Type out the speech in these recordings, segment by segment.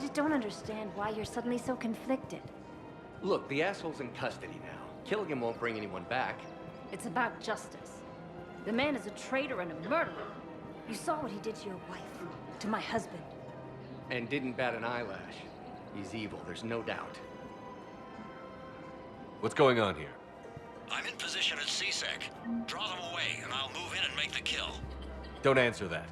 just don't understand why you're suddenly so conflicted. Look, the asshole's in custody now. Killing him won't bring anyone back. It's about justice. The man is a traitor and a murderer. You saw what he did to your wife, to my husband. And didn't bat an eyelash. He's evil, there's no doubt. What's going on here? I'm in position at CSEC. Draw them away, and I'll move in and make the kill. Don't answer that.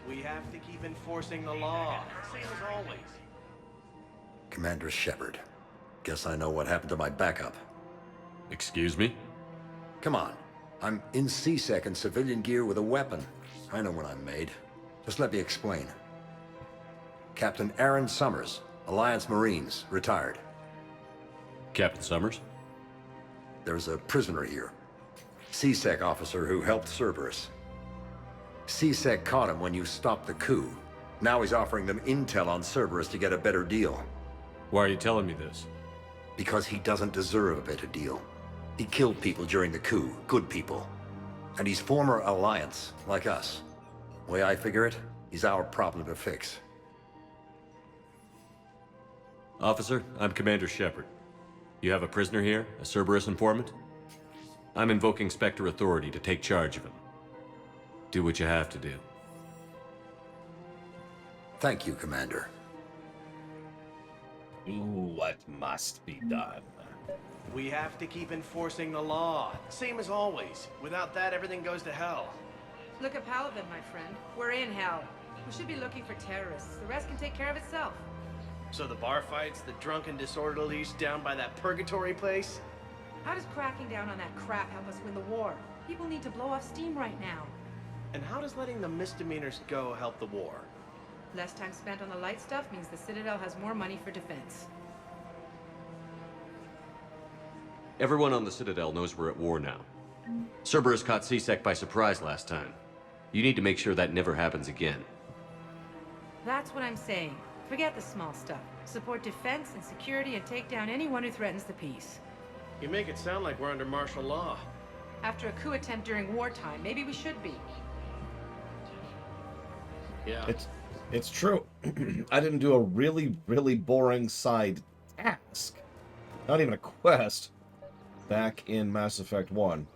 We have to keep enforcing the law, same as always. Commander Shepard. Guess I know what happened to my backup. Excuse me? Come on. I'm in CSEC in civilian gear with a weapon. I know when I'm made. Just let me explain. Captain Aaron Summers, Alliance Marines, retired. Captain Summers? There's a prisoner here. CSEC officer who helped Cerberus. CSEC caught him when you stopped the coup. Now he's offering them intel on Cerberus to get a better deal. Why are you telling me this? Because he doesn't deserve a better deal. He killed people during the coup, good people. And he's former Alliance, like us. The way I figure it, he's our problem to fix. Officer, I'm Commander Shepard. You have a prisoner here, a Cerberus informant? I'm invoking Spectre authority to take charge of him. Do what you have to do. Thank you, Commander. What must be done? We have to keep enforcing the law, same as always. Without that, everything goes to hell. Look at Paladin, my friend. We're in hell. We should be looking for terrorists. The rest can take care of itself. So the bar fights, the drunken disorderlies down by that purgatory place? How does cracking down on that crap help us win the war? People need to blow off steam right now. And how does letting the misdemeanors go help the war? Less time spent on the light stuff means the Citadel has more money for defense. Everyone on the Citadel knows we're at war now. Cerberus caught CSEC by surprise last time. You need to make sure that never happens again. That's what I'm saying. Forget the small stuff. Support defense and security and take down anyone who threatens the peace. You make it sound like we're under martial law. After a coup attempt during wartime, maybe we should be. Yeah. It's true. I didn't do a really boring side task. Not even a quest. Back in Mass Effect 1.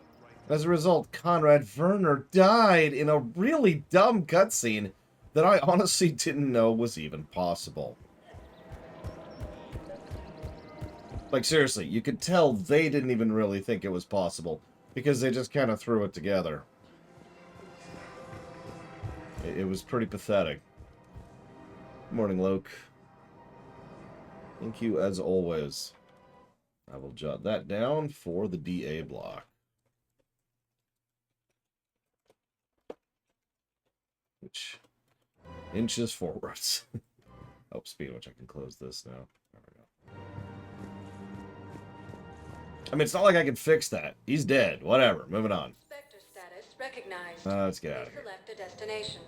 As a result, Conrad Werner died in a really dumb cutscene that I honestly didn't know was even possible. Like, seriously, you could tell they didn't even really think it was possible, because they just kind of threw it together. It was pretty pathetic. Morning, Loke. Thank you, as always. I will jot that down for the DA block. Which inches forwards. Oh, speed at which I can close this now. There we go. I mean, it's not like I can fix that. He's dead. Whatever. Moving on. Spectre status recognized. Let's get out of here. Select a destination.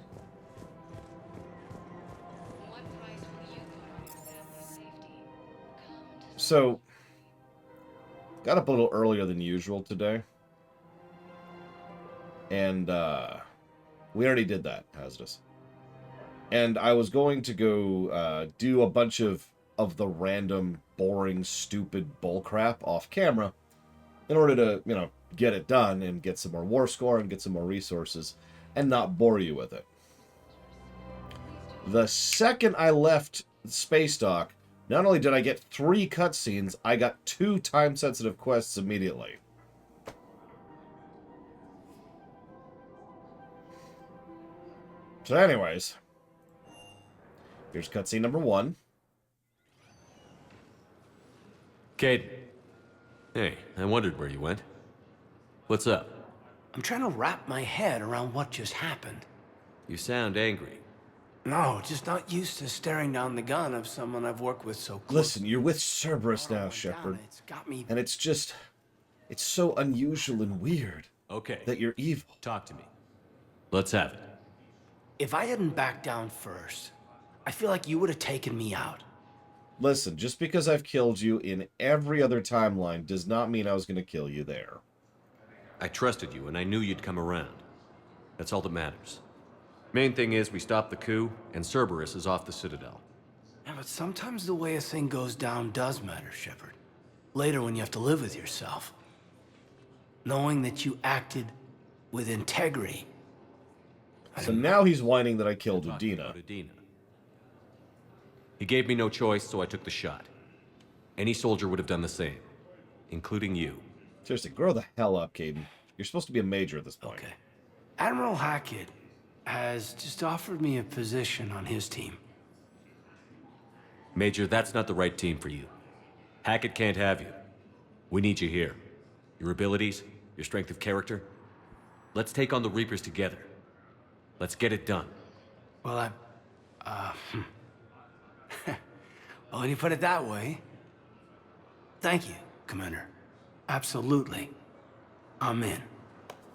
So, got up a little earlier than usual today. And, we already did that, Hazardous. And I was going to go, do a bunch of the random, boring, stupid bullcrap off camera in order to, you know, get it done and get some more war score and get some more resources and not bore you with it. The second I left Space Dock, not only did I get 3 cutscenes, I got 2 time-sensitive quests immediately. So anyways, here's cutscene number 1. Cade. Hey, I wondered where you went. What's up? I'm trying to wrap my head around what just happened. You sound angry. No, just not used to staring down the gun of someone I've worked with so close. Listen, you're with Cerberus now, Shepard. It's got me. And it's just... it's so unusual and weird Okay. that you're evil. Talk to me. Let's have it. If I hadn't backed down first, I feel like you would have taken me out. Listen, just because I've killed you in every other timeline does not mean I was going to kill you there. I trusted you, and I knew you'd come around. That's all that matters. Main thing is we stopped the coup, and Cerberus is off the Citadel. Yeah, but sometimes the way a thing goes down does matter, Shepard. Later when you have to live with yourself. Knowing that you acted with integrity. So now he's whining that I killed Udina. He gave me no choice, so I took the shot. Any soldier would have done the same, including you. Seriously, grow the hell up, Caden. You're supposed to be a major at this point. Okay. Admiral Hackett has just offered me a position on his team. Major, that's not the right team for you. Hackett can't have you. We need you here. Your abilities, your strength of character. Let's take on the Reapers together. Let's get it done. Well, well, when you put it that way, thank you, Commander. Absolutely. I'm in.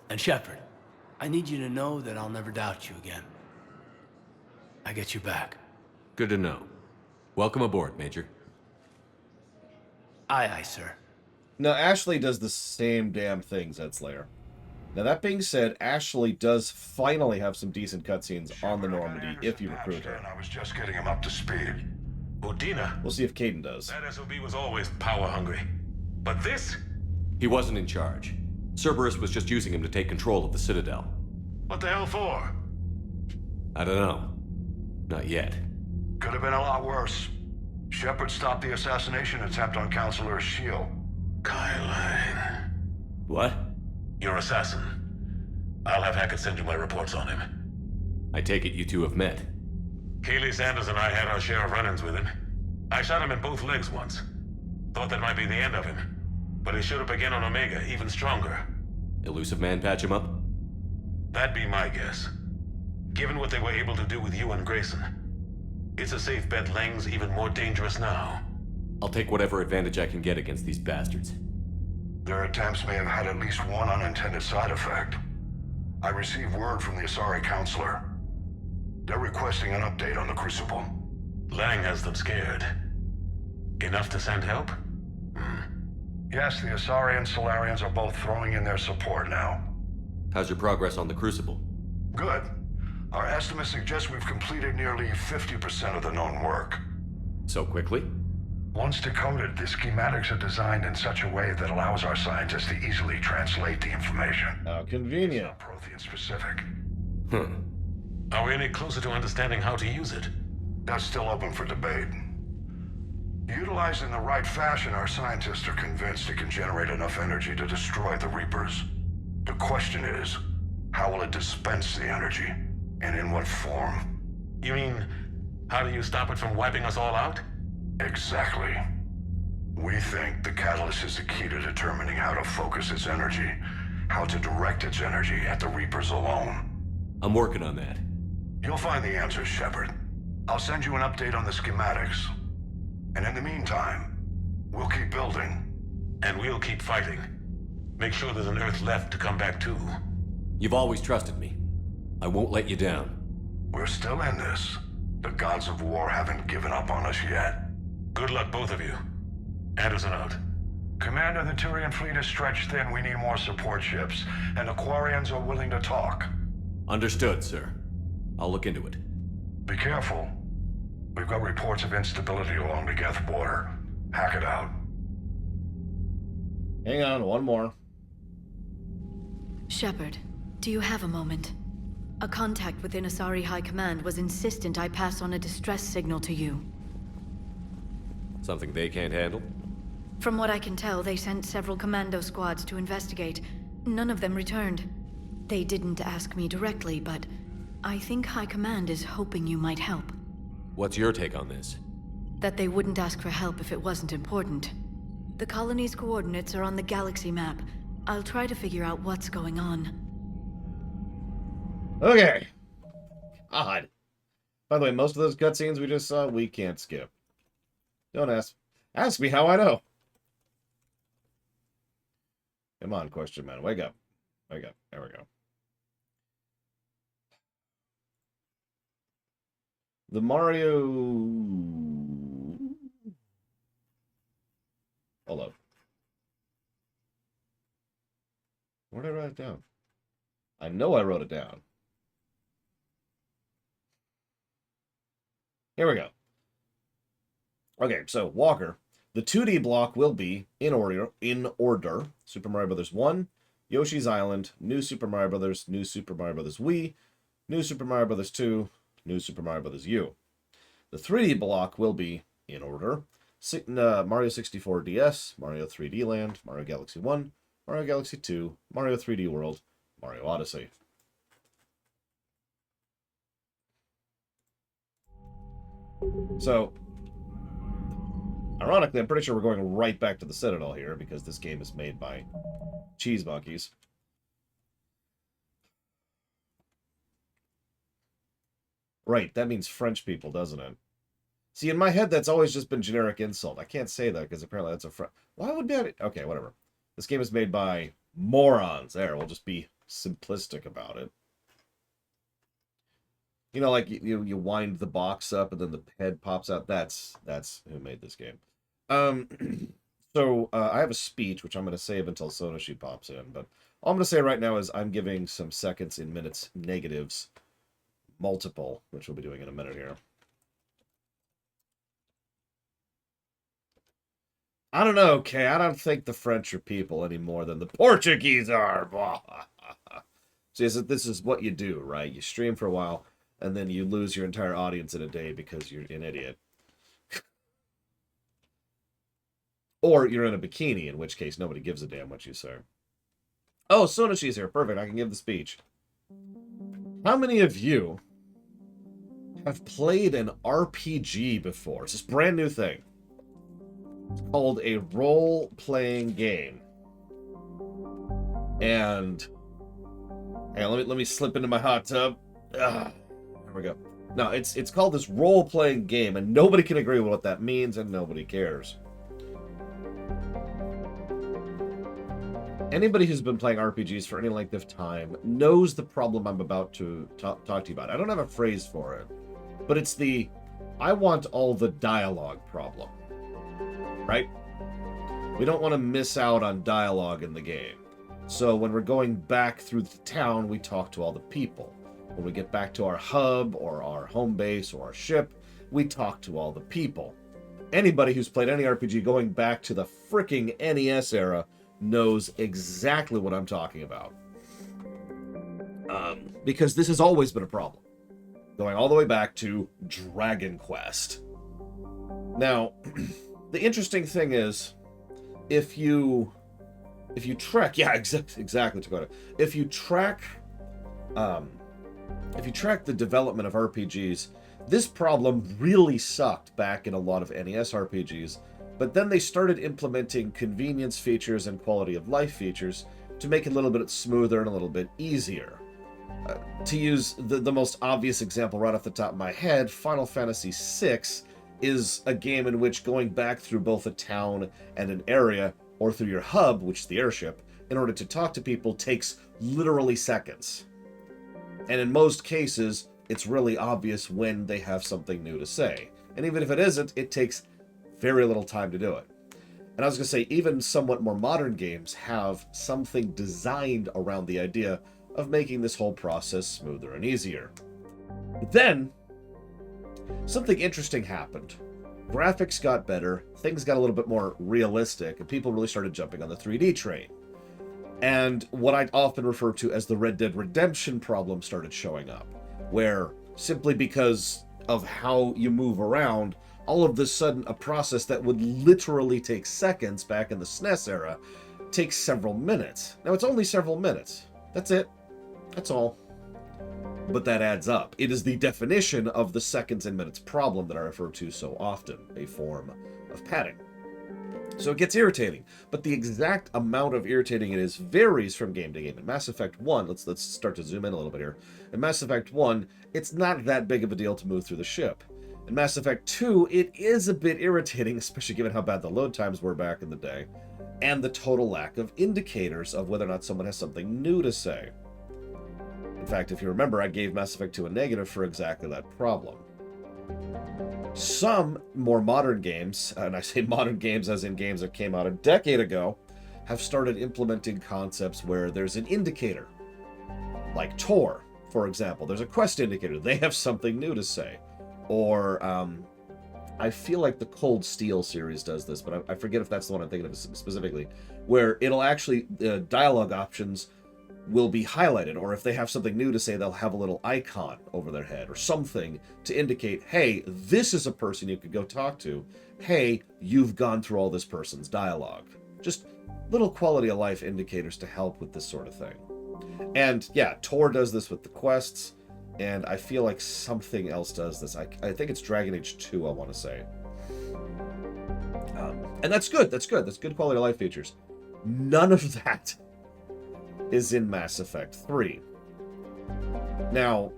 And Shepard, I need you to know that I'll never doubt you again. I get you back. Good to know. Welcome aboard, Major. Aye, aye, sir. Now, Ashley does the same damn thing, Zed Slayer. Now, that being said, Ashley does finally have some decent cutscenes on the Normandy if you recruit her. I was just getting him up to speed. Udina. We'll see if Caden does. That SOB was always power hungry. But this? He wasn't in charge. Cerberus was just using him to take control of the Citadel. What the hell for? I don't know. Not yet. Could have been a lot worse. Shepard stopped the assassination attempt on Counselor Shield. Kyle. What? Your assassin. I'll have Hackett send you my reports on him. I take it you two have met. Kaylee Sanders and I had our share of run-ins with him. I shot him in both legs once. Thought that might be the end of him. But he showed up again on Omega, even stronger. Elusive Man patch him up? That'd be my guess. Given what they were able to do with you and Grayson. It's a safe bet Lang's even more dangerous now. I'll take whatever advantage I can get against these bastards. Their attempts may have had at least one unintended side effect. I received word from the Asari Counselor. They're requesting an update on the Crucible. Lang has them scared. Enough to send help? Yes, the Asari and Solarians are both throwing in their support now. How's your progress on the Crucible? Good. Our estimates suggest we've completed nearly 50% of the known work. So quickly? Once decoded, the schematics are designed in such a way that allows our scientists to easily translate the information. How convenient. It's not Prothean specific. Are we any closer to understanding how to use it? That's still open for debate. Utilized in the right fashion, our scientists are convinced it can generate enough energy to destroy the Reapers. The question is, how will it dispense the energy? And in what form? You mean, how do you stop it from wiping us all out? Exactly. We think the catalyst is the key to determining how to focus its energy, how to direct its energy at the Reapers alone. I'm working on that. You'll find the answers, Shepard. I'll send you an update on the schematics. And in the meantime, we'll keep building. And we'll keep fighting. Make sure there's an Earth left to come back to. You've always trusted me. I won't let you down. We're still in this. The gods of war haven't given up on us yet. Good luck, both of you. Anderson out. Commander, the Turian fleet is stretched thin. We need more support ships. And the Quarians are willing to talk. Understood, sir. I'll look into it. Be careful. We've got reports of instability along the Geth border. Hack it out. Hang on, one more. Shepard, do you have a moment? A contact within Asari High Command was insistent I pass on a distress signal to you. Something they can't handle? From what I can tell, they sent several commando squads to investigate. None of them returned. They didn't ask me directly, but I think High Command is hoping you might help. What's your take on this? That they wouldn't ask for help if it wasn't important. The colony's coordinates are on the galaxy map. I'll try to figure out what's going on. Okay. God. By the way, most of those cutscenes we just saw, we can't skip. Don't ask. Ask me how I know. Come on, question man. Wake up. Wake up. There we go. The Mario... Hold up. Where did I write it down? I know I wrote it down. Here we go. Okay, so Walker. The 2D block will be, in order, Super Mario Bros. 1, Yoshi's Island, New Super Mario Bros., New Super Mario Bros. Wii, New Super Mario Bros. 2, New Super Mario Bros. U. The 3D block will be, in order, Mario 64 DS, Mario 3D Land, Mario Galaxy 1, Mario Galaxy 2, Mario 3D World, Mario Odyssey. So, ironically, I'm pretty sure we're going right back to the Citadel here, because this game is made by Cheese Monkeys. Right, that means French people, doesn't it? See, in my head, that's always just been generic insult. I can't say that, because apparently that's a French... Why would that... Okay, whatever. This game is made by morons. There, we'll just be simplistic about it. You know, like, you wind the box up, and then the head pops out. That's who made this game. So, I have a speech, which I'm going to save until Sonoshi pops in, but all I'm going to say right now is I'm giving some seconds in minutes negatives multiple, which we'll be doing in a minute here. I don't know, Kay. I don't think the French are people any more than the Portuguese are. See, this is what you do, right? You stream for a while, and then you lose your entire audience in a day because you're an idiot. Or you're in a bikini, in which case nobody gives a damn what you say. Oh, Sonoshi's here. Perfect. I can give the speech. How many of you have played an RPG before? It's this brand new thing. It's called a role-playing game. And hang on, let me slip into my hot tub. There we go. No, it's called this role-playing game, and nobody can agree with what that means, and nobody cares. Anybody who's been playing RPGs for any length of time knows the problem I'm about to talk to you about. I don't have a phrase for it, but it's the I want all the dialogue problem. Right? We don't want to miss out on dialogue in the game. So when we're going back through the town, we talk to all the people. When we get back to our hub or our home base or our ship, we talk to all the people. Anybody who's played any RPG going back to the freaking NES era knows exactly what I'm talking about. Because this has always been a problem. Going all the way back to Dragon Quest. Now, the interesting thing is, if you track, yeah, exactly, Dakota. If you track the development of RPGs, this problem really sucked back in a lot of NES RPGs, but then they started implementing convenience features and quality of life features to make it a little bit smoother and a little bit easier. To use the most obvious example right off the top of my head, Final Fantasy VI is a game in which going back through both a town and an area, or through your hub, which is the airship, in order to talk to people takes literally seconds. And in most cases, it's really obvious when they have something new to say. And even if it isn't, it takes very little time to do it. And I was going to say, even somewhat more modern games have something designed around the idea of making this whole process smoother and easier. But then, something interesting happened. Graphics got better, things got a little bit more realistic, and people really started jumping on the 3D train. And what I'd often refer to as the Red Dead Redemption problem started showing up, where simply because of how you move around, all of a sudden a process that would literally take seconds back in the SNES era takes several minutes. Now, it's only several minutes. That's it. That's all. But that adds up. It is the definition of the seconds and minutes problem that I refer to so often, a form of padding. So it gets irritating, but the exact amount of irritating it is varies from game to game. In Mass Effect 1, let's start to zoom in a little bit here. In Mass Effect 1, it's not that big of a deal to move through the ship. In Mass Effect 2, it is a bit irritating, especially given how bad the load times were back in the day, and the total lack of indicators of whether or not someone has something new to say. In fact, if you remember, I gave Mass Effect 2 a negative for exactly that problem. Some more modern games, and I say modern games as in games that came out a decade ago, have started implementing concepts where there's an indicator. Like Tor, for example. There's a quest indicator. They have something new to say. Or, I feel like the Cold Steel series does this, but I forget if that's the one I'm thinking of specifically, where it'll actually, dialogue options will be highlighted, or if they have something new to say, they'll have a little icon over their head or something to indicate, hey, this is a person you could go talk to. Hey, you've gone through all this person's dialogue. Just little quality of life indicators to help with this sort of thing. And yeah, Tor does this with the quests, and I feel like something else does this. I think it's Dragon Age 2, I want to say. And that's good. That's good. That's good quality of life features. None of that is in Mass Effect 3. Now,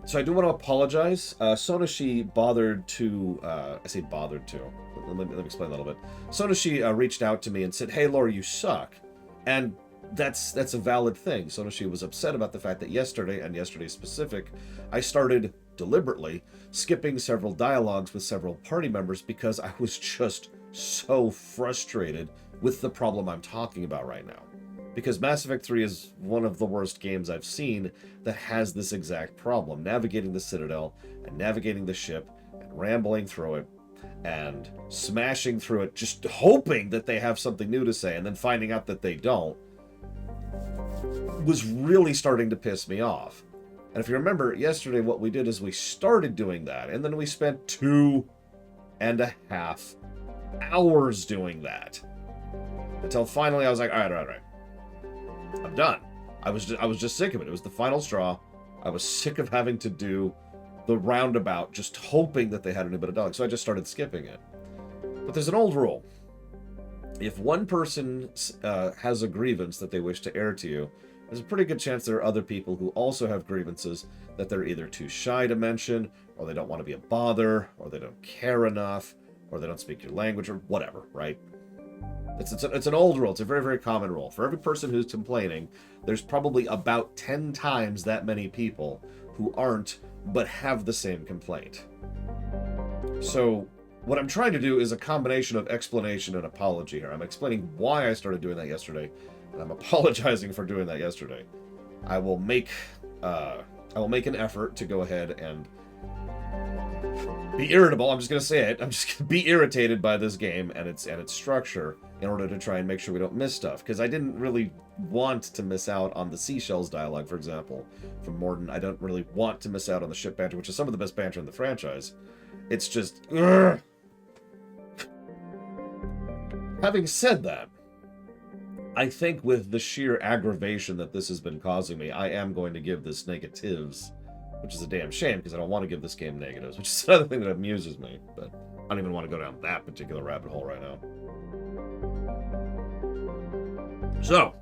so I do want to apologize. Sonoshi bothered to, I say bothered to, let me explain a little bit. Sonoshi reached out to me and said, hey, Laura, you suck. And that's a valid thing. Sonoshi was upset about the fact that yesterday, and yesterday specific, I started deliberately skipping several dialogues with several party members because I was just so frustrated with the problem I'm talking about right now. Because Mass Effect 3 is one of the worst games I've seen that has this exact problem. Navigating the Citadel, and navigating the ship, and rambling through it, and smashing through it, just hoping that they have something new to say, and then finding out that they don't, was really starting to piss me off. And if you remember, yesterday what we did is we started doing that, and then we spent 2.5 hours doing that. Until finally I was like, all right. I'm done. I was just sick of it. It was the final straw. I was sick of having to do the roundabout, just hoping that they had a new bit of dialogue. So I just started skipping it. But there's an old rule. If one person has a grievance that they wish to air to you, there's a pretty good chance there are other people who also have grievances that they're either too shy to mention, or they don't want to be a bother, or they don't care enough, or they don't speak your language, or whatever, right? It's an old rule. It's a very, very common rule. For every person who's complaining, there's probably about 10 times that many people who aren't, but have the same complaint. So what I'm trying to do is a combination of explanation and apology here. I'm explaining why I started doing that yesterday, and I'm apologizing for doing that yesterday. I will make an effort to go ahead and be irritable. I'm just going to say it. I'm just going to be irritated by this game and its structure in order to try and make sure we don't miss stuff. Because I didn't really want to miss out on the seashells dialogue, for example, from Mordin. I don't really want to miss out on the ship banter, which is some of the best banter in the franchise. It's just... Ugh. Having said that, I think with the sheer aggravation that this has been causing me, I am going to give this negatives, which is a damn shame because I don't want to give this game negatives, which is another thing that amuses me, but I don't even want to go down that particular rabbit hole right now. So,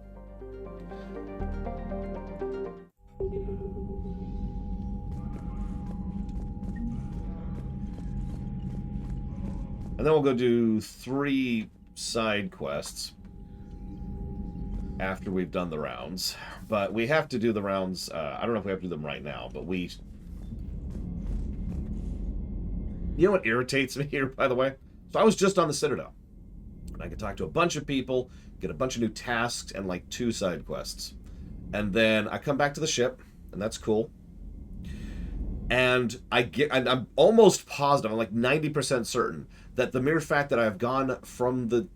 and then we'll go do 3 side quests after we've done the rounds. But we have to do the rounds, I don't know if we have to do them right now, but we... You know what irritates me here, by the way? So I was just on the Citadel. And I could talk to a bunch of people, get a bunch of new tasks, and like 2 side quests. And then I come back to the ship, and that's cool. And I'm almost positive, I'm like 90% certain, that the mere fact that I've gone from the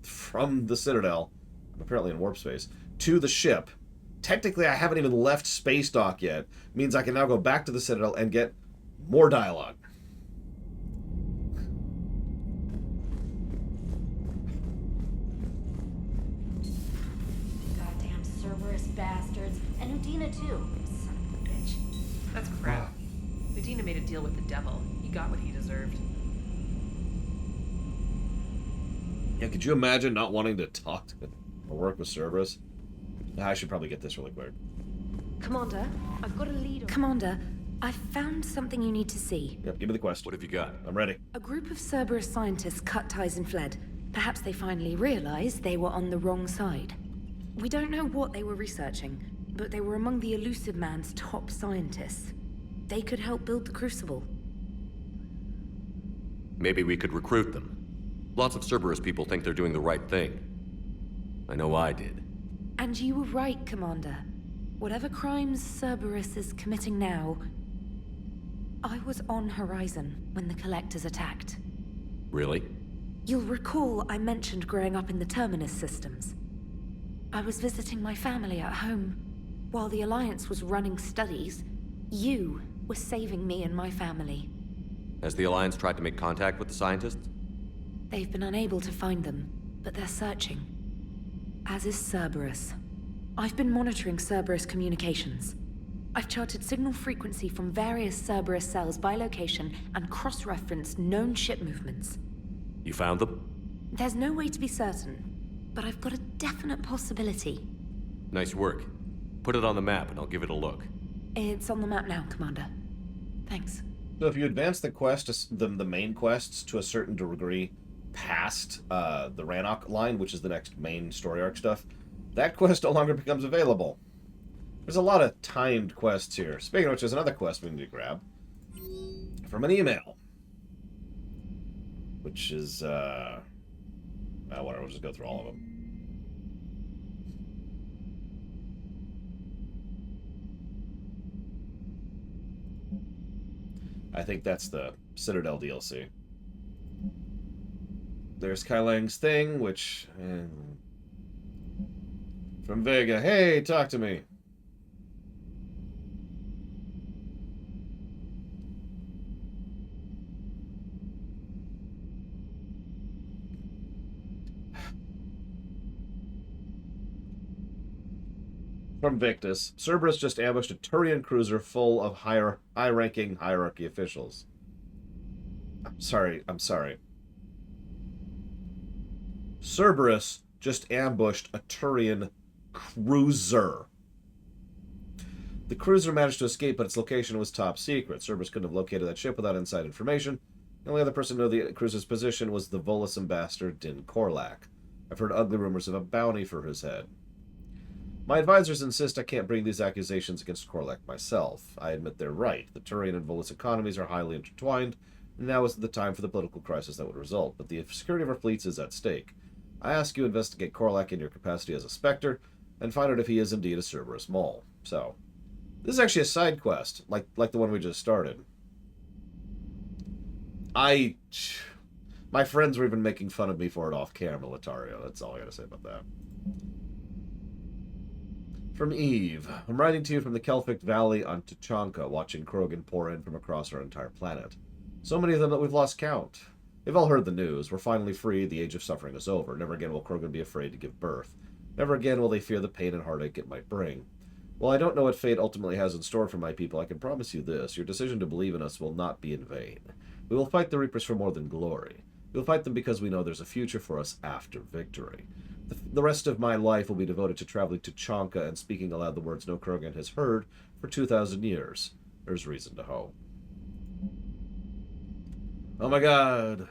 Citadel, apparently in warp space, to the ship, technically I haven't even left space dock yet, means I can now go back to the Citadel and get more dialogue. Goddamn Cerberus bastards. And Udina too. Son of a bitch. That's crap. Udina made a deal with the devil. He got what he deserved. Yeah, could you imagine not wanting to talk to or work with Cerberus? I should probably get this really quick. Commander, I've got a lead on... Commander, I've found something you need to see. Yep, give me the quest. What have you got? I'm ready. A group of Cerberus scientists cut ties and fled. Perhaps they finally realized they were on the wrong side. We don't know what they were researching, but they were among the Elusive Man's top scientists. They could help build the Crucible. Maybe we could recruit them. Lots of Cerberus people think they're doing the right thing. I know I did. And you were right, Commander. Whatever crimes Cerberus is committing now, I was on Horizon when the Collectors attacked. Really? You'll recall I mentioned growing up in the Terminus systems. I was visiting my family at home. While the Alliance was running studies, you were saving me and my family. Has the Alliance tried to make contact with the scientists? They've been unable to find them, but they're searching. As is Cerberus. I've been monitoring Cerberus communications. I've charted signal frequency from various Cerberus cells by location and cross-referenced known ship movements. You found them? There's no way to be certain, but I've got a definite possibility. Nice work. Put it on the map and I'll give it a look. It's on the map now, Commander. Thanks. So if you advance the quest, the main quests to a certain degree past the Rannoch line, which is the next main story arc stuff, that quest no longer becomes available. There's a lot of timed quests here. Speaking of which, there's another quest we need to grab from an email, which is whatever. We'll just go through all of them. I think that's the Citadel DLC. There's Kai Lang's thing, which... from Vega. Hey, talk to me. From Victus, Cerberus just ambushed a Turian cruiser full of high-ranking hierarchy officials. I'm sorry. Cerberus just ambushed a Turian cruiser. The cruiser managed to escape, but its location was top secret. Cerberus couldn't have located that ship without inside information. The only other person to know the cruiser's position was the Volus ambassador, Din Korlak. I've heard ugly rumors of a bounty for his head. My advisors insist I can't bring these accusations against Korlak myself. I admit they're right. The Turian and Volus economies are highly intertwined, and now isn't the time for the political crisis that would result, but the security of our fleets is at stake. I ask you to investigate Korlak in your capacity as a Spectre, and find out if he is indeed a Cerberus mole. So, this is actually a side quest, like the one we just started. My friends were even making fun of me for it off camera, Latario. That's all I gotta say about that. From Eve. I'm writing to you from the Kelphic Valley on Tuchanka, watching Krogan pour in from across our entire planet. So many of them that we've lost count. They've all heard the news. We're finally free. The age of suffering is over. Never again will Krogan be afraid to give birth. Never again will they fear the pain and heartache it might bring. While I don't know what fate ultimately has in store for my people, I can promise you this. Your decision to believe in us will not be in vain. We will fight the Reapers for more than glory. We'll fight them because we know there's a future for us after victory. The rest of my life will be devoted to traveling to Chanka and speaking aloud the words no Krogan has heard for 2,000 years. There's reason to hope. Oh my god.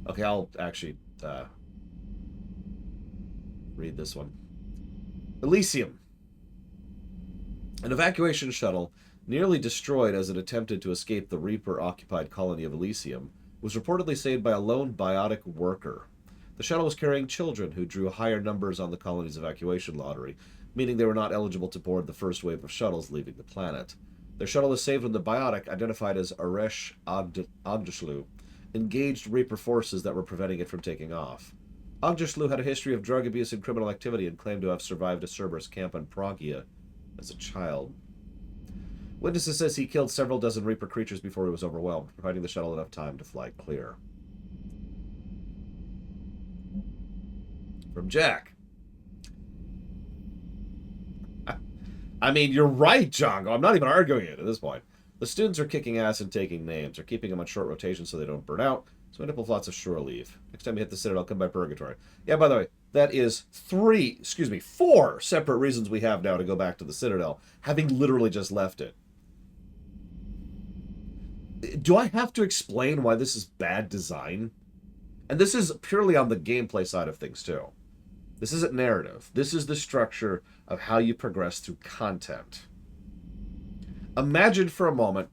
Okay, I'll actually read this one. Elysium. An evacuation shuttle, nearly destroyed as it attempted to escape the Reaper-occupied colony of Elysium, was reportedly saved by a lone biotic worker. The shuttle was carrying children who drew higher numbers on the colony's evacuation lottery, meaning they were not eligible to board the first wave of shuttles leaving the planet. Their shuttle was saved when the biotic, identified as Aresh Agdashlu, engaged Reaper forces that were preventing it from taking off. Agdashlu had a history of drug abuse and criminal activity and claimed to have survived a Cerberus camp on Pragia as a child. Witnesses says he killed several dozen Reaper creatures before he was overwhelmed, providing the shuttle enough time to fly clear. From Jack. I mean, you're right, Django. I'm not even arguing it at this point. The students are kicking ass and taking names. They're keeping them on short rotation so they don't burn out, so end up with lots of shore leave. Next time you hit the Citadel, come by Purgatory. Yeah, by the way, that is 4 separate reasons we have now to go back to the Citadel, having literally just left it. Do I have to explain why this is bad design? And this is purely on the gameplay side of things, too. This isn't narrative. This is the structure of how you progress through content. Imagine for a moment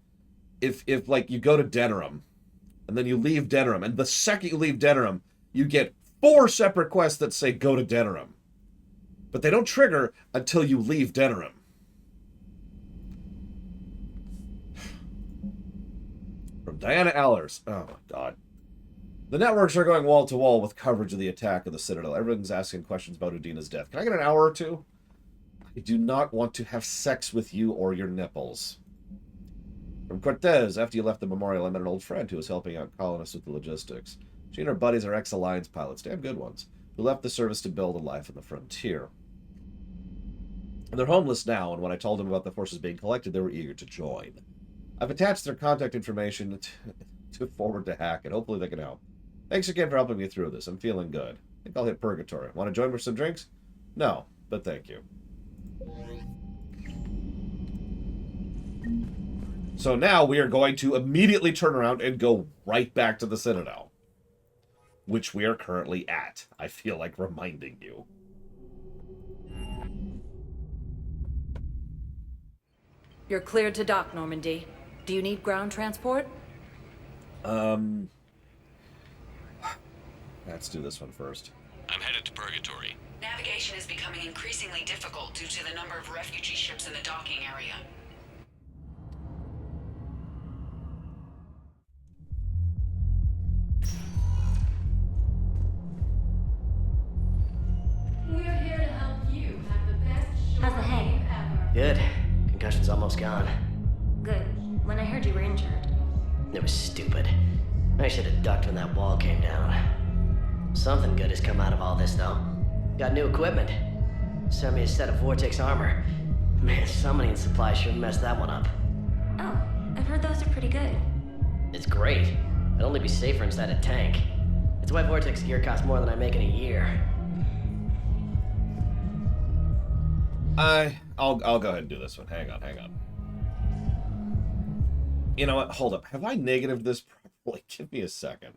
if like you go to Denerim and then you leave Denerim, and the second you leave Denerim, you get 4 separate quests that say go to Denerim. But they don't trigger until you leave Denerim. From Diana Allers. Oh my god. The networks are going wall to wall with coverage of the attack of the Citadel. Everyone's asking questions about Udina's death. Can I get an hour or two? I do not want to have sex with you or your nipples. From Cortez, after you left the memorial, I met an old friend who was helping out colonists with the logistics. She and her buddies are ex-Alliance pilots, damn good ones, who left the service to build a life on the frontier. And they're homeless now, and when I told them about the forces being collected, they were eager to join. I've attached their contact information to forward to Hack, and hopefully they can help. Thanks again for helping me through this. I'm feeling good. I think I'll hit purgatory. Want to join for some drinks? No, but thank you. So now we are going to immediately turn around and go right back to the Citadel, which we are currently at. I feel like reminding you. You're cleared to dock, Normandy. Do you need ground transport? Let's do this one first. I'm headed to Purgatory. Navigation is becoming increasingly difficult due to the number of refugee ships in the docking area. We're here to help you have the best How's the hang? ever. Good. Concussion's almost gone. Good. When I heard you were injured. It was stupid. I should have ducked when that wall came down. Something good has come out of all this, though. Got new equipment. Sent me a set of Vortex armor. Man, summoning supply sure messed that one up. Oh, I've heard those are pretty good. It's great. I'd only be safer inside a tank. It's why Vortex gear costs more than I make in a year. I'll go ahead and do this one. Hang on. You know what? Hold up. Have I negatived this properly? Give me a second.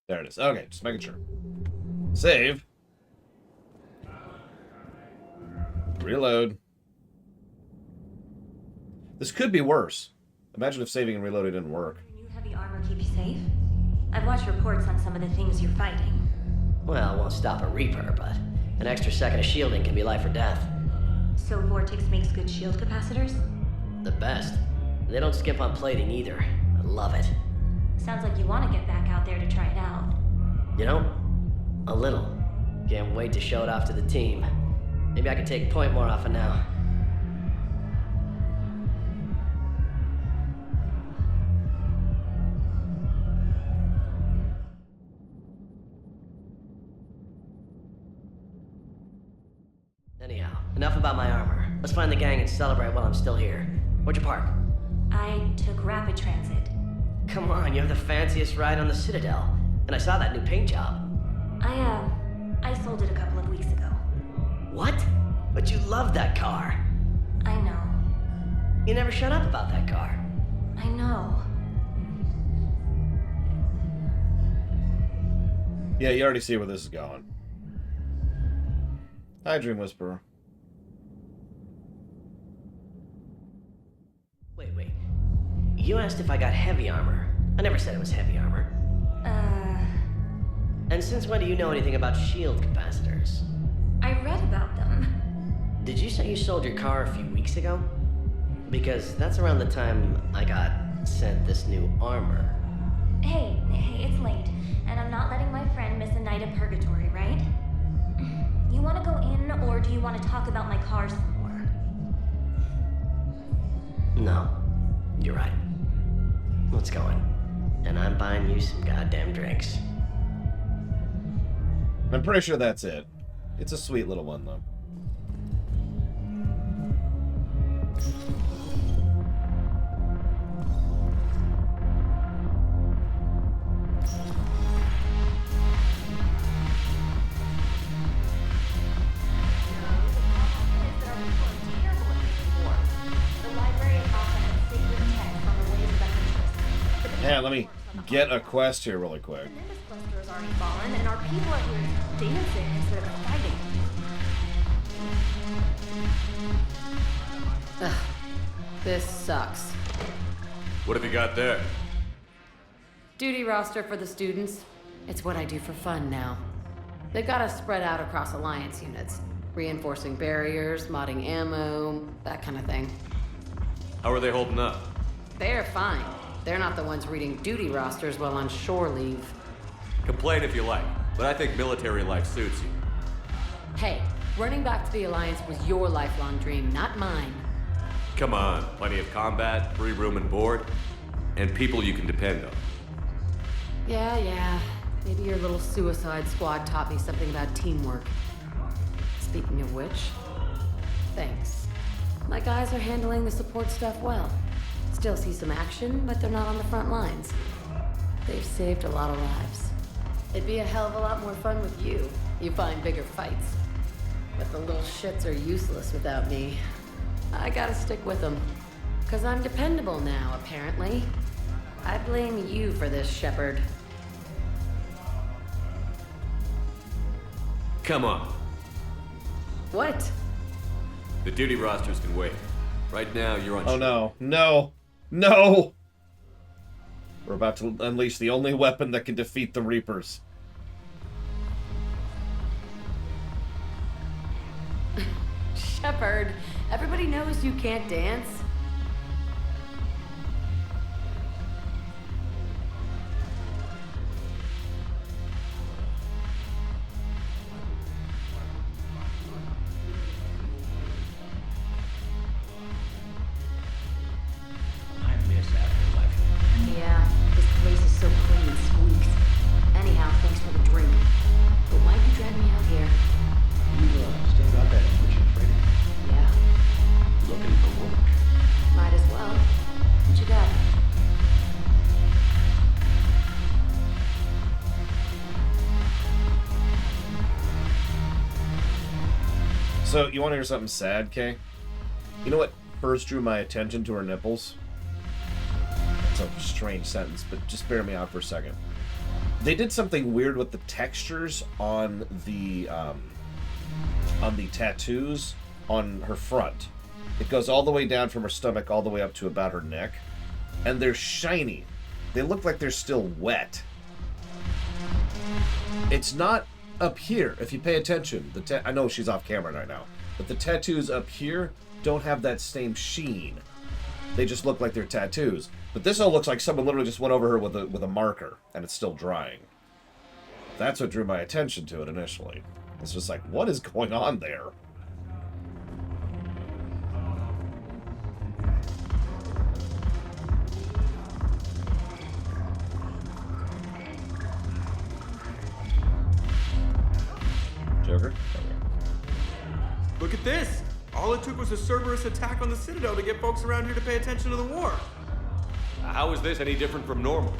There it is. Okay, just making sure. Save. Reload. This could be worse. Imagine if saving and reloading didn't work. New heavy armor keep you safe? I've watched reports on some of the things you're fighting. Well, it won't stop a Reaper, but an extra second of shielding can be life or death. So Vortex makes good shield capacitors? The best. They don't skimp on plating either. I love it. Sounds like you want to get back out there to try it out. You know? A little. Can't wait to show it off to the team. Maybe I can take point more often now. Anyhow, enough about my armor. Let's find the gang and celebrate while I'm still here. Where'd you park? I took rapid transit. Come on, you have the fanciest ride on the Citadel. And I saw that new paint job. I sold it a couple of weeks ago. What? But you loved that car. I know. You never shut up about that car. I know. Yeah, you already see where this is going. Hi, Dream Whisperer. Wait. You asked if I got heavy armor. I never said it was heavy armor. And since when do you know anything about shield capacitors? I read about them. Did you say you sold your car a few weeks ago? Because that's around the time I got sent this new armor. Hey, it's late, and I'm not letting my friend miss a night of purgatory, right? You want to go in, or do you want to talk about my car some more? No, you're right. Let's go in. And I'm buying you some goddamn drinks. I'm pretty sure that's it. It's a sweet little one, though. let me get a quest here really quick. The Nimbus cluster has already fallen, and our people are here dancing instead of fighting. Ugh, this sucks. What have you got there? Duty roster for the students. It's what I do for fun now. They've got us spread out across Alliance units. Reinforcing barriers, modding ammo, that kind of thing. How are they holding up? They're fine. They're not the ones reading duty rosters while on shore leave. Complain if you like, but I think military life suits you. Hey, running back to the Alliance was your lifelong dream, not mine. Come on, plenty of combat, free room and board, and people you can depend on. Yeah. Maybe your little suicide squad taught me something about teamwork. Speaking of which, thanks. My guys are handling the support stuff well. Still see some action, but they're not on the front lines. They've saved a lot of lives. It'd be a hell of a lot more fun with you. You find bigger fights. But the little shits are useless without me. I gotta stick with them. 'Cause I'm dependable now, apparently. I blame you for this, Shepard. Come on. What? The duty rosters can wait. Right now, you're on. Oh no. No! No! We're about to unleash the only weapon that can defeat the Reapers. Shepard, everybody knows you can't dance. Yeah, this place is so clean it squeaks. Anyhow, thanks for the drink. But why'd you drag me out here? You still got that pushing freighter? Yeah, Looking for work? might as well. What you got? So, you want to hear something sad, Kay? You know what first drew my attention to her nipples? It's a strange sentence, but just bear me out for a second. They did something weird with the textures on the tattoos on her front. It goes all the way down from her stomach all the way up to about her neck, and they're shiny. They look like they're still wet. It's not up here, if you pay attention. I know she's off camera right now, but the tattoos up here don't have that same sheen. They just look like they're tattoos. But this all looks like someone literally just went over her with a marker, and it's still drying. That's what drew my attention to it initially. It's just like, what is going on there? Joker? Look at this! All it took was a Cerberus attack on the Citadel to get folks around here to pay attention to the war. How is this any different from normal?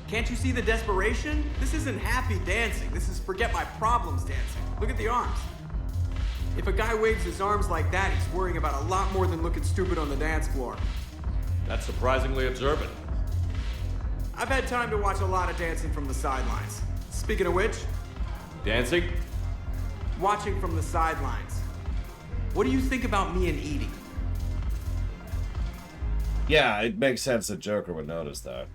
Can't you see the desperation? This isn't happy dancing. This is forget my problems dancing. Look at the arms. If a guy waves his arms like that, he's worrying about a lot more than looking stupid on the dance floor. That's surprisingly observant. I've had time to watch a lot of dancing from the sidelines. Speaking of which... Dancing? Watching from the sidelines. What do you think about me and Edie? Yeah, it makes sense that Joker would notice that.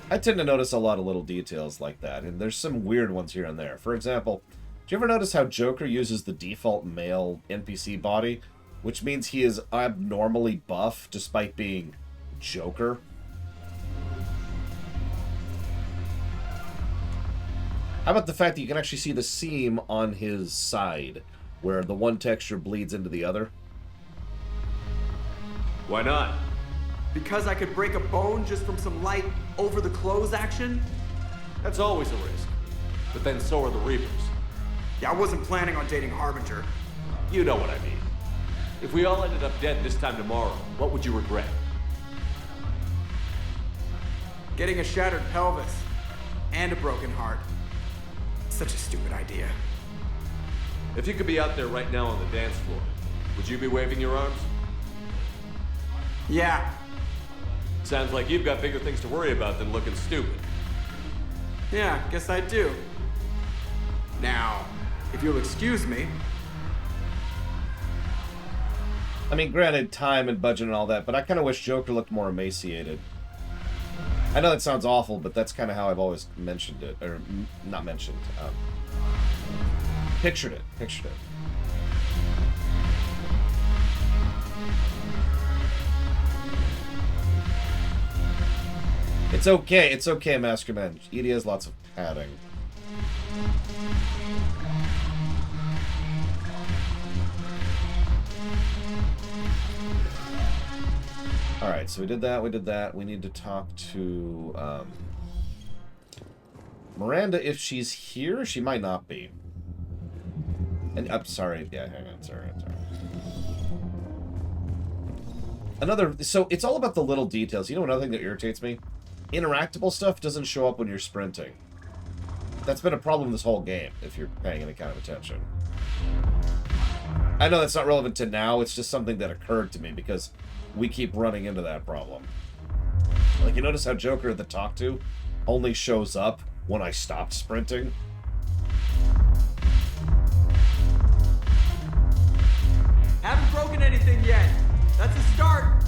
I tend to notice a lot of little details like that, and there's some weird ones here and there. For example, do you ever notice how Joker uses the default male NPC body, which means he is abnormally buff despite being Joker? How about the fact that you can actually see the seam on his side, where the one texture bleeds into the other? Why not? Because I could break a bone just from some light over-the-clothes action? That's always a risk. But then so are the Reapers. Yeah, I wasn't planning on dating Harbinger. You know what I mean. If we all ended up dead this time tomorrow, what would you regret? Getting a shattered pelvis. And a broken heart. Such a stupid idea. If you could be out there right now on the dance floor, would you be waving your arms? Yeah. Sounds like you've got bigger things to worry about than looking stupid. Yeah, guess I do. Now, if you'll excuse me. I mean, granted, time and budget and all that, but I kind of wish Joker looked more emaciated. I know that sounds awful, but that's kind of how I've always mentioned it. Or, not mentioned. Pictured it. It's okay, Masterman. Edie has lots of padding. Alright, so we did that. We need to talk to, Miranda, if she's here. She might not be. And, I'm sorry. Yeah, hang on. Sorry. So, it's all about the little details. You know another thing that irritates me? Interactable stuff doesn't show up when you're sprinting. That's been a problem this whole game, if you're paying any kind of attention. I know that's not relevant to now, it's just something that occurred to me, because we keep running into that problem. Like, you notice how Joker, the talk to, only shows up when I stopped sprinting? Haven't broken anything yet. That's a start.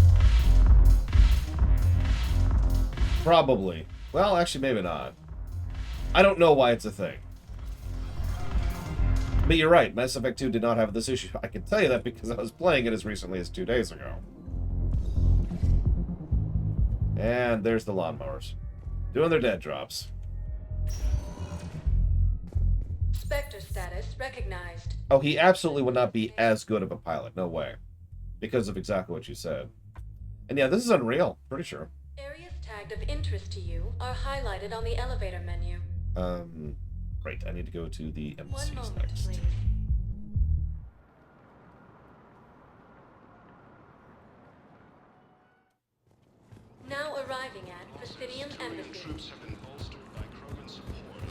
Probably. Well, actually, maybe not. I don't know why it's a thing. But you're right, Mass Effect 2 did not have this issue. I can tell you that because I was playing it as recently as 2 days ago. And there's the lawnmowers. Doing their dead drops. Spectre status recognized. Oh, he absolutely would not be as good of a pilot. No way. Because of exactly what you said. And yeah, this is Unreal. Pretty sure. Areas tagged of interest to you are highlighted on the elevator menu. Great. I need to go to the embassies 1 moment, next. please. Now arriving at Presidium Embassy.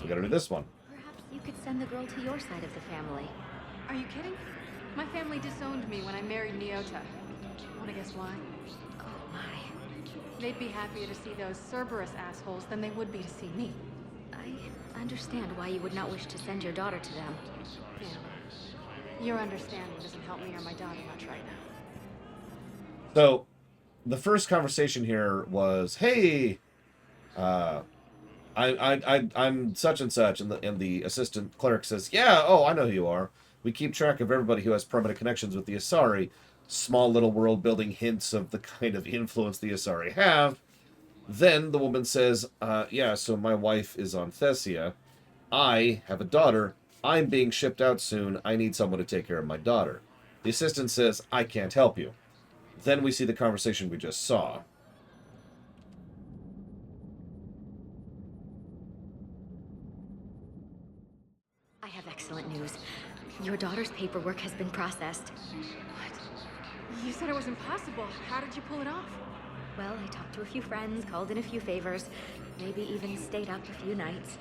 We gotta do this one. Perhaps you could send the girl to your side of the family. Are you kidding? My family disowned me when I married Nyota. Wanna guess why? Oh my. They'd be happier to see those Cerberus assholes than they would be to see me. I understand why you would not wish to send your daughter to them. Yeah. Your understanding doesn't help me or my daughter much right now. So, the first conversation here was, "Hey, I'm such and such," and the assistant clerk says, "Yeah, oh, I know who you are. We keep track of everybody who has permanent connections with the Asari." Small little world-building hints of the kind of influence the Asari have. Then the woman says, yeah, so my wife is on Thessia. I have a daughter. I'm being shipped out soon. I need someone to take care of my daughter. The assistant says, I can't help you. Then we see the conversation we just saw. I have excellent news. Your daughter's paperwork has been processed. What? You said it was impossible. How did you pull it off? Well, I talked to a few friends, called in a few favors, maybe even stayed up a few nights.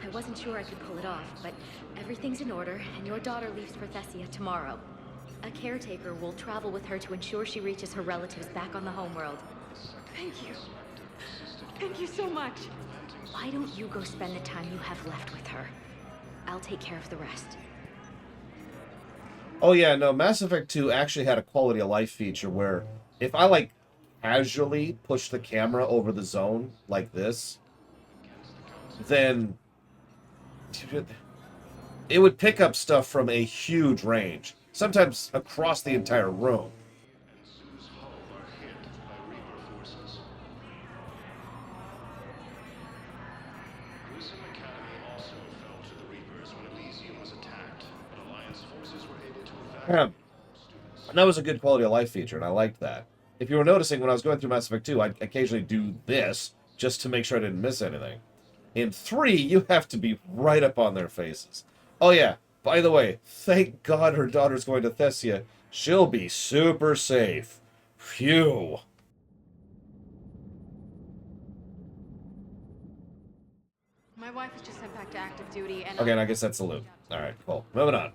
I wasn't sure I could pull it off, but everything's in order, and your daughter leaves for Thessia tomorrow. A caretaker will travel with her to ensure she reaches her relatives back on the homeworld. Thank you. Thank you so much. Why don't you go spend the time you have left with her? I'll take care of the rest. Oh yeah, no, Mass Effect 2 actually had a quality of life feature where if I, like, casually push the camera over the zone like this, then it would pick up stuff from a huge range, sometimes across the entire room. Yeah. And that was a good quality of life feature, and I liked that. If you were noticing, when I was going through Mass Effect 2, I'd occasionally do this just to make sure I didn't miss anything. In 3, you have to be right up on their faces. Oh yeah, by the way, thank God her daughter's going to Thessia. She'll be super safe. Phew. My wife is just sent back to active duty, and Okay, and I guess that's the loop. Alright, cool. Moving on.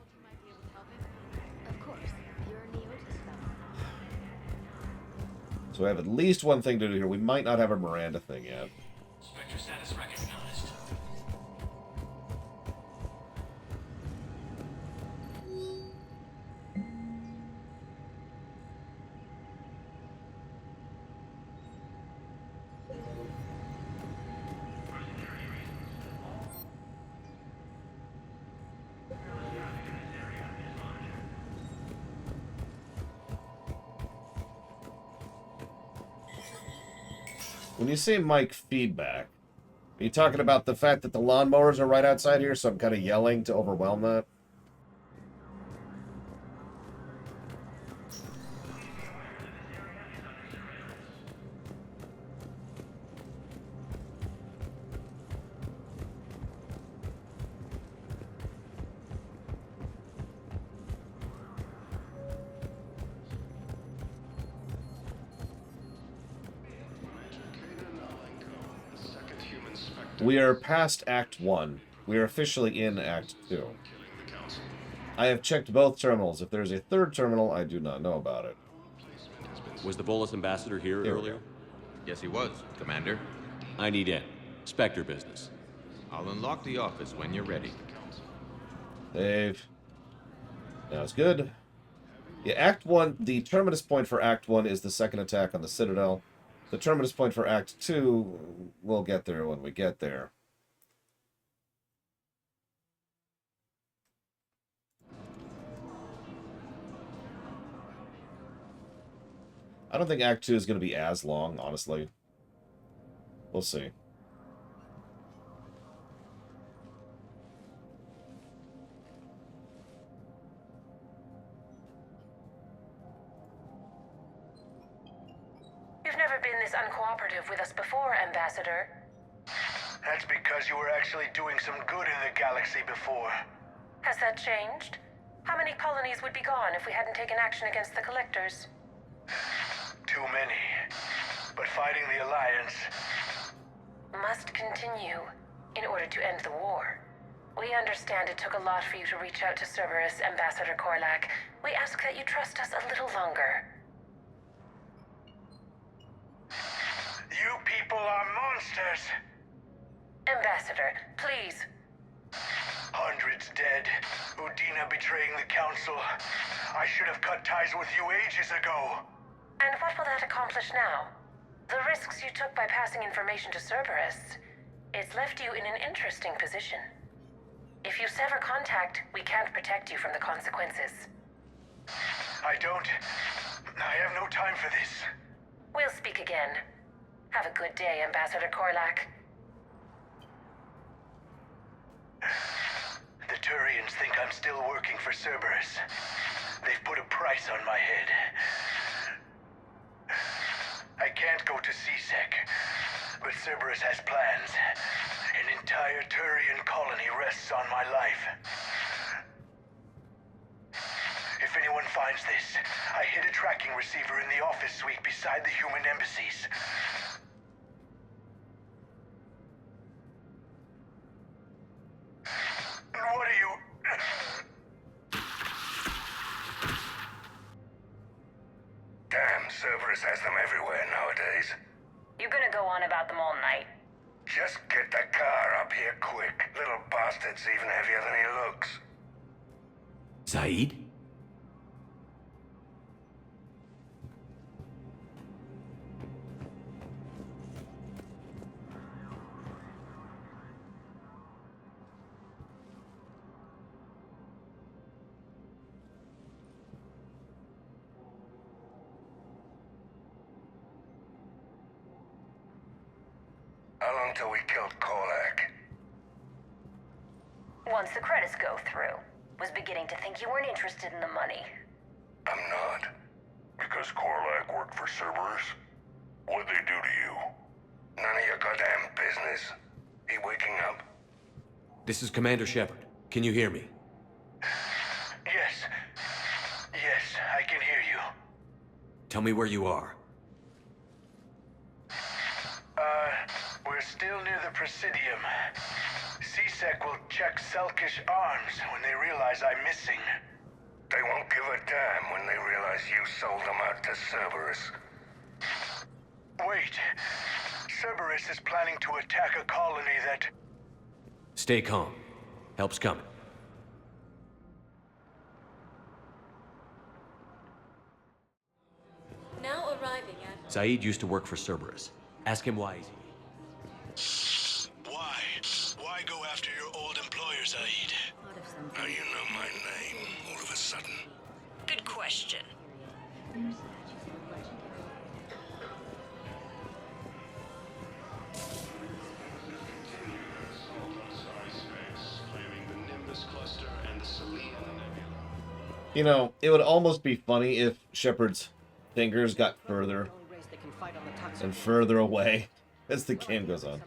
Of course, you're Nyota stuff. So we have at least one thing to do here. We might not have a Miranda thing yet. Spectre status recognized. When you say mic feedback, are you talking about the fact that the lawnmowers are right outside here, so I'm kind of yelling to overwhelm that? We are past Act 1. We are officially in Act 2. I have checked both terminals. If there's a third terminal, I do not know about it. Was the Volus ambassador here earlier? Yes, he was, Commander. I need in. Spectre business. I'll unlock the office when you're ready. Dave. Now it's good. Yeah, Act 1, the terminus point for Act 1 is the second attack on the Citadel. The terminus point for Act 2, we'll get there when we get there. I don't think Act 2 is going to be as long, honestly. We'll see. You've never been this uncooperative with us before, Ambassador. That's because you were actually doing some good in the galaxy before. Has that changed? How many colonies would be gone if we hadn't taken action against the Collectors? Too many. But fighting the Alliance must continue in order to end the war. We understand it took a lot for you to reach out to Cerberus, Ambassador Korlak. We ask that you trust us a little longer. You people are monsters! Ambassador, please. Hundreds dead. Udina betraying the Council. I should have cut ties with you ages ago. And what will that accomplish now? The risks you took by passing information to Cerberus, it's left you in an interesting position. If you sever contact, we can't protect you from the consequences. I have no time for this. We'll speak again. Have a good day, Ambassador Korlak. The Turians think I'm still working for Cerberus. They've put a price on my head. I can't go to CSEC, but Cerberus has plans. An entire Turian colony rests on my life. If anyone finds this, I hid a tracking receiver in the office suite beside the human embassies. What are you... Damn, Cerberus has them everywhere nowadays. You gonna go on about them all night? Just get the car up here quick. Little bastard's even heavier than he looks. Saeed? How long till we killed Korlak? Once the credits go through. Was beginning to think you weren't interested in the money. I'm not. Because Korlak worked for Cerberus? What'd they do to you? None of your goddamn business. He waking up? This is Commander Shepard. Can you hear me? Yes. Yes, I can hear you. Tell me where you are. We're still near the Presidium. CSEC will check Selkish arms when they realize I'm missing. They won't give a damn when they realize you sold them out to Cerberus. Wait. Cerberus is planning to attack a colony that... Stay calm. Help's coming. Now arriving at... Zaid used to work for Cerberus. Ask him why he's... Why? Why go after your old employer, Zaid? Now you know my name, all of a sudden. Good question. You know, it would almost be funny if Shepard's fingers got further and further away as the game goes on.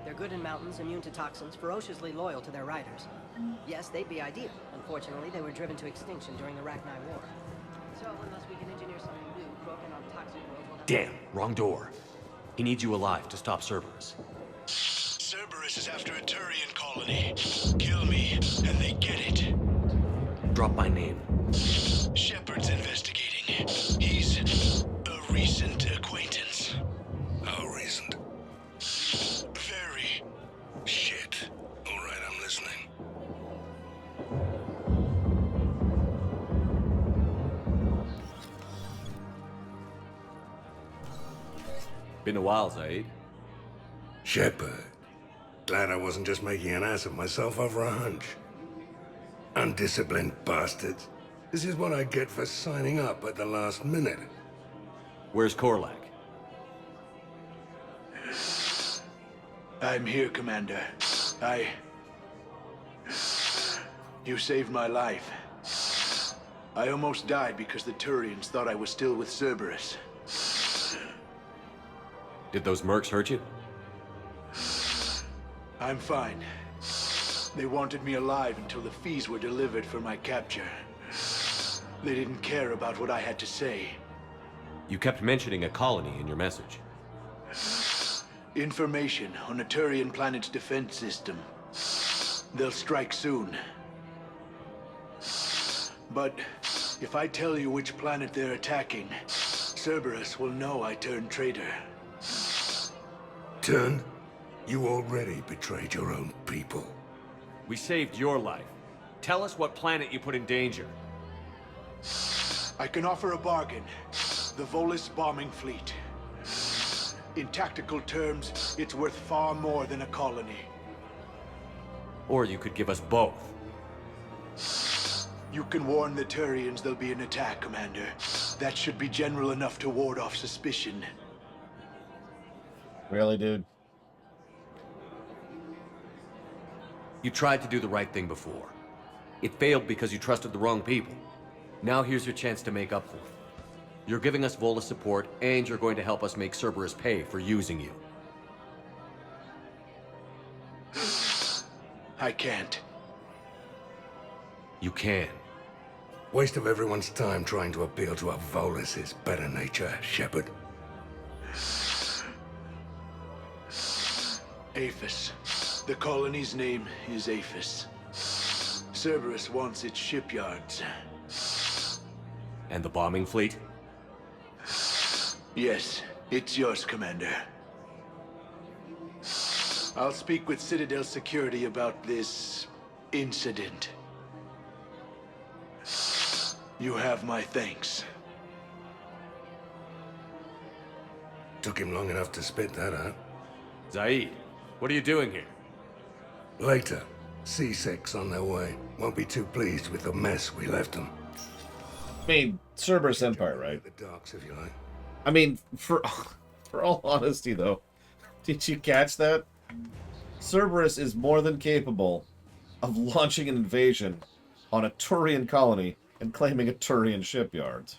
They're good in mountains, immune to toxins, ferociously loyal to their riders. Yes, they'd be ideal. Unfortunately, they were driven to extinction during the Rachni War. So unless we can engineer something new, broken on toxic world will have... Damn, wrong door. He needs you alive to stop Cerberus. Cerberus is after a Turian colony. Kill me, and they get it. Drop my name. Shepard's investigating. He's a recent acquaintance. How recent? Very. Shit. All right, I'm listening. Been a while, Zaid. Shepard. Glad I wasn't just making an ass of myself over a hunch. Undisciplined bastards. This is what I get for signing up at the last minute. Where's Korlak? I'm here, Commander. You saved my life. I almost died because the Turians thought I was still with Cerberus. Did those mercs hurt you? I'm fine. They wanted me alive until the fees were delivered for my capture. They didn't care about what I had to say. You kept mentioning a colony in your message. Information on a Turian planet's defense system. They'll strike soon. But if I tell you which planet they're attacking, Cerberus will know I turned traitor. Turned? You already betrayed your own people. We saved your life. Tell us what planet you put in danger. I can offer a bargain. The Volus bombing fleet. In tactical terms, it's worth far more than a colony. Or you could give us both. You can warn the Turians there'll be an attack, Commander. That should be general enough to ward off suspicion. Really, dude? You tried to do the right thing before. It failed because you trusted the wrong people. Now here's your chance to make up for it. You're giving us Volus support, and you're going to help us make Cerberus pay for using you. I can't. You can. Waste of everyone's time trying to appeal to a Volus' better nature, Shepard. Aphis. The colony's name is Aphis. Cerberus wants its shipyards. And the bombing fleet? Yes, it's yours, Commander. I'll speak with Citadel security about this incident. You have my thanks. Took him long enough to spit that out. Zaid, what are you doing here? Later. C6 on their way. Won't be too pleased with the mess we left them. I mean, Cerberus Empire, right? The docks, if you like. I mean, for all honesty, though, did you catch that? Cerberus is more than capable of launching an invasion on a Turian colony and claiming a Turian shipyard.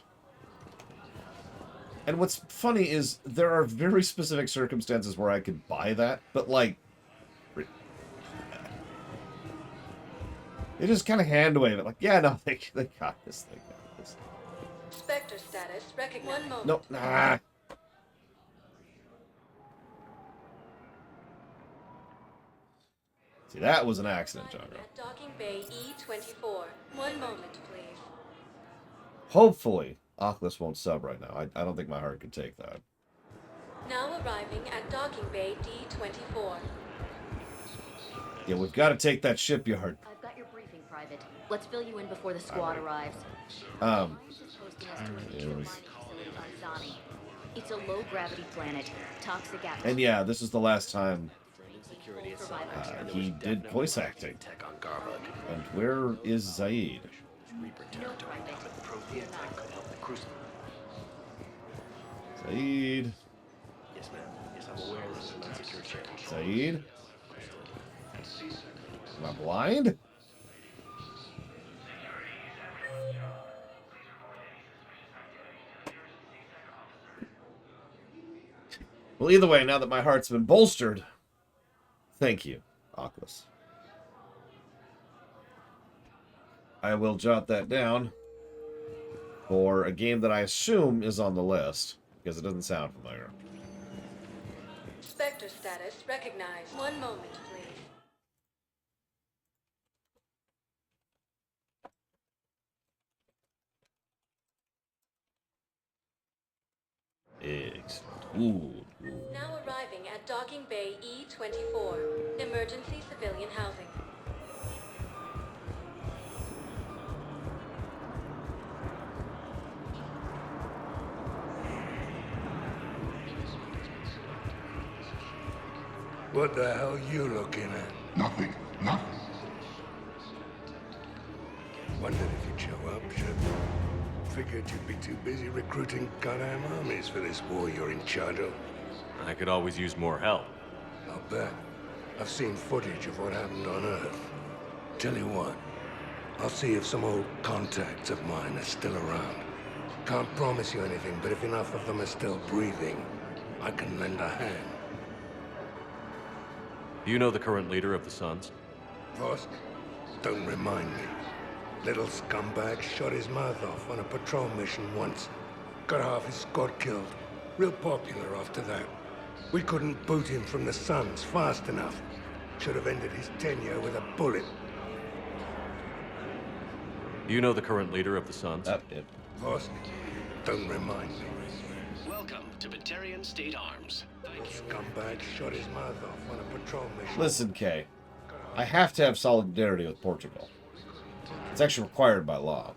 And what's funny is there are very specific circumstances where I could buy that, but like, they just kind of hand wave it. Like, yeah, no, they got this. They got this. Spectre status recognized. 1 moment. Nope, nah. See, that was an accident, Jago. At docking bay E24. 1 moment, please. Hopefully, Oculus won't sub right now. I don't think my heart could take that. Now arriving at docking bay D-24. Yeah, we've got to take that shipyard. I've got your briefing, Private. Let's fill you in before the squad arrives. It's a low-gravity planet. Toxic atmosphere. And yeah, this is the last time he did voice acting. And where is Zaid? Zaid? Yes, ma'am. Yes, I'm aware this is an unsecure channel. Zaid? Am I blind? Well, either way, now that my heart's been bolstered, thank you, Oculus. I will jot that down for a game that I assume is on the list, because it doesn't sound familiar. Spectre status recognized. One moment, please. Excellent. Ooh. Now arriving at docking bay E-24. Emergency civilian housing. What the hell you looking at? Nothing. Nothing. Wondered if you'd show up, Shepard. Figured you'd be too busy recruiting goddamn armies for this war you're in charge of. I could always use more help. I'll bet. I've seen footage of what happened on Earth. Tell you what, I'll see if some old contacts of mine are still around. Can't promise you anything, but if enough of them are still breathing, I can lend a hand. Do you know the current leader of the Suns? Vosk? Don't remind me. Little scumbag shot his mouth off on a patrol mission once. Got half his squad killed. Real popular after that. We couldn't boot him from the Suns fast enough. Should have ended his tenure with a bullet. Do you know the current leader of the Suns? Vosk? Don't remind me. Welcome to Batarian State Arms. Scumbag shot his mouth off on a patrol mission. Listen, Kay. I have to have solidarity with Portugal. It's actually required by law.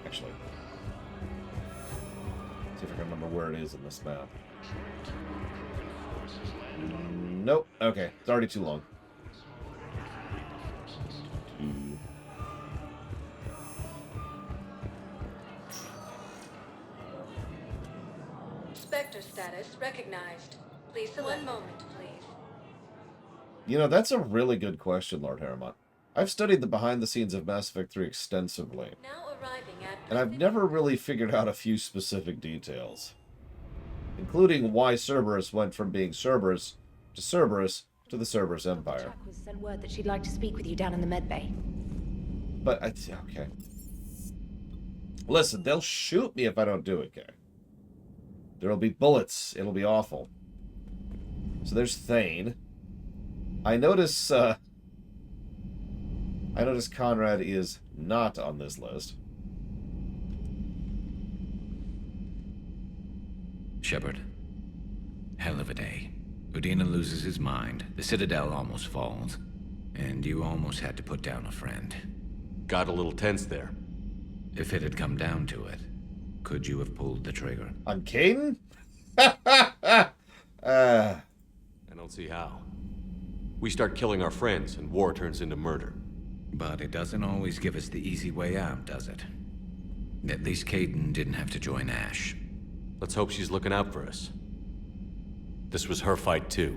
Actually. See if I can remember where it is in this map. Nope. Okay. It's already too long. Spectre status recognized. Please select. One moment, please. You know, that's a really good question, Lord Harriman. I've studied the behind the scenes of Mass Effect 3 extensively. Now arriving at And I've never really figured out a few specific details. Including why Cerberus went from being Cerberus to the Cerberus Empire. Was sent word that she'd like to speak with you down in the med bay. But, okay. Listen, they'll shoot me if I don't do it, Kay. There'll be bullets. It'll be awful. So there's Thane. I notice Conrad is not on this list. Shepard. Hell of a day. Udina loses his mind, the Citadel almost falls, and you almost had to put down a friend. Got a little tense there. If it had come down to it, could you have pulled the trigger? On Caden? I don't see how. We start killing our friends, and war turns into murder. But it doesn't always give us the easy way out, does it? At least Caden didn't have to join Ash. Let's hope she's looking out for us. This was her fight, too.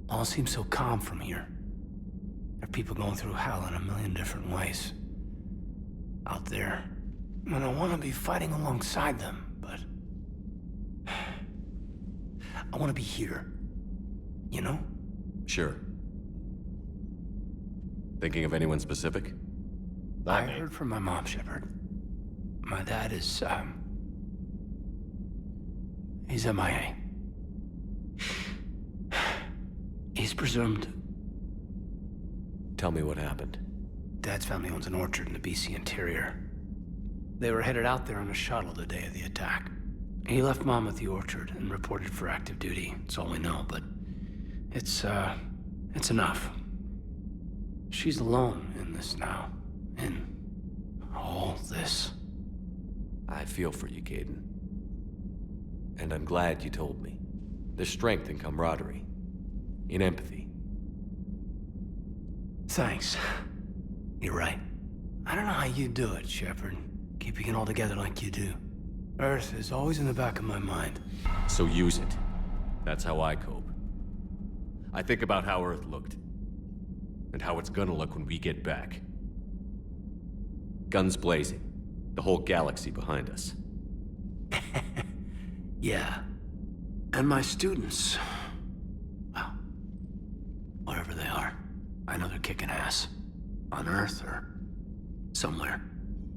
All seems so calm from here. There are people going through hell in a million different ways. Out there. And I want to be fighting alongside them, but... I want to be here. You know? Sure. Thinking of anyone specific? I heard from my mom, Shepard. My dad is, he's MIA. He's presumed. Tell me what happened. Dad's family owns an orchard in the BC interior. They were headed out there on a shuttle the day of the attack. He left Mom at the orchard and reported for active duty. It's all we know, but it's enough. She's alone in this now. In all this. I feel for you, Caden. And I'm glad you told me. There's strength in camaraderie. In empathy. Thanks. You're right. I don't know how you do it, Shepard. Keeping it all together like you do. Earth is always in the back of my mind. So use it. That's how I cope. I think about how Earth looked. And how it's gonna look when we get back. Guns blazing. The whole galaxy behind us. Yeah. And my students... well, wherever they are. I know they're kicking ass. On Earth or somewhere.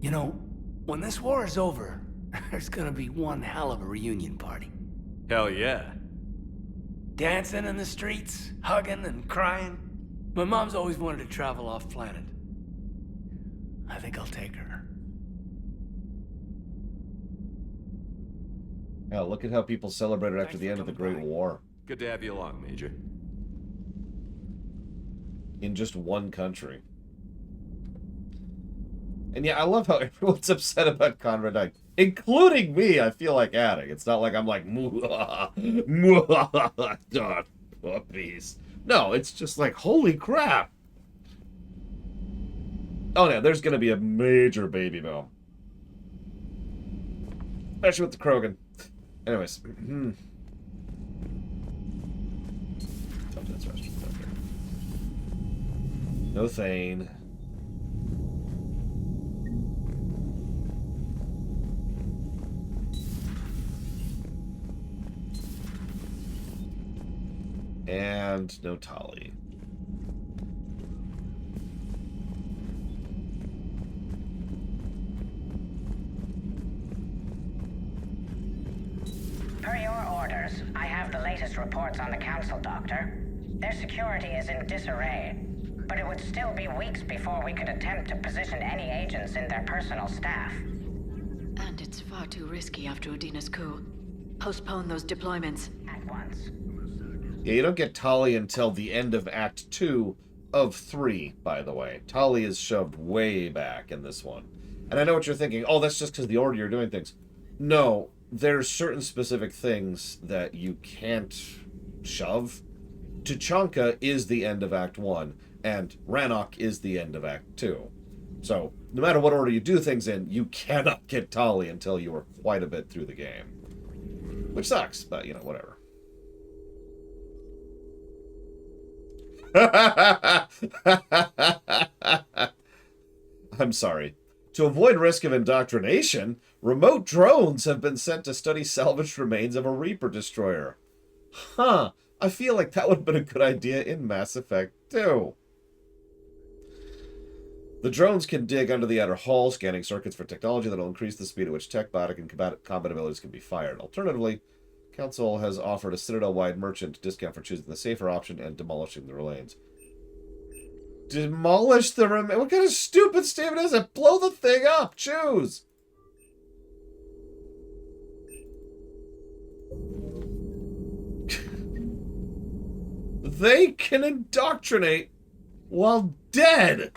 You know, when this war is over, there's gonna be one hell of a reunion party. Hell yeah. Dancing in the streets, hugging and crying. My mom's always wanted to travel off planet. I think I'll take her. Yeah, look at how people celebrated after the end of the Great War. Good to have you along, Major. In just one country. And yeah, I love how everyone's upset about Conrad dying. Including me, I feel like adding. It's not like I'm like, puppies. No, it's just like, holy crap. Oh yeah, there's gonna be a major baby boom. Especially with the Krogan. Anyways. No Thane. And no Tali. Per your orders, I have the latest reports on the Council, Doctor. Their security is in disarray, but it would still be weeks before we could attempt to position any agents in their personal staff. And it's far too risky after Udina's coup. Postpone those deployments. At once. Yeah, you don't get Tali until the end of Act 2 of 3, by the way. Tali is shoved way back in this one. And I know what you're thinking. Oh, that's just because the order you're doing things. No, there's certain specific things that you can't shove. Tuchanka is the end of Act 1, and Rannoch is the end of Act 2. So, no matter what order you do things in, you cannot get Tali until you are quite a bit through the game. Which sucks, but, you know, whatever. I'm sorry. To avoid risk of indoctrination, remote drones have been sent to study salvaged remains of a Reaper destroyer. Huh. I feel like that would have been a good idea in Mass Effect 2. The drones can dig under the outer hull, scanning circuits for technology that will increase the speed at which tech, biotic, and combat abilities can be fired. Alternatively, Council has offered a Citadel-wide merchant discount for choosing the safer option and demolishing the remains. Demolish the remains? What kind of stupid statement is it? Blow the thing up! Choose! They can indoctrinate while dead!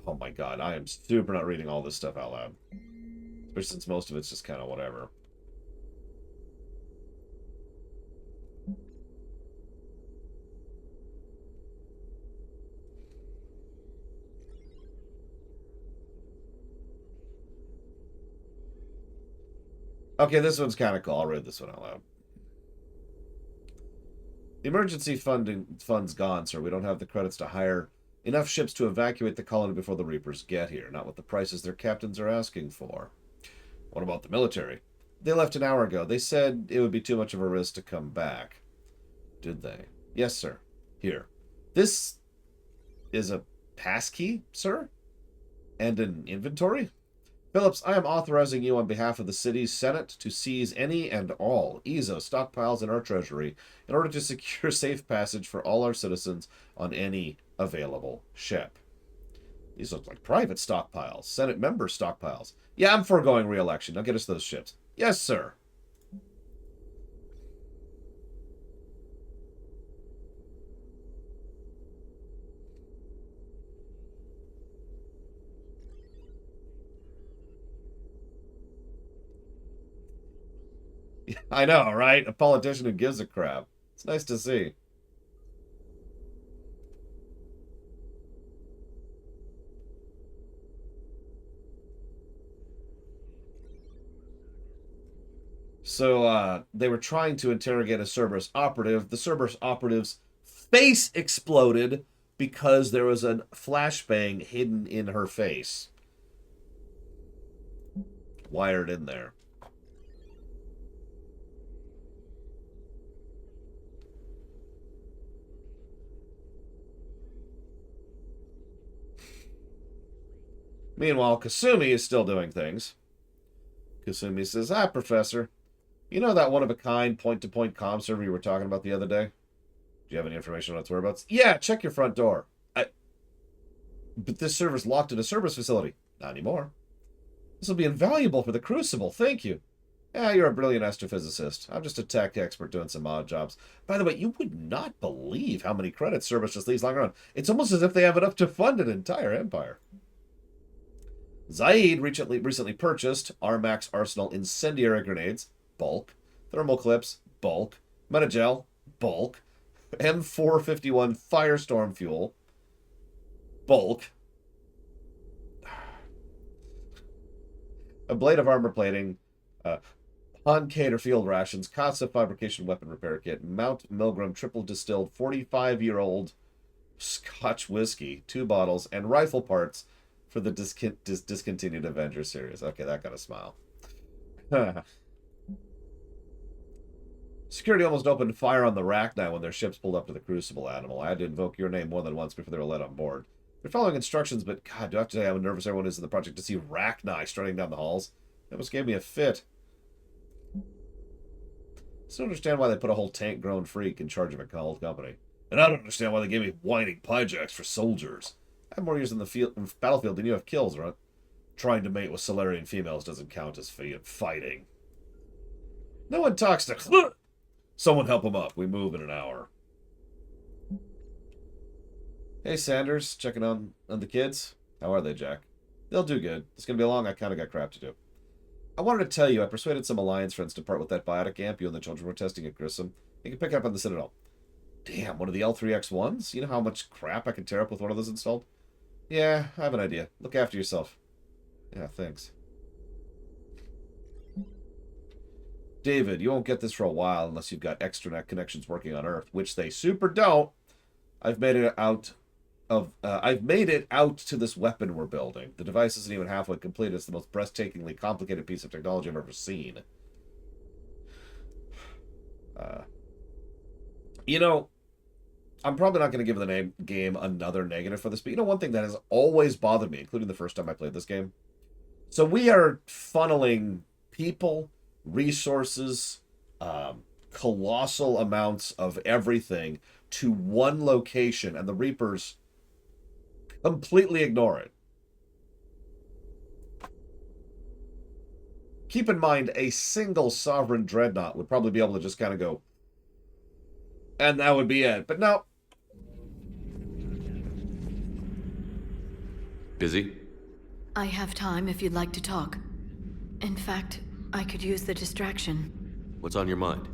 Oh my god, I am super not reading all this stuff out loud. Especially since most of it's just kind of whatever. Okay, this one's kind of cool. I'll read this one out loud. The emergency fund's gone, sir. We don't have the credits to hire enough ships to evacuate the colony before the Reapers get here. Not with the prices their captains are asking for. What about the military? They left an hour ago. They said it would be too much of a risk to come back. Did they? Yes, sir. Here. This is a passkey, sir? And an inventory? Phillips, I am authorizing you on behalf of the city's Senate to seize any and all EZO stockpiles in our treasury in order to secure safe passage for all our citizens on any available ship. These look like private stockpiles, Senate member stockpiles. Yeah, I'm foregoing re-election. Now get us those ships. Yes, sir. I know, right? A politician who gives a crap. It's nice to see. So, they were trying to interrogate a Cerberus operative. The Cerberus operative's face exploded because there was a flashbang hidden in her face. Wired in there. Meanwhile, Kasumi is still doing things. Kasumi says, "Hi, Professor. You know that one-of-a-kind point-to-point comm server you were talking about the other day? Do you have any information on its whereabouts?" "Yeah, check your front door." But this server's locked in a Cerberus facility." "Not anymore." "This will be invaluable for the Crucible. Thank you." "Yeah, you're a brilliant astrophysicist. I'm just a tech expert doing some odd jobs. By the way, you would not believe how many credits Cerberus just leaves lying around. It's almost as if they have enough to fund an entire empire." Zaid recently purchased Armax Arsenal incendiary grenades, bulk, thermal clips, bulk, metagel, bulk, M451 firestorm fuel, bulk, a blade of armor plating, Honcater field rations, Casa fabrication weapon repair kit, Mount Milgram triple distilled 45-year-old Scotch whiskey, 2 bottles, and rifle parts for the discontinued Avengers series. Okay, that got a smile. Security almost opened fire on the Rachni when their ships pulled up to the Crucible, Animal. I had to invoke your name more than once before they were let on board. They're following instructions, but God, do I have to say how nervous everyone is in the project to see Rachni strutting down the halls? That almost gave me a fit. I still don't understand why they put a whole tank-grown freak in charge of a whole company. And I don't understand why they gave me whining pyjacks for soldiers. I have more years in the battlefield than you have kills, right? Trying to mate with Solarian females doesn't count as fighting. No one talks to... Someone help him up. We move in an hour. Hey, Sanders. Checking on the kids? How are they, Jack? They'll do good. It's going to be long. I kind of got crap to do. I wanted to tell you, I persuaded some Alliance friends to part with that biotic amp you and the children were testing at Grissom. You can pick it up on the Citadel. Damn, one of the L3X1s? You know how much crap I can tear up with one of those installed? Yeah, I have an idea. Look after yourself. Yeah, thanks. David, you won't get this for a while unless you've got extranet connections working on Earth, which they super don't. I've made it out to this weapon we're building. The device isn't even halfway complete. It's the most breathtakingly complicated piece of technology I've ever seen. You know, I'm probably not going to give the game another negative for this, but you know one thing that has always bothered me, including the first time I played this game? So we are funneling people, resources, colossal amounts of everything to one location, and the Reapers completely ignore it. Keep in mind, a single sovereign dreadnought would probably be able to just kind of go, and that would be it. But no. Busy? I have time if you'd like to talk. In fact, I could use the distraction. What's on your mind?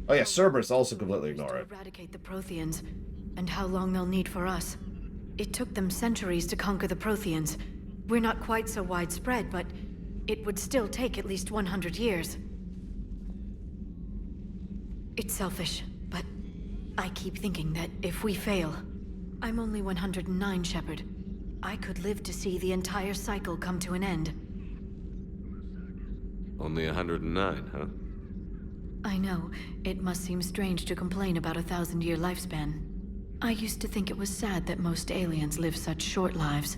Oh yeah, Cerberus also completely ignore it. Eradicate the Protheans, and how long they'll need for us. It took them centuries to conquer the Protheans. We're not quite so widespread, but it would still take at least 100 years. It's selfish, but I keep thinking that if we fail... I'm only 109, Shepard. I could live to see the entire cycle come to an end. Only 109, huh? I know. It must seem strange to complain about a 1,000-year lifespan. I used to think it was sad that most aliens live such short lives.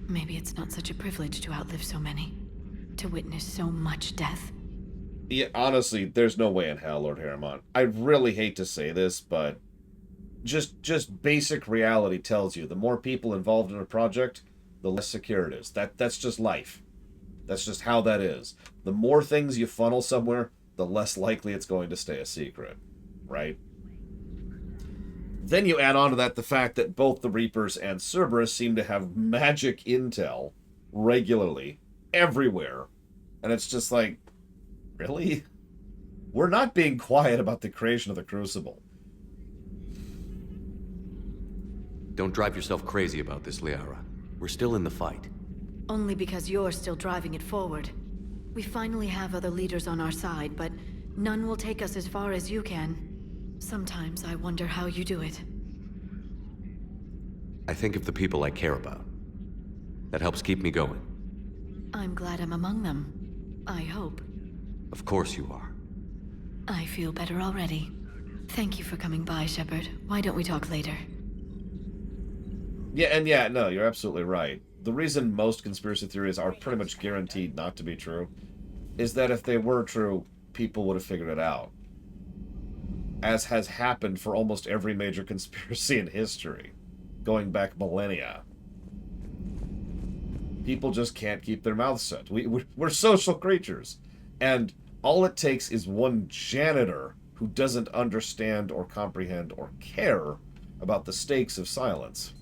Maybe it's not such a privilege to outlive so many. To witness so much death. Yeah, honestly, there's no way in hell, Lord Harriman. I really hate to say this, but just basic reality tells you the more people involved in a project, the less secure it is. That's just life. That's just how that is. The more things you funnel somewhere, the less likely it's going to stay a secret, right? Then you add on to that the fact that both the Reapers and Cerberus seem to have magic intel regularly, everywhere. And it's just like, really? We're not being quiet about the creation of the Crucible. Don't drive yourself crazy about this, Liara. We're still in the fight. Only because you're still driving it forward. We finally have other leaders on our side, but none will take us as far as you can. Sometimes I wonder how you do it. I think of the people I care about. That helps keep me going. I'm glad I'm among them. I hope. Of course you are. I feel better already. Thank you for coming by, Shepard. Why don't we talk later? Yeah, no, you're absolutely right. The reason most conspiracy theories are pretty much guaranteed not to be true is that if they were true, people would have figured it out. As has happened for almost every major conspiracy in history, going back millennia. People just can't keep their mouths shut. We're social creatures. And all it takes is one janitor who doesn't understand or comprehend or care about the stakes of silence.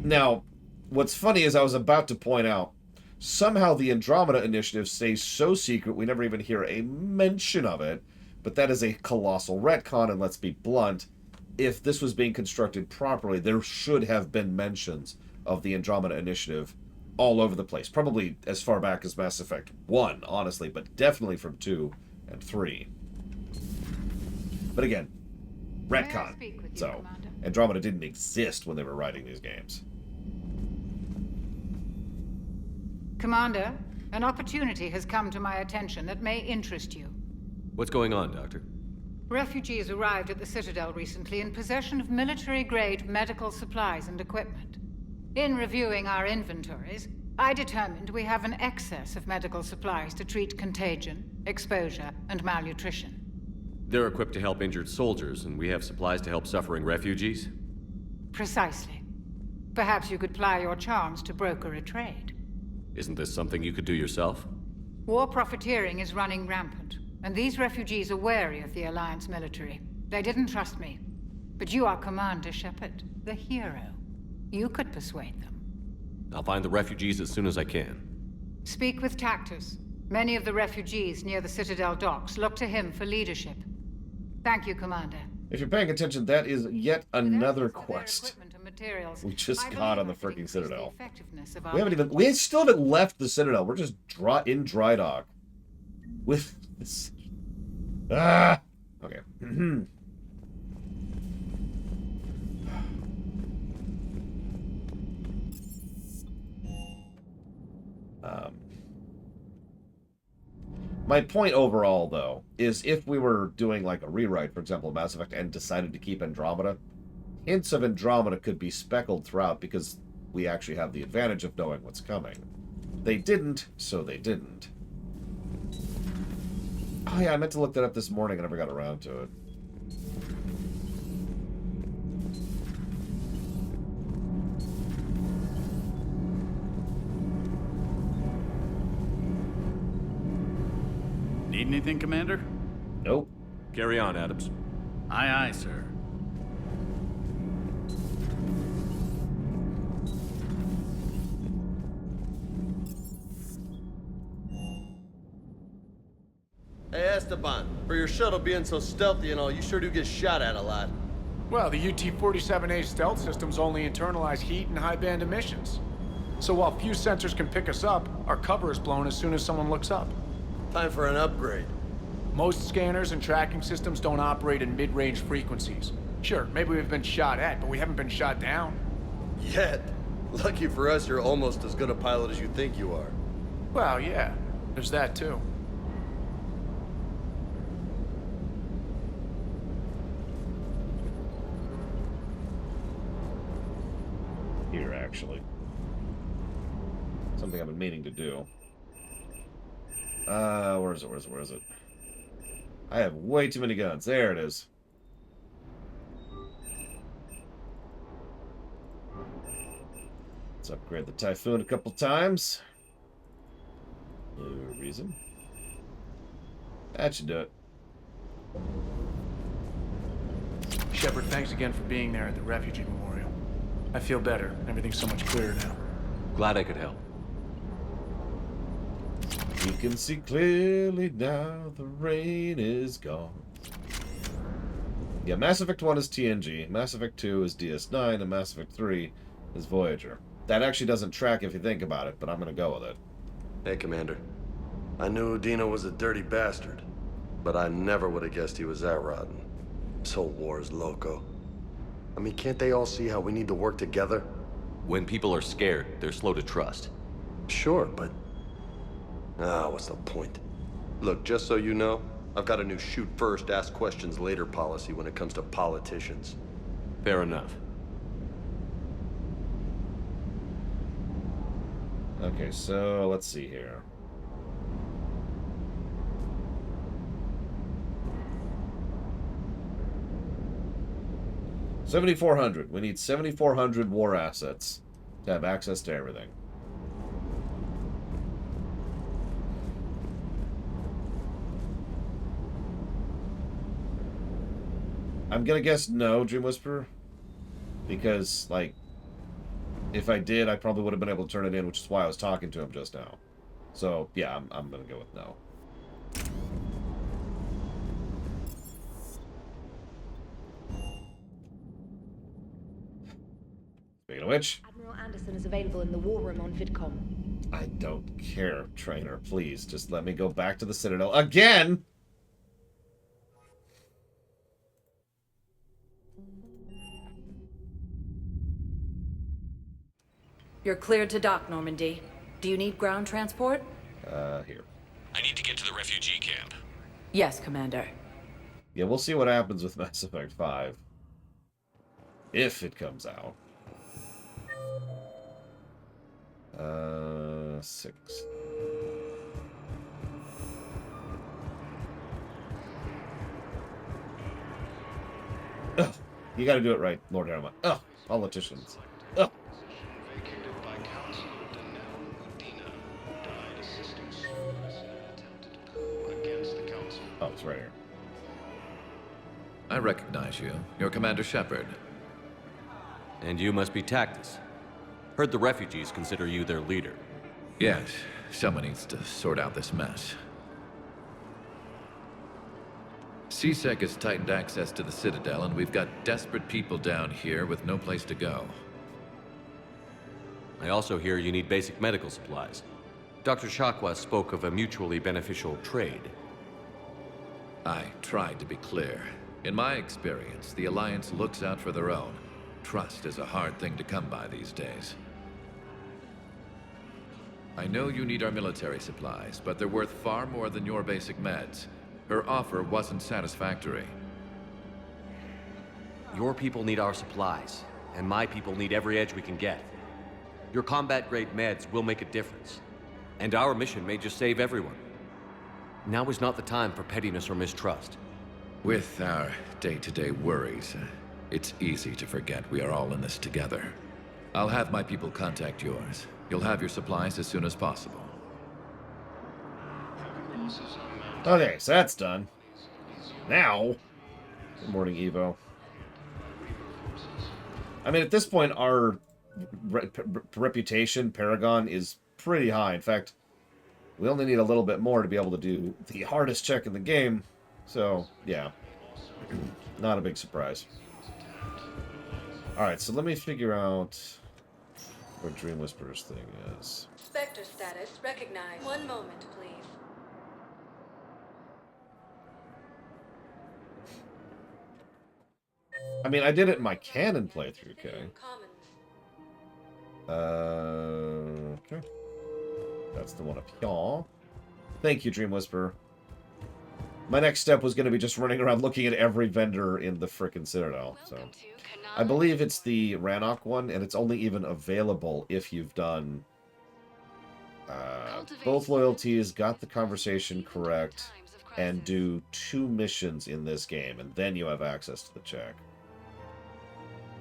Now, what's funny is I was about to point out, somehow the Andromeda Initiative stays so secret we never even hear a mention of it, but that is a colossal retcon, and let's be blunt, if this was being constructed properly, there should have been mentions of the Andromeda Initiative all over the place. Probably as far back as Mass Effect 1, honestly, but definitely from 2 and 3. But again, retcon. So, Andromeda didn't exist when they were writing these games. Commander, an opportunity has come to my attention that may interest you. What's going on, Doctor? Refugees arrived at the Citadel recently in possession of military-grade medical supplies and equipment. In reviewing our inventories, I determined we have an excess of medical supplies to treat contagion, exposure, and malnutrition. They're equipped to help injured soldiers, and we have supplies to help suffering refugees? Precisely. Perhaps you could ply your charms to broker a trade. Isn't this something you could do yourself? War profiteering is running rampant, and these refugees are wary of the Alliance military. They didn't trust me. But you are Commander Shepard, the hero. You could persuade them. I'll find the refugees as soon as I can. Speak with Tactus. Many of the refugees near the Citadel docks look to him for leadership. Than't you, Commander. If you're paying attention, that is yet another quest we just got on the freaking Citadel. We still haven't left the Citadel. We're just in dry dock. With this... Okay. My point overall, though, is if we were doing like a rewrite, for example, Mass Effect, and decided to keep Andromeda, hints of Andromeda could be speckled throughout because we actually have the advantage of knowing what's coming. They didn't, so they didn't. Oh yeah, I meant to look that up this morning. I never got around to it. Need anything, Commander? Nope. Carry on, Adams. Aye, aye, sir. Hey, Esteban, for your shuttle being so stealthy and all, you sure do get shot at a lot. Well, the UT-47A stealth systems only internalize heat and high-band emissions. So while few sensors can pick us up, our cover is blown as soon as someone looks up. Time for an upgrade. Most scanners and tracking systems don't operate in mid-range frequencies. Sure, maybe we've been shot at, but we haven't been shot down. Yet. Lucky for us, you're almost as good a pilot as you think you are. Well, yeah. There's that, too. here, actually. Something I've been meaning to do. Where is it? I have way too many guns. There it is. Let's upgrade the Typhoon a couple times. No reason. That should do it. Shepard, thanks again for being there at the Refugee Memorial. I feel better. Everything's so much clearer now. Glad I could help. You can see clearly now the rain is gone. Yeah, Mass Effect 1 is TNG, Mass Effect 2 is DS9, and Mass Effect 3 is Voyager. That actually doesn't track if you think about it, but I'm going to go with it. Hey, Commander. I knew Udina was a dirty bastard, but I never would have guessed he was that rotten. This whole war is loco. I mean, can't they all see how we need to work together? When people are scared, they're slow to trust. Sure, but... what's the point? Look, just so you know, I've got a new shoot first, ask questions later policy when it comes to politicians. Fair enough. Okay, so let's see here. $7,400. We need 7,400 war assets to have access to everything. I'm gonna guess no, Dream Whisperer, because, like, if I did, I probably would have been able to turn it in, which is why I was talking to him just now. So, yeah, I'm gonna go with no. Speaking of which... Admiral Anderson is available in the war room on VidCom. I don't care, Trainer. Please, just let me go back to the Citadel again! You're cleared to dock, Normandy. Do you need ground transport? Here. I need to get to the refugee camp. Yes, Commander. Yeah, we'll see what happens with Mass Effect 5. If it comes out. 6. Ugh. You gotta do it right, Lord Harriman. Ugh, politicians. Ugh. Oh, it's right here. I recognize you. You're Commander Shepard. And you must be Tactus. Heard the refugees consider you their leader. Yes, someone needs to sort out this mess. CSEC has tightened access to the Citadel, and we've got desperate people down here with no place to go. I also hear you need basic medical supplies. Dr. Shakwa spoke of a mutually beneficial trade. I tried to be clear. In my experience, the Alliance looks out for their own. Trust is a hard thing to come by these days. I know you need our military supplies, but they're worth far more than your basic meds. Her offer wasn't satisfactory. Your people need our supplies, and my people need every edge we can get. Your combat-grade meds will make a difference, and our mission may just save everyone. Now is not the time for pettiness or mistrust. With our day-to-day worries, it's easy to forget we are all in this together. I'll have my people contact yours. You'll have your supplies as soon as possible. Okay, so that's done. Now, good morning, Evo. I mean, at this point, our reputation, Paragon, is pretty high. In fact, we only need a little bit more to be able to do the hardest check in the game. So, yeah. Not a big surprise. Alright, so let me figure out where Dream Whisperer's thing is. Spectre status recognized. One moment, please. I mean, I did it in my canon playthrough, okay? Okay. That's the one up here. Thank you, Dream Whisperer. My next step was going to be just running around looking at every vendor in the frickin' Citadel. So, I believe it's the Rannoch one, and it's only even available if you've done both loyalties, got the conversation correct, and do 2 missions in this game, and then you have access to the check.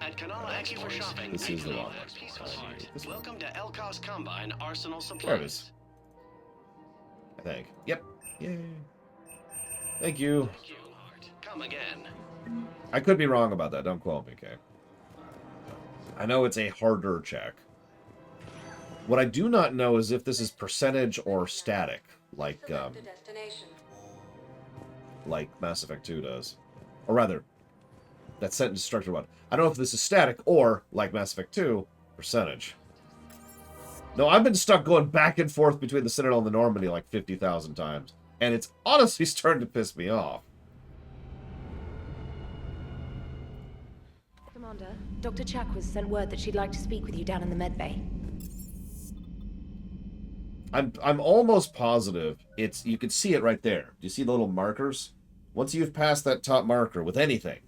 At Kanala Expo, for shopping, this is the wrong one. Welcome to Elkos Combine Arsenal Supplies. There it is. I think. Yep. Yay. Thank you. Come again. I could be wrong about that. Don't quote me, okay? I know it's a harder check. What I do not know is if this is percentage or static, like Mass Effect 2 does. Or rather, that sentence structure one. I don't know if this is static or, like Mass Effect 2, percentage. No, I've been stuck going back and forth between the Citadel and the Normandy like 50,000 times. And it's honestly starting to piss me off. Commander, Dr. Chakwas sent word that she'd like to speak with you down in the medbay. I'm almost positive it's, you can see it right there. Do you see the little markers? Once you've passed that top marker with anything,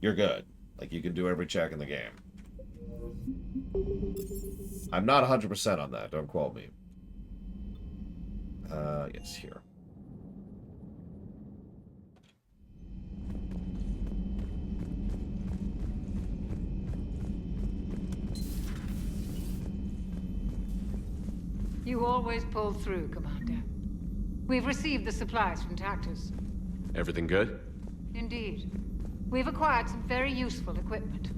you're good. Like, you can do every check in the game. I'm not 100% on that. Don't quote me. Yes, here. You always pull through, Commander. We've received the supplies from Tactus. Everything good? Indeed. We've acquired some very useful equipment.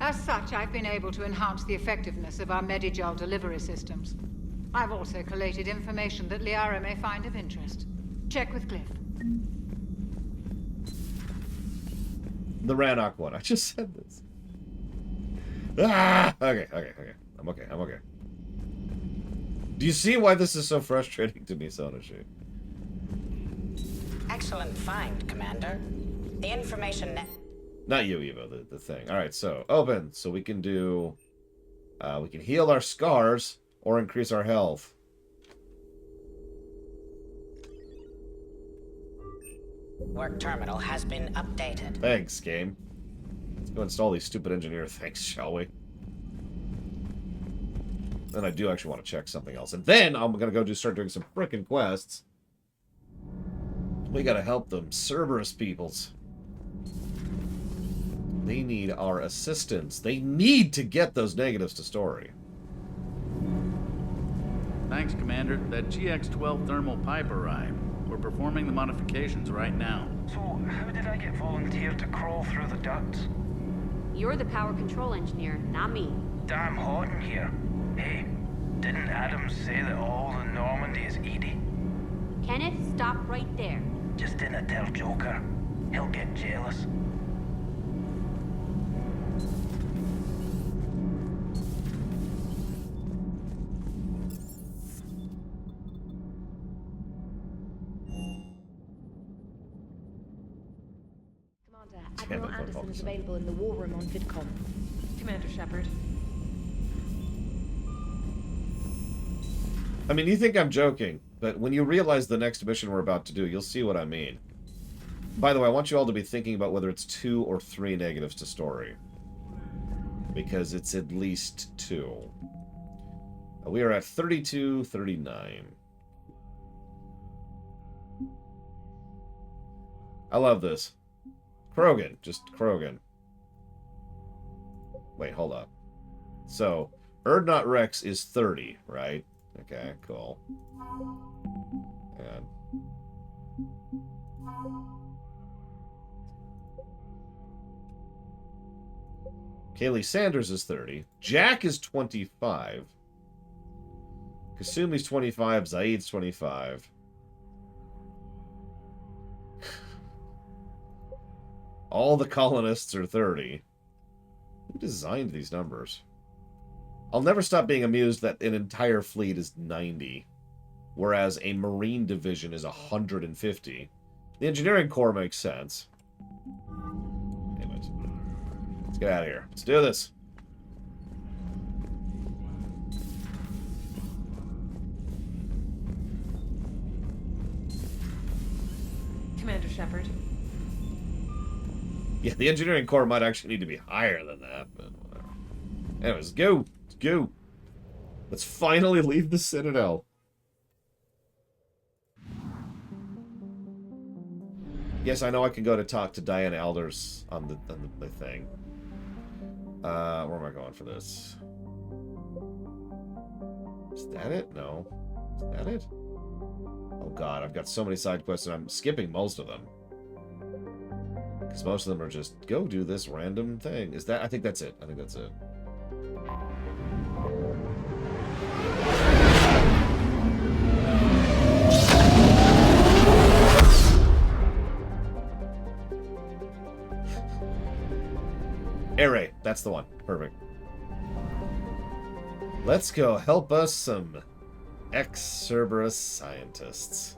As such, I've been able to enhance the effectiveness of our Medigel delivery systems. I've also collated information that Liara may find of interest. Check with Cliff. The Rannoch one. I just said this. Ah! Okay. I'm okay. Do you see why this is so frustrating to me, Sonashi? Excellent find, Commander. The information... Not you, Evo, the thing. Alright, so, open. So we can do... we can heal our scars or increase our health. Work terminal has been updated. Thanks, game. Let's go install these stupid engineer things, shall we? Then I do actually want to check something else. And then I'm going to go start doing some frickin' quests. We got to help them Cerberus peoples. They need our assistance. They need to get those negatives to story. Thanks, Commander. That GX-12 thermal pipe arrived. We're performing the modifications right now. So, how did I get volunteered to crawl through the ducts? You're the power control engineer, not me. Damn hot in here. Hey, didn't Adams say that all the Normandy is Edie? Kenneth, stop right there. Just didn't tell Joker. He'll get jealous. Admiral Anderson is available in the war room on VidCom. Commander Shepard. I mean, you think I'm joking, but when you realize the next mission we're about to do, you'll see what I mean. By the way, I want you all to be thinking about whether it's 2 or 3 negatives to story. Because it's at least 2. We are at 32-39. I love this. Krogan. Just Krogan. Wait, hold up. So, Erdnot Rex is 30, right? Okay, cool. And Kaylee Sanders is 30. Jack is 25. Kasumi's 25. Zaid's 25. All the colonists are 30. Who designed these numbers? I'll never stop being amused that an entire fleet is 90, whereas a Marine division is 150. The engineering corps makes sense. Anyways, let's get out of here. Let's do this. Commander Shepard. Yeah, the engineering core might actually need to be higher than that, but whatever. Anyways, go. Let's go. Let's finally leave the Citadel. Yes, I know I can go to talk to Diana Elders on the thing. Where am I going for this? Is that it? No. Is that it? Oh god, I've got so many side quests and I'm skipping most of them. Because most of them are just, go do this random thing. Is that? I think that's it. I think that's it. Array, that's the one. Perfect. Let's go help us some ex-Cerberus scientists.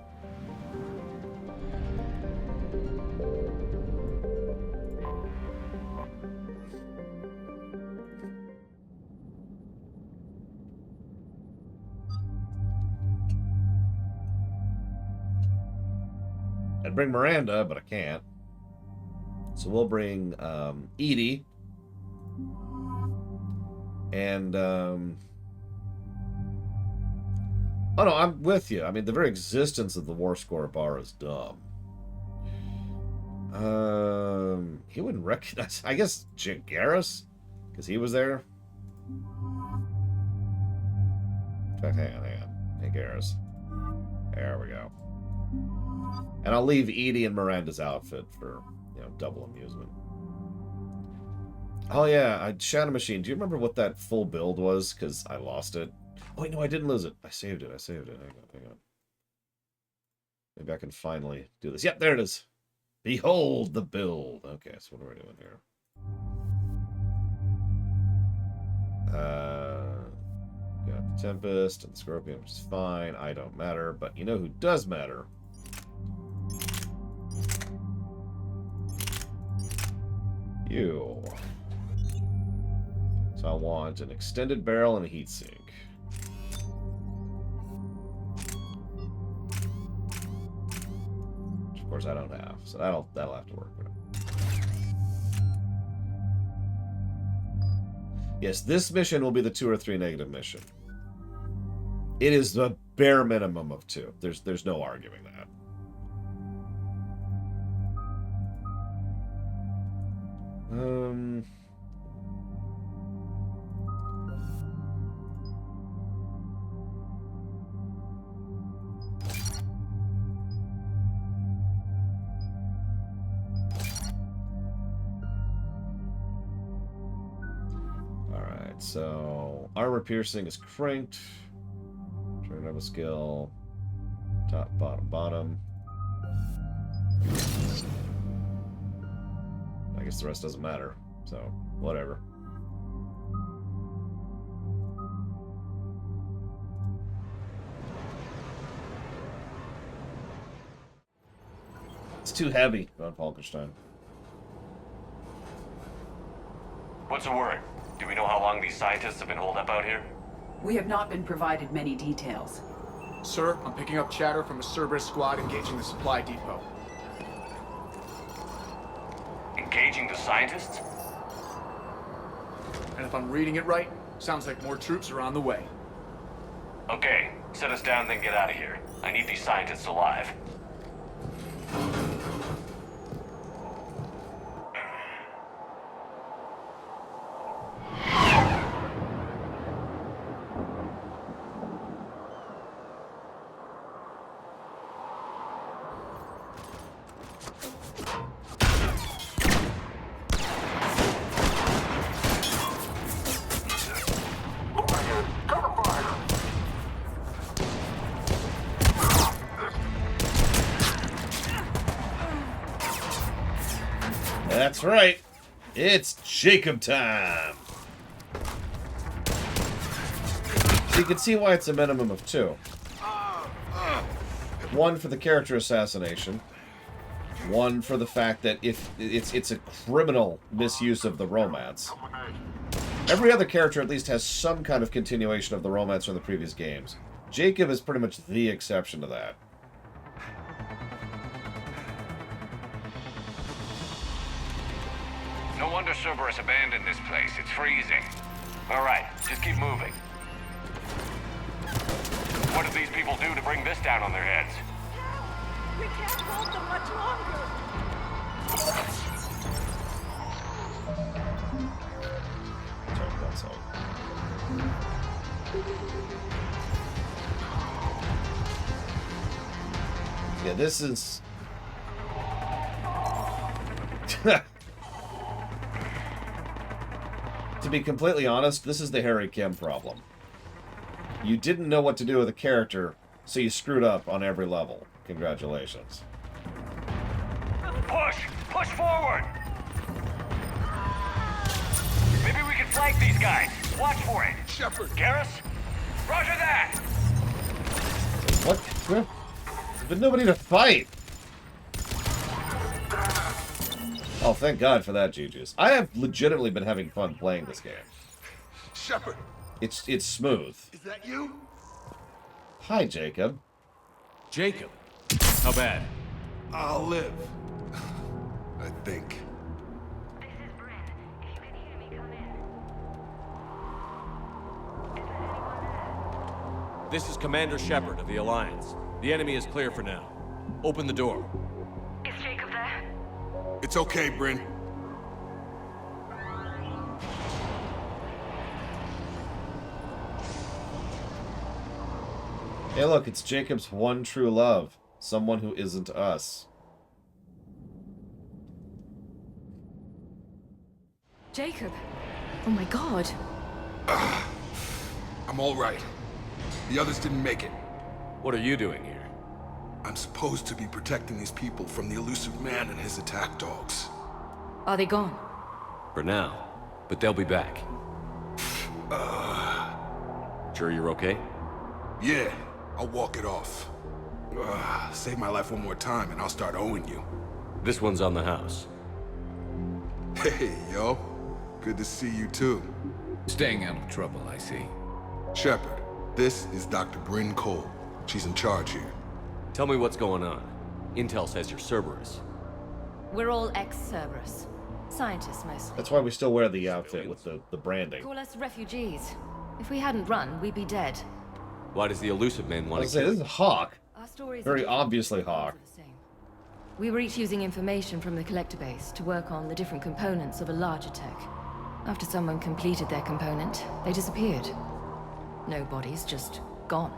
I'd bring Miranda, but I can't. So we'll bring Edie. And, oh no, I'm with you. I mean, the very existence of the War Score bar is dumb. He wouldn't recognize, I guess, Garrus? Because he was there? In fact, hang on. Hey, Garrus. There we go. And I'll leave Edie and Miranda's outfit for, you know, double amusement. Oh yeah, Shadow Machine. Do you remember what that full build was? Because I lost it. Oh wait, no, I didn't lose it. I saved it. Hang on. Maybe I can finally do this. Yep, there it is. Behold the build. Okay, so what are we doing here? Got the Tempest and the Scorpion, which is fine. I don't matter, but you know who does matter? You. So I want an extended barrel and a heatsink. Which of course I don't have, so that'll have to work. Yes, this mission will be the 2 or 3 negative mission. It is the bare minimum of 2. There's no arguing that. Alright, so armor piercing is cranked. Turn up a skill. Top, bottom. I guess the rest doesn't matter, so whatever. It's too heavy, von Falkenstein. What's the word? Do we know how long these scientists have been holed up out here? We have not been provided many details. Sir, I'm picking up chatter from a Cerberus squad engaging the supply depot. Engaging the scientists? And if I'm reading it right, sounds like more troops are on the way. Okay, set us down, then get out of here. I need these scientists alive. That's right. It's Jacob time. So you can see why it's a minimum of 2. 1 for the character assassination. 1 for the fact that if it's a criminal misuse of the romance. Every other character at least has some kind of continuation of the romance from the previous games. Jacob is pretty much the exception to that. No wonder Cerberus abandoned this place. It's freezing. All right, just keep moving. What did these people do to bring this down on their heads? We can't hold them much longer. Yeah, this is... To be completely honest, this is the Harry Kim problem. You didn't know what to do with a character, so you screwed up on every level. Congratulations. Push! Push forward! Maybe we can flank these guys. Watch for it. Shepard. Garrus? Roger that! What? There's been nobody to fight! Oh, thank God for that, Juju's. I have legitimately been having fun playing this game. Shepard. It's smooth. Is that you? Hi, Jacob. Jacob? How bad? I'll live. I think. This is Commander Shepard of the Alliance. The enemy is clear for now. Open the door. Is Jacob there? It's okay, Bryn. Hey, look, it's Jacob's one true love. Someone who isn't us. Jacob! Oh my God. I'm all right. The others didn't make it. What are you doing here? I'm supposed to be protecting these people from the elusive man and his attack dogs. Are they gone? For now. But they'll be back. Sure you're okay? Yeah, I'll walk it off. Save my life one more time and I'll start owing you. This one's on the house. Hey, yo. Good to see you too. Staying out of trouble, I see. Shepard, this is Dr. Bryn Cole. She's in charge here. Tell me what's going on. Intel says you're Cerberus. We're all ex-Cerberus. Scientists, mostly. That's why we still wear the outfit with the branding. Call us refugees. If we hadn't run, we'd be dead. Why does the elusive man want to say, kill this is Hawk. Our stories Very are obviously Hawk. We were each using information from the collector base to work on the different components of a larger tech. After someone completed their component, they disappeared. No bodies, just gone.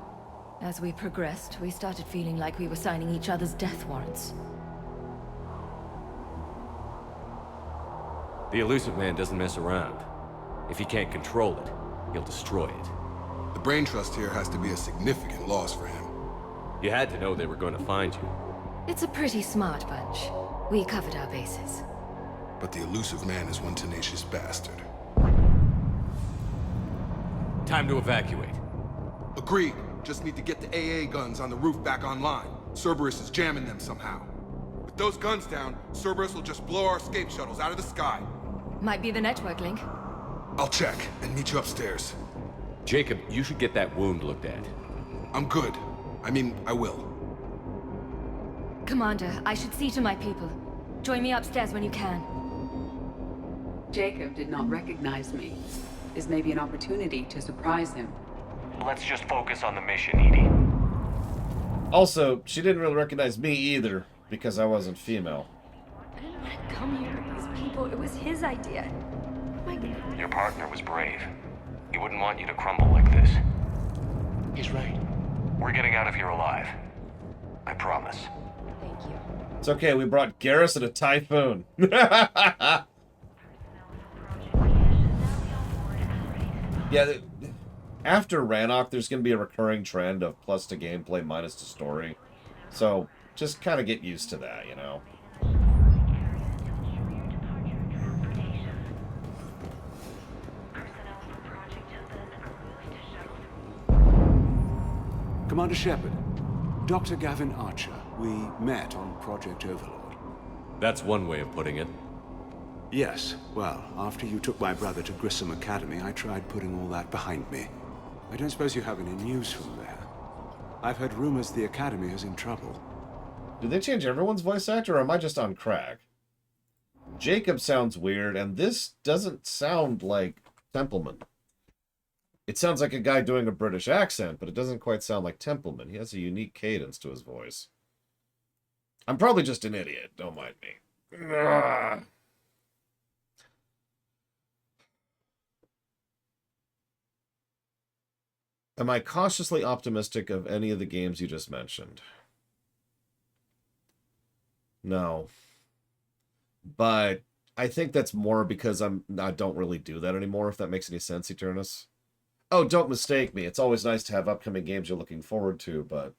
As we progressed, we started feeling like we were signing each other's death warrants. The elusive man doesn't mess around. If he can't control it, he'll destroy it. The brain trust here has to be a significant loss for him. You had to know they were going to find you. It's a pretty smart bunch. We covered our bases. But the elusive man is one tenacious bastard. Time to evacuate. Agreed. Just need to get the AA guns on the roof back online. Cerberus is jamming them somehow. With those guns down, Cerberus will just blow our escape shuttles out of the sky. Might be the network link. I'll check and meet you upstairs. Jacob, you should get that wound looked at. I'm good. I mean, I will. Commander, I should see to my people. Join me upstairs when you can. Jacob did not recognize me. This may be an opportunity to surprise him. Let's just focus on the mission, Edie. Also, she didn't really recognize me either, because I wasn't female. I didn't want to come here with these people. It was his idea. Your partner was brave. He wouldn't want you to crumble like this. He's right. We're getting out of here alive. I promise. Thank you. It's okay, we brought Garrus and a typhoon. Yeah, after Rannoch, there's going to be a recurring trend of plus to gameplay, minus to story. So, just kind of get used to that, you know? Commander Shepard, Dr. Gavin Archer. We met on Project Overlord. That's one way of putting it. Yes, well, after you took my brother to Grissom Academy, I tried putting all that behind me. I don't suppose you have any news from there. I've heard rumors the Academy is in trouble. Did they change everyone's voice actor, or am I just on crack? Jacob sounds weird, and this doesn't sound like Templeman. It sounds like a guy doing a British accent, but it doesn't quite sound like Templeman. He has a unique cadence to his voice. I'm probably just an idiot. Don't mind me. Ugh. Am I cautiously optimistic of any of the games you just mentioned? No. But I think that's more because I don't really do that anymore, if that makes any sense, Eternus. Oh, don't mistake me. It's always nice to have upcoming games you're looking forward to, but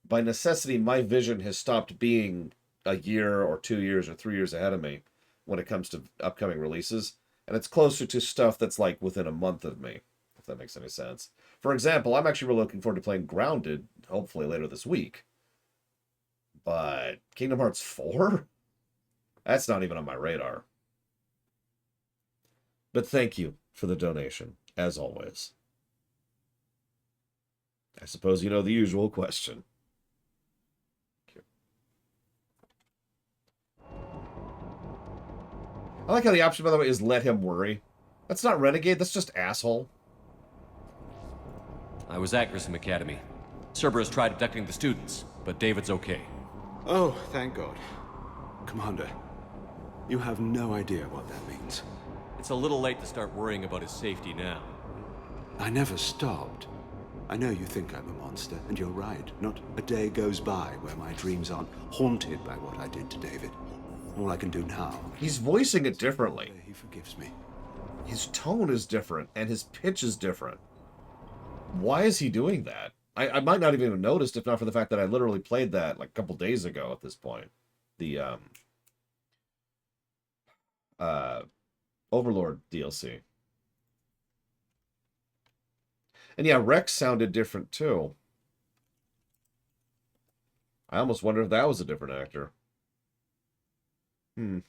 by necessity, my vision has stopped being a year or 2 years or 3 years ahead of me when it comes to upcoming releases, and it's closer to stuff that's like within a month of me, if that makes any sense. For example, I'm actually really looking forward to playing Grounded, hopefully later this week. But Kingdom Hearts 4? That's not even on my radar. But thank you for the donation, as always. I suppose you know the usual question. I like how the option, by the way, is let him worry. That's not renegade, that's just asshole. I was at Grissom Academy. Cerberus tried abducting the students, but David's okay. Oh, thank God. Commander, you have no idea what that means. It's a little late to start worrying about his safety now. I never stopped. I know you think I'm a monster, and you're right. Not a day goes by where my dreams aren't haunted by what I did to David. All I can do now... He's voicing it differently. He forgives me. His tone is different, and his pitch is different. Why is he doing that? I might not even have noticed if not for the fact that I literally played that like a couple days ago at this point. The, Overlord DLC. And yeah, Rex sounded different too. I almost wonder if that was a different actor. I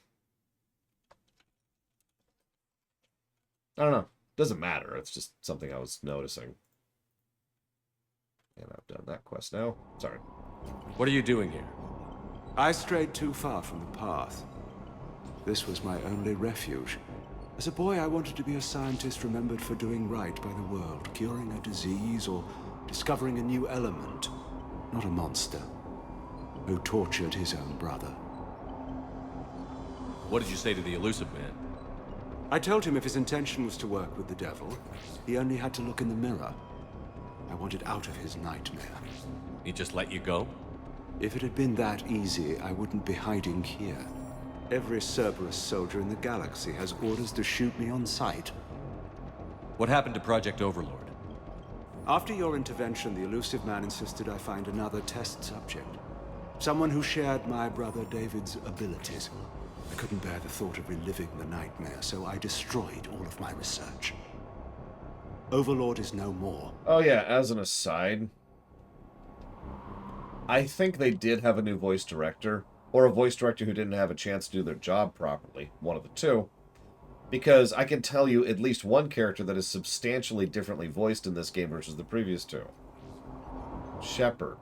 don't know. Doesn't matter. It's just something I was noticing. And I've done that quest now. Sorry. What are you doing here? I strayed too far from the path. This was my only refuge. As a boy, I wanted to be a scientist remembered for doing right by the world, curing a disease or discovering a new element. Not a monster who tortured his own brother. What did you say to the elusive man? I told him if his intention was to work with the devil, he only had to look in the mirror. I wanted out of his nightmare. He just let you go? If it had been that easy, I wouldn't be hiding here. Every Cerberus soldier in the galaxy has orders to shoot me on sight. What happened to Project Overlord? After your intervention, the elusive man insisted I find another test subject. Someone who shared my brother David's abilities. I couldn't bear the thought of reliving the nightmare, so I destroyed all of my research. Overlord is no more. Oh yeah, as an aside, I think they did have a new voice director, or a voice director who didn't have a chance to do their job properly, one of the two, because I can tell you at least one character that is substantially differently voiced in this game versus the previous two. Shepard.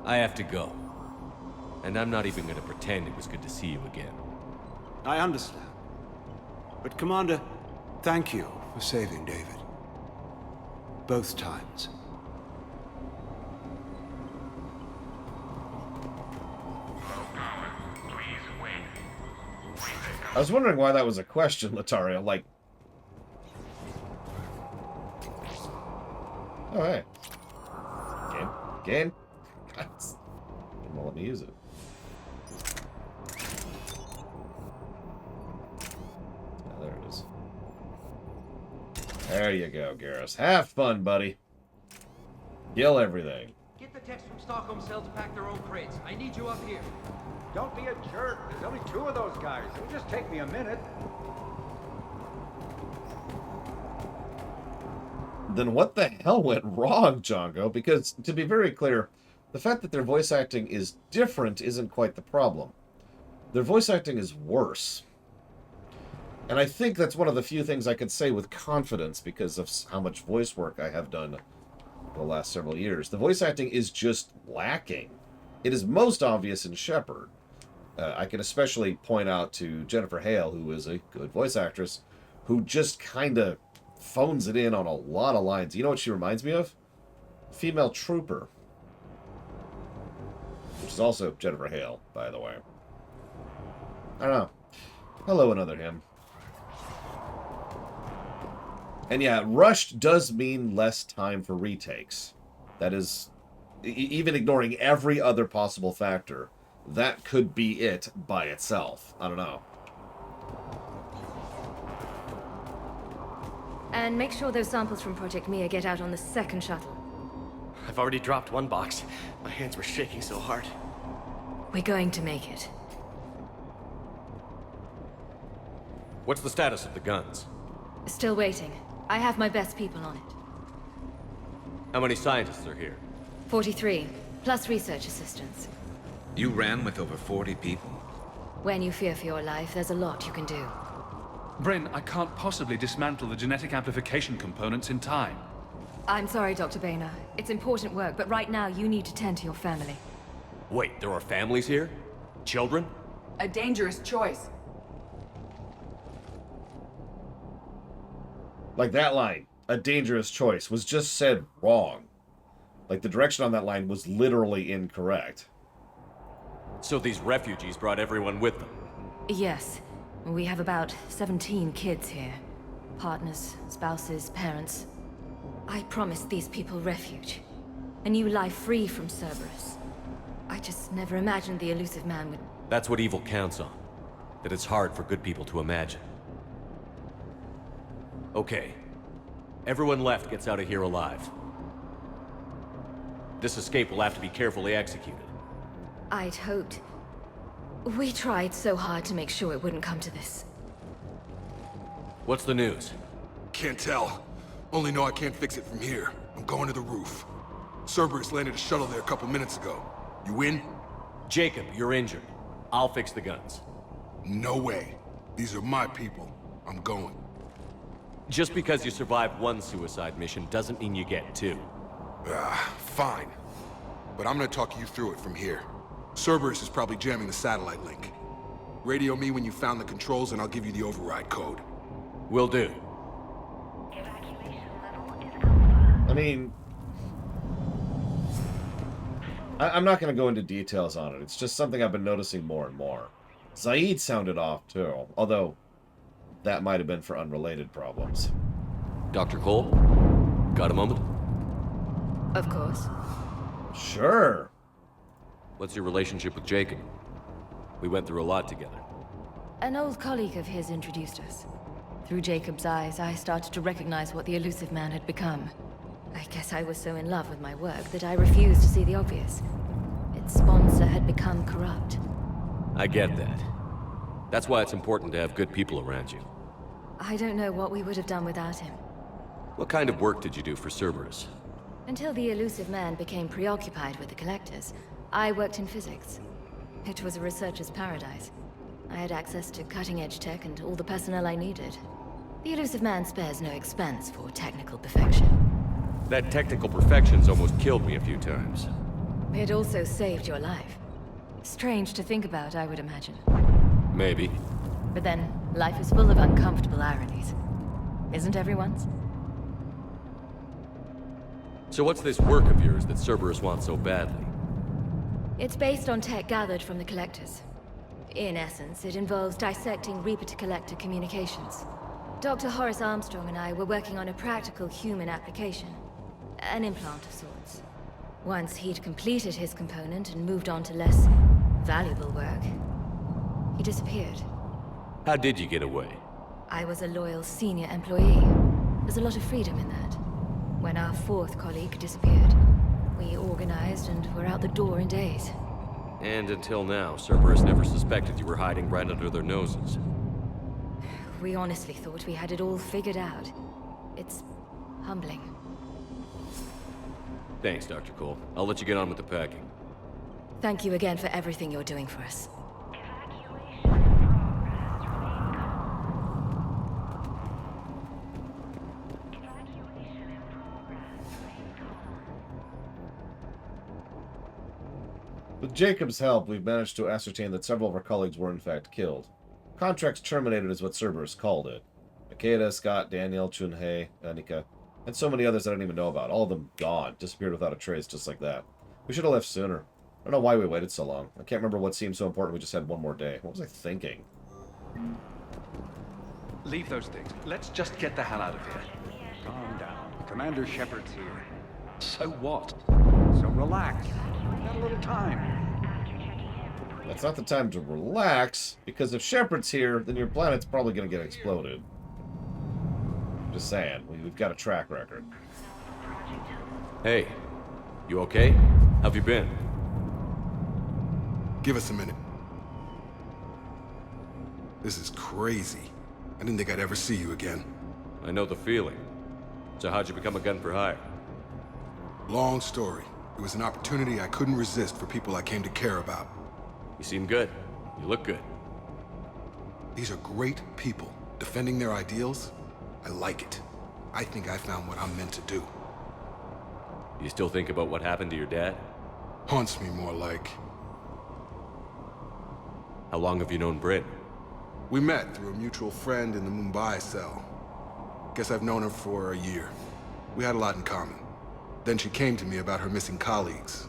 I have to go. And I'm not even going to pretend it was good to see you again. I understand. But Commander, thank you for saving David. Both times. I was wondering why that was a question, Latario. Like... Oh, hey. Game? God. It won't let me use it. There it is. There you go, Garrus. Have fun, buddy. Kill everything. Get the techs from Stockholm Cell to pack their own crates. I need you up here. Don't be a jerk. There's only 2 of those guys. It'll just take me a minute. Then what the hell went wrong, Django? Because, to be very clear, the fact that their voice acting is different isn't quite the problem. Their voice acting is worse. And I think that's one of the few things I could say with confidence because of how much voice work I have done the last several years. The voice acting is just lacking. It is most obvious in Shepard. I can especially point out to Jennifer Hale, who is a good voice actress, who just kind of phones it in on a lot of lines. You know what she reminds me of? Female Trooper. Which is also Jennifer Hale, by the way. I don't know. Hello, another him. And yeah, rushed does mean less time for retakes. That is, even ignoring every other possible factor, that could be it by itself. I don't know. And make sure those samples from Project Mia get out on the second shuttle. I've already dropped one box. My hands were shaking so hard. We're going to make it. What's the status of the guns? Still waiting. I have my best people on it. How many scientists are here? 43, plus research assistants. You ran with over 40 people? When you fear for your life, there's a lot you can do. Bryn, I can't possibly dismantle the genetic amplification components in time. I'm sorry, Dr. Boehner. It's important work, but right now you need to tend to your family. Wait, there are families here? Children? A dangerous choice. Like that line, a dangerous choice, was just said wrong. Like the direction on that line was literally incorrect. So these refugees brought everyone with them? Yes. We have about 17 kids here. Partners, spouses, parents. I promised these people refuge. A new life free from Cerberus. I just never imagined the elusive man would... That's what evil counts on. That it's hard for good people to imagine. Okay. Everyone left gets out of here alive. This escape will have to be carefully executed. I'd hoped. We tried so hard to make sure it wouldn't come to this. What's the news? Can't tell. Only know I can't fix it from here. I'm going to the roof. Cerberus landed a shuttle there a couple minutes ago. You in? Jacob, you're injured. I'll fix the guns. No way. These are my people. I'm going. Just because you survived one suicide mission doesn't mean you get two. Fine. But I'm gonna talk you through it from here. Cerberus is probably jamming the satellite link. Radio me when you found the controls and I'll give you the override code. Will do. I mean... I'm not going to go into details on it. It's just something I've been noticing more and more. Zaid sounded off, too. Although, that might have been for unrelated problems. Dr. Cole? Got a moment? Of course. Sure. What's your relationship with Jacob? We went through a lot together. An old colleague of his introduced us. Through Jacob's eyes, I started to recognize what the elusive man had become. I guess I was so in love with my work that I refused to see the obvious. Its sponsor had become corrupt. I get that. That's why it's important to have good people around you. I don't know what we would have done without him. What kind of work did you do for Cerberus? Until the elusive man became preoccupied with the Collectors, I worked in physics. It was a researcher's paradise. I had access to cutting-edge tech and all the personnel I needed. The elusive man spares no expense for technical perfection. That technical perfection's almost killed me a few times. It also saved your life. Strange to think about, I would imagine. Maybe. But then, life is full of uncomfortable ironies. Isn't everyone's? So what's this work of yours that Cerberus wants so badly? It's based on tech gathered from the Collectors. In essence, it involves dissecting Reaper-to-Collector communications. Dr. Horace Armstrong and I were working on a practical human application. An implant of sorts. Once he'd completed his component and moved on to less valuable work, he disappeared. How did you get away? I was a loyal senior employee. There's a lot of freedom in that. When our fourth colleague disappeared, we organized and were out the door in days. And until now, Cerberus never suspected you were hiding right under their noses. We honestly thought we had it all figured out. It's humbling. Thanks, Dr. Cole. I'll let you get on with the packing. Thank you again for everything you're doing for us. With Jacob's help, we've managed to ascertain that several of our colleagues were in fact killed. Contracts terminated is what Cerberus called it. Akeda, Scott, Daniel, Chunhei, Anika, and so many others I didn't even know about. All of them gone. Disappeared without a trace, just like that. We should have left sooner. I don't know why we waited so long. I can't remember what seemed so important we just had one more day. What was I thinking? Leave those things. Let's just get the hell out of here. Calm down. Commander Shepard's here. So what? So relax. We've got a little time. That's not the time to relax, because if Shepard's here, then your planet's probably going to get exploded. Just saying. We've got a track record. Hey, you okay? How've you been? Give us a minute. This is crazy. I didn't think I'd ever see you again. I know the feeling. So how'd you become a gun for hire? Long story. It was an opportunity I couldn't resist for people I came to care about. You seem good. You look good. These are great people. Defending their ideals, I like it. I think I found what I'm meant to do. You still think about what happened to your dad? Haunts me more like. How long have you known Britt? We met through a mutual friend in the Mumbai cell. Guess I've known her for a year. We had a lot in common. Then she came to me about her missing colleagues.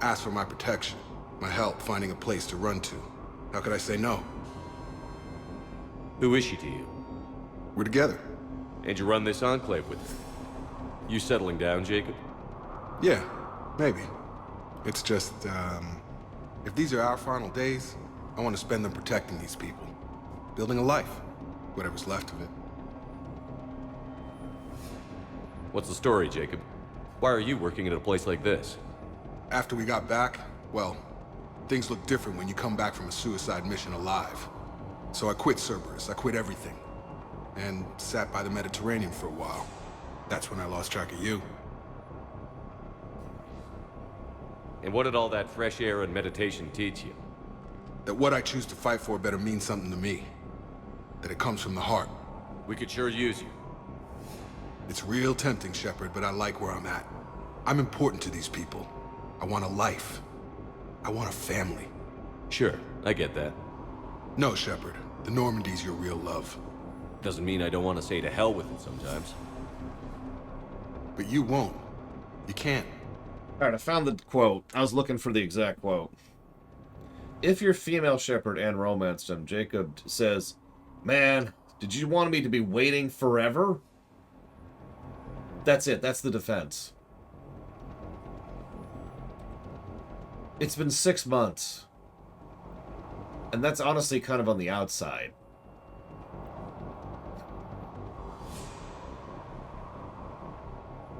Asked for my protection, my help finding a place to run to. How could I say no? Who is she to you? We're together. And you run this enclave with her? You settling down, Jacob? Yeah, maybe. It's just, if these are our final days, I want to spend them protecting these people. Building a life. Whatever's left of it. What's the story, Jacob? Why are you working at a place like this? After we got back, well, things look different when you come back from a suicide mission alive. So I quit Cerberus, I quit everything. And sat by the Mediterranean for a while. That's when I lost track of you. And what did all that fresh air and meditation teach you? That what I choose to fight for better mean something to me. That it comes from the heart. We could sure use you. It's real tempting, Shepard, but I like where I'm at. I'm important to these people. I want a life. I want a family. Sure, I get that. No, Shepard. The Normandy's your real love. Doesn't mean I don't want to say to hell with it sometimes. But you won't. You can't. Alright, I found the quote. I was looking for the exact quote. If you're female Shepard and romanced him, Jacob says, "Man, did you want me to be waiting forever?" That's it. That's the defense. It's been 6 months. And that's honestly kind of on the outside.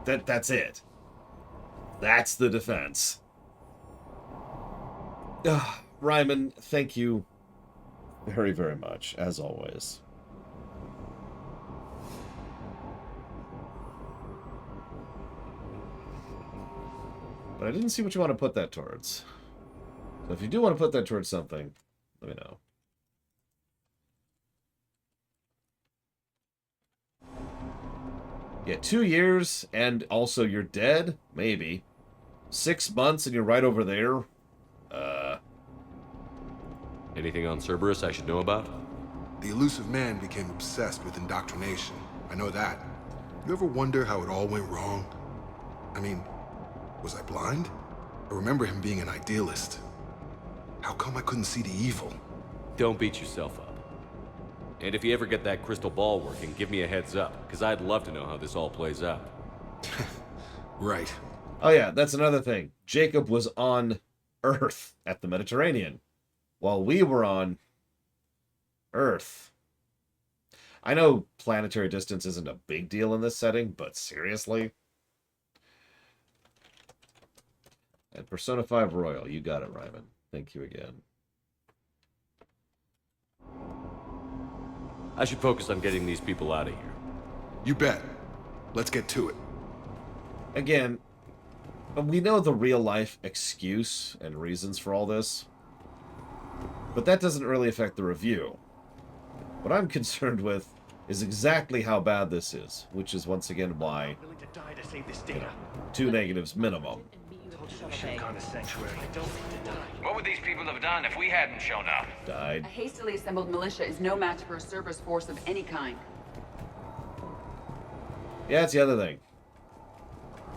That's it. That's the defense. Ryman, thank you very, very much, as always. But I didn't see what you want to put that towards. So if you do want to put that towards something, let me know. Yeah, 2 years, and also you're dead? Maybe. 6 months and you're right over there? Anything on Cerberus I should know about? The elusive man became obsessed with indoctrination. I know that. You ever wonder how it all went wrong? I mean, was I blind? I remember him being an idealist. How come I couldn't see the evil? Don't beat yourself up. And if you ever get that crystal ball working, give me a heads up, because I'd love to know how this all plays out. Right. Oh yeah, that's another thing. Jacob was on Earth at the Mediterranean, while we were on Earth. I know planetary distance isn't a big deal in this setting, but seriously? And Persona 5 Royal, you got it, Ryman. Thank you again. I should focus on getting these people out of here. You bet. Let's get to it. Again, we know the real-life excuse and reasons for all this, but that doesn't really affect the review. What I'm concerned with is exactly how bad this is, which is once again why, 2 negatives minimum. We should have gone to Sanctuary. I don't need to die. What would these people have done if we hadn't shown up? Died. A hastily assembled militia is no match for a Cerberus force of any kind. Yeah, that's the other thing.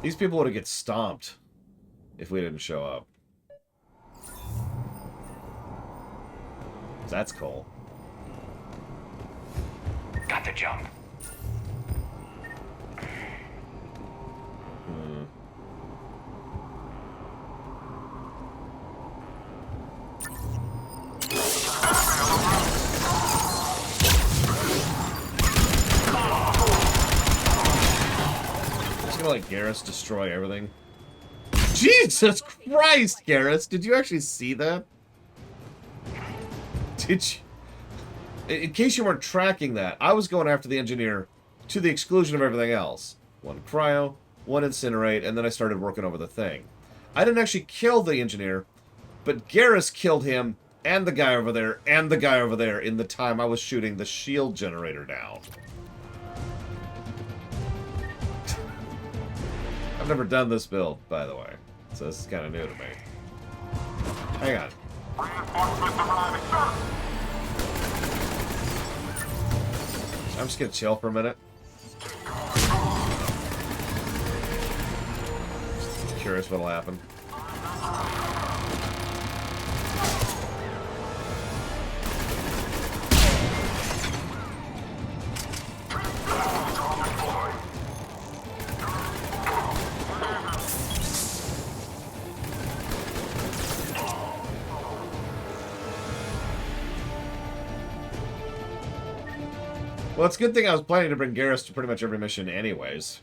These people would have get stomped if we didn't show up. That's cool. Got the jump. Just gonna let Garrus destroy everything. Jesus Christ, Garrus! Did you actually see that? Did you? In case you weren't tracking that, I was going after the engineer to the exclusion of everything else. One cryo, one incinerate, and then I started working over the thing. I didn't actually kill the engineer, but Garrus killed him and the guy over there and the guy over there in the time I was shooting the shield generator down. I've never done this build, by the way, so this is kind of new to me. Hang on. I'm just gonna chill for a minute. Just curious what'll happen. Well, it's a good thing I was planning to bring Garrus to pretty much every mission anyways.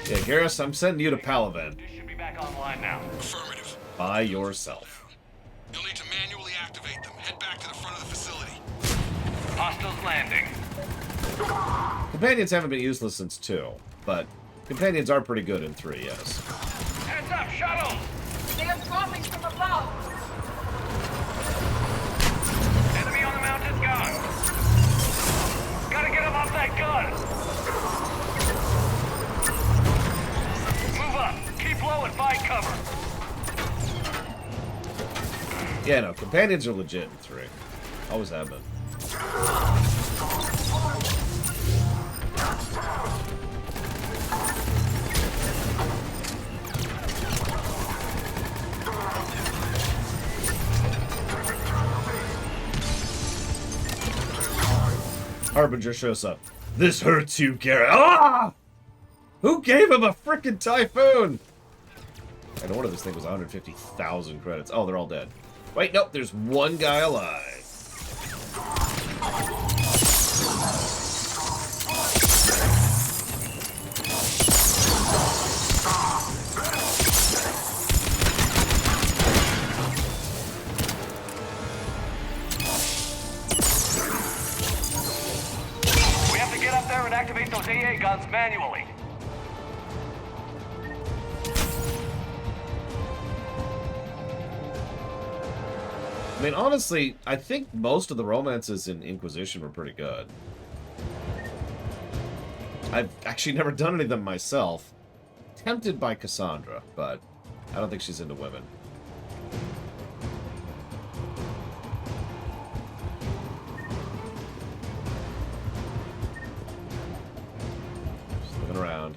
Yeah, Garrus, I'm sending you to Palaven. Should be back online now. Affirmative. By yourself. You'll need to manually activate them. Head back to the front of the facility. Hostiles landing. Companions haven't been useless since 2, but companions are pretty good in 3, yes. Heads up, shuttle! They are dropping from above. Enemy on the mounted gun. Gotta get him off that gun. Move up. Keep low and find cover. Yeah, no, companions are legit in 3. Always have been. Harbinger shows up. This hurts you, Garrett. Ah! Who gave him a frickin' typhoon? I know one of this thing was 150,000 credits. Oh, they're all dead. Wait, nope, there's one guy alive. We have to get up there and activate those AA guns manually. I mean, honestly, I think most of the romances in Inquisition were pretty good. I've actually never done any of them myself. Tempted by Cassandra, but I don't think she's into women. Just looking around.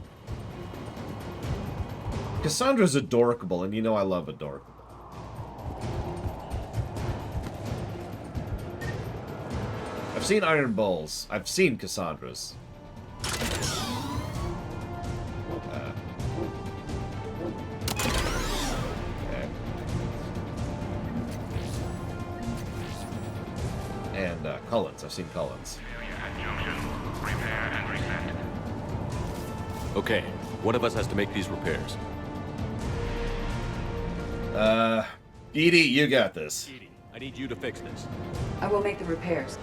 Cassandra's adorable, and you know I love adorable. I've seen Iron Bulls. I've seen Cassandra's. Okay. And Cullens. I've seen Cullens. Okay, one of us has to make these repairs. Edie, you got this. Edie, I need you to fix this. I will make the repairs.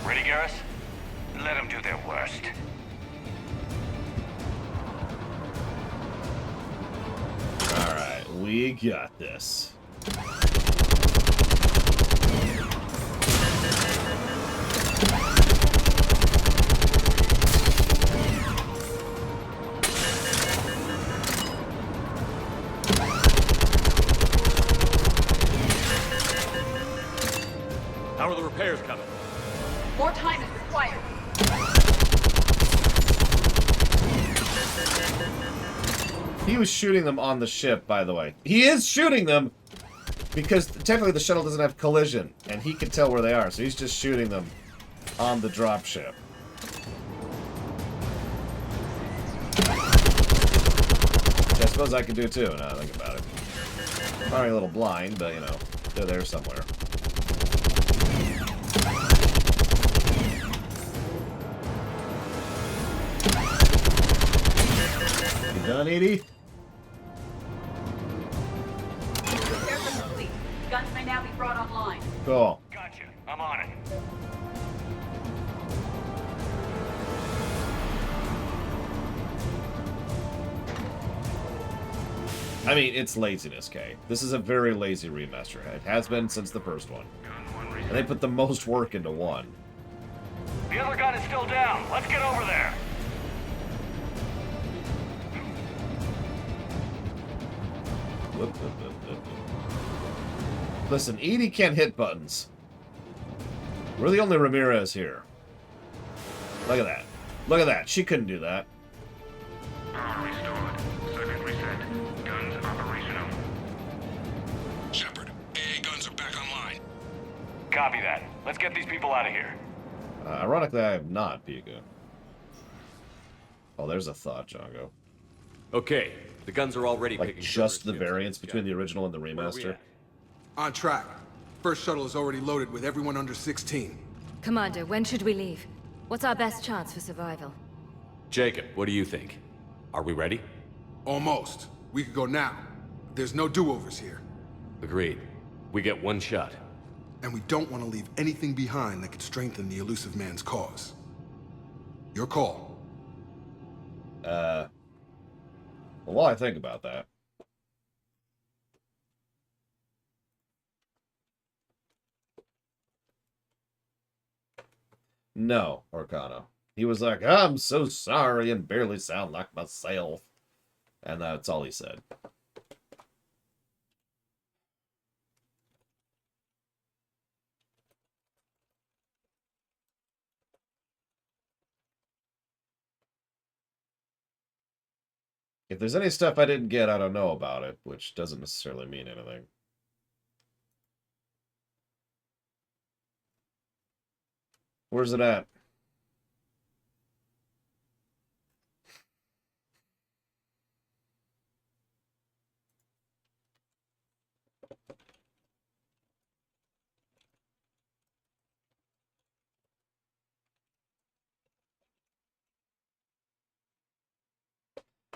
Ready, Garrus? Let them do their worst. Alright, we got this. time is required. He was shooting them on the ship, by the way. He is shooting them because technically the shuttle doesn't have collision, and he can tell where they are, so he's just shooting them on the dropship. I suppose I can do too, now I think about it. Probably a little blind, but you know, they're there somewhere. You done, Edie? Repair complete. Guns may now be brought online. Cool. Gotcha. I'm on it. I mean, it's laziness, Kay. This is a very lazy remaster. It has been since the first one. And they put the most work into one. The other gun is still down. Let's get over there. Whoop, whoop, whoop, whoop, whoop. Listen, Edie can't hit buttons. We're the only Ramirez here. Look at that. Look at that. She couldn't do that. Power restored. Circuit reset. Guns operational. Shepard, AA guns are back online. Copy that. Let's get these people out of here. Ironically, I have not, Pico. Oh, there's a thought, Django. Okay, the guns are already like picking just the Cerberus variance between the original and the remaster. On track. First shuttle is already loaded with everyone under 16. Commander, when should we leave? What's our best chance for survival? Jacob, what do you think? Are we ready? Almost. We could go now. There's no do-overs here. Agreed. We get one shot. And we don't want to leave anything behind that could strengthen the elusive man's cause. Your call. Well, while I think about that. No, Orcano. He was like, I'm so sorry and barely sound like myself. And that's all he said. If there's any stuff I didn't get, I don't know about it, which doesn't necessarily mean anything. Where's it at?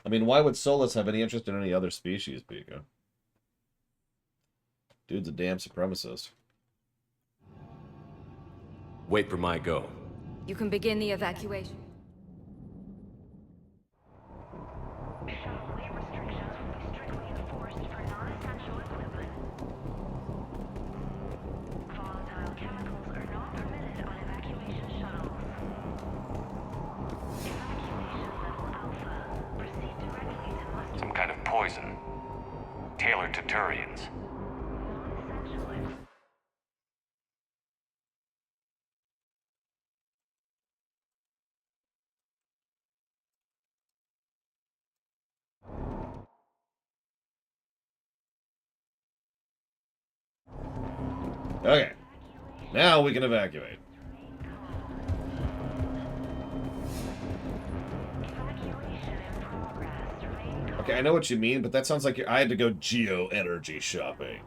I mean, why would Solus have any interest in any other species, Pico? Dude's a damn supremacist. Wait for my go. You can begin the evacuation. Some kind of poison. Tailored to Turians. Okay. Now we can evacuate. Okay, I know what you mean, but that sounds like I had to go geo-energy shopping.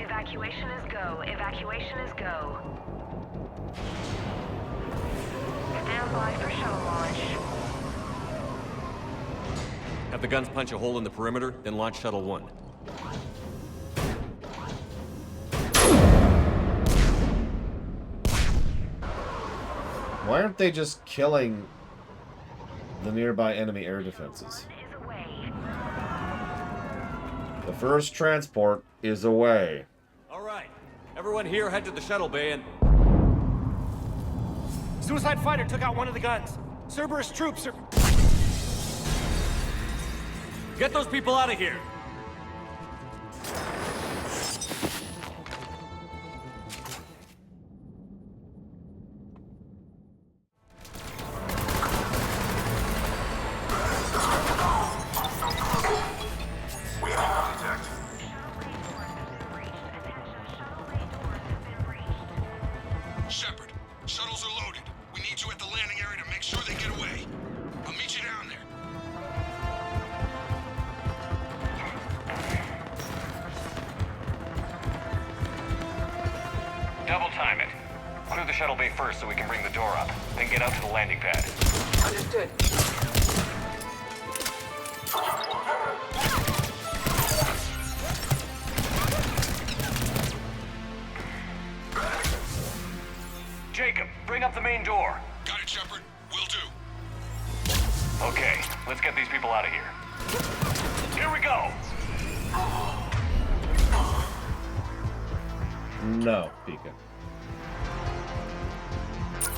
Evacuation is go. Evacuation is go. Stand by for shuttle launch. Have the guns punch a hole in the perimeter, then launch Shuttle 1. Why aren't they just killing the nearby enemy air defenses? The first transport is away. All right, everyone here head to the shuttle bay and... Suicide fighter took out one of the guns. Cerberus troops are... Get those people out of here! Shuttles are loaded. We need you at the landing area to make sure they get away. I'll meet you down there. Double time it. Clear the shuttle bay first so we can bring the door up, then get out to the landing pad. Understood. Jacob, bring up the main door. Got it, Shepard. Will do. Okay, let's get these people out of here. Here we go! No, Pika.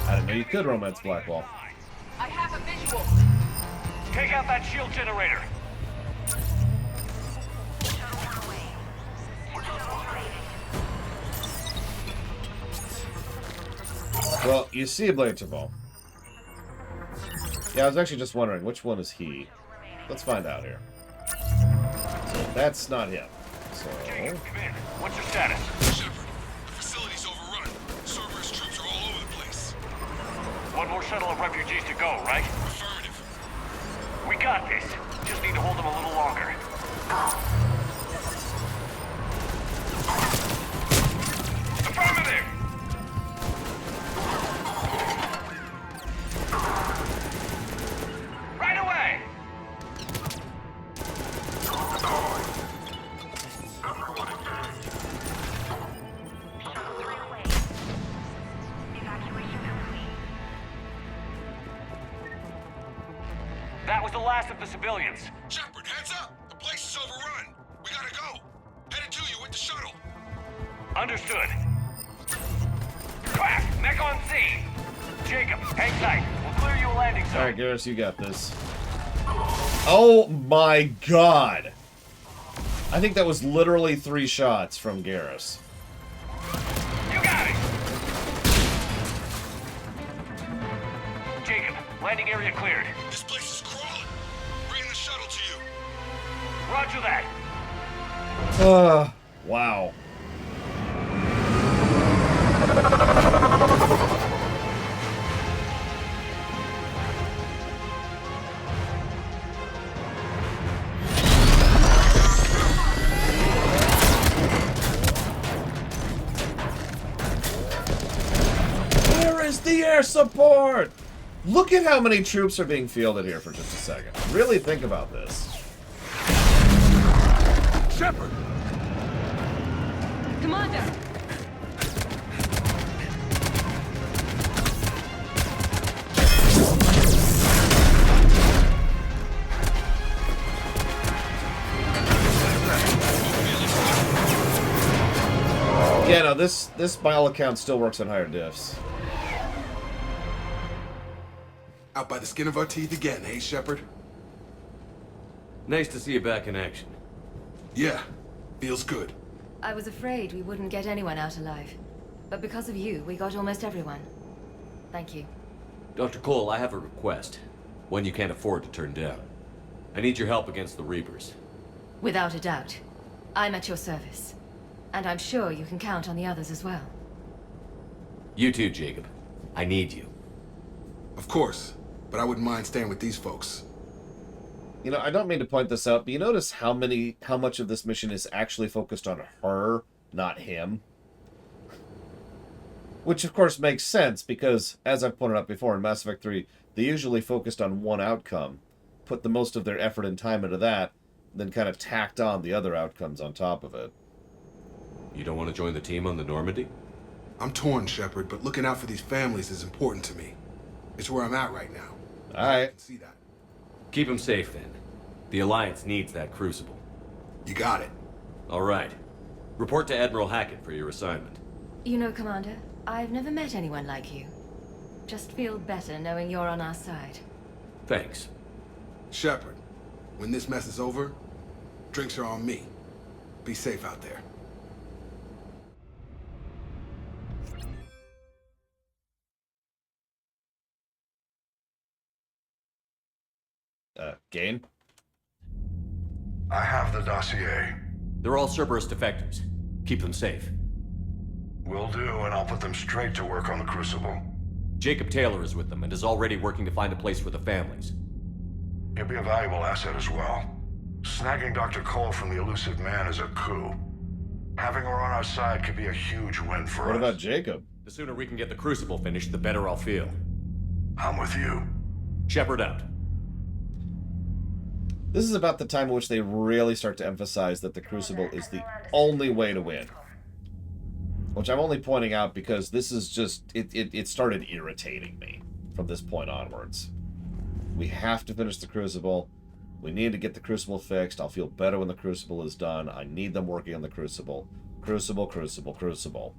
I didn't know you could romance Blackwall. I have a visual. Take out that shield generator. Well, you see a Blancheville. Yeah, I was actually just wondering, which one is he? Let's find out here. So that's not him. So... Jacob, come in. What's your status? Shepard, the facility's overrun. Cerberus troops are all over the place. One more shuttle of refugees to go, right? Affirmative. We got this. Just need to hold them a little longer. Affirmative! Right away! That was the last of the civilians. Shepard, heads up! The place is overrun. We gotta go. Headed to you with the shuttle. Understood. Crack! Mech on scene! Jacob, hang tight. We'll clear you a landing zone. Alright, Garrus, you got this. Oh my god! I think that was literally 3 shots from Garrus. You got it! Jacob, landing area cleared. This place is crawling. Bringing the shuttle to you. Roger that. Wow. Where is the air support? Look at how many troops are being fielded here for just a second. Really think about this. Shepard! Commander! Yeah, no, this by all accounts still works on higher diffs. Out by the skin of our teeth again, hey, Shepard? Nice to see you back in action. Yeah, feels good. I was afraid we wouldn't get anyone out alive. But because of you, we got almost everyone. Thank you. Dr. Cole, I have a request. One you can't afford to turn down. I need your help against the Reapers. Without a doubt. I'm at your service. And I'm sure you can count on the others as well. You too, Jacob. I need you. Of course, but I wouldn't mind staying with these folks. You know, I don't mean to point this out, but you notice how much of this mission is actually focused on her, not him? Which, of course, makes sense, because, as I've pointed out before in Mass Effect 3, they usually focused on one outcome, put the most of their effort and time into that, then kind of tacked on the other outcomes on top of it. You don't want to join the team on the Normandy? I'm torn, Shepard, but looking out for these families is important to me. It's where I'm at right now. Alright. I can see that. Keep them safe, then. The Alliance needs that crucible. You got it. All right. Report to Admiral Hackett for your assignment. You know, Commander, I've never met anyone like you. Just feel better knowing you're on our side. Thanks. Shepard, when this mess is over, drinks are on me. Be safe out there. Gain? I have the dossier. They're all Cerberus defectors. Keep them safe. Will do, and I'll put them straight to work on the Crucible. Jacob Taylor is with them and is already working to find a place for the families. He'll be a valuable asset as well. Snagging Dr. Cole from the elusive man is a coup. Having her on our side could be a huge win for us. What about Jacob? The sooner we can get the Crucible finished, the better I'll feel. I'm with you. Shepard out. This is about the time in which they really start to emphasize that the Crucible is the only way to win. Which I'm only pointing out because this is just... It started irritating me from this point onwards. We have to finish the Crucible. We need to get the Crucible fixed. I'll feel better when the Crucible is done. I need them working on the Crucible. Crucible, Crucible, Crucible.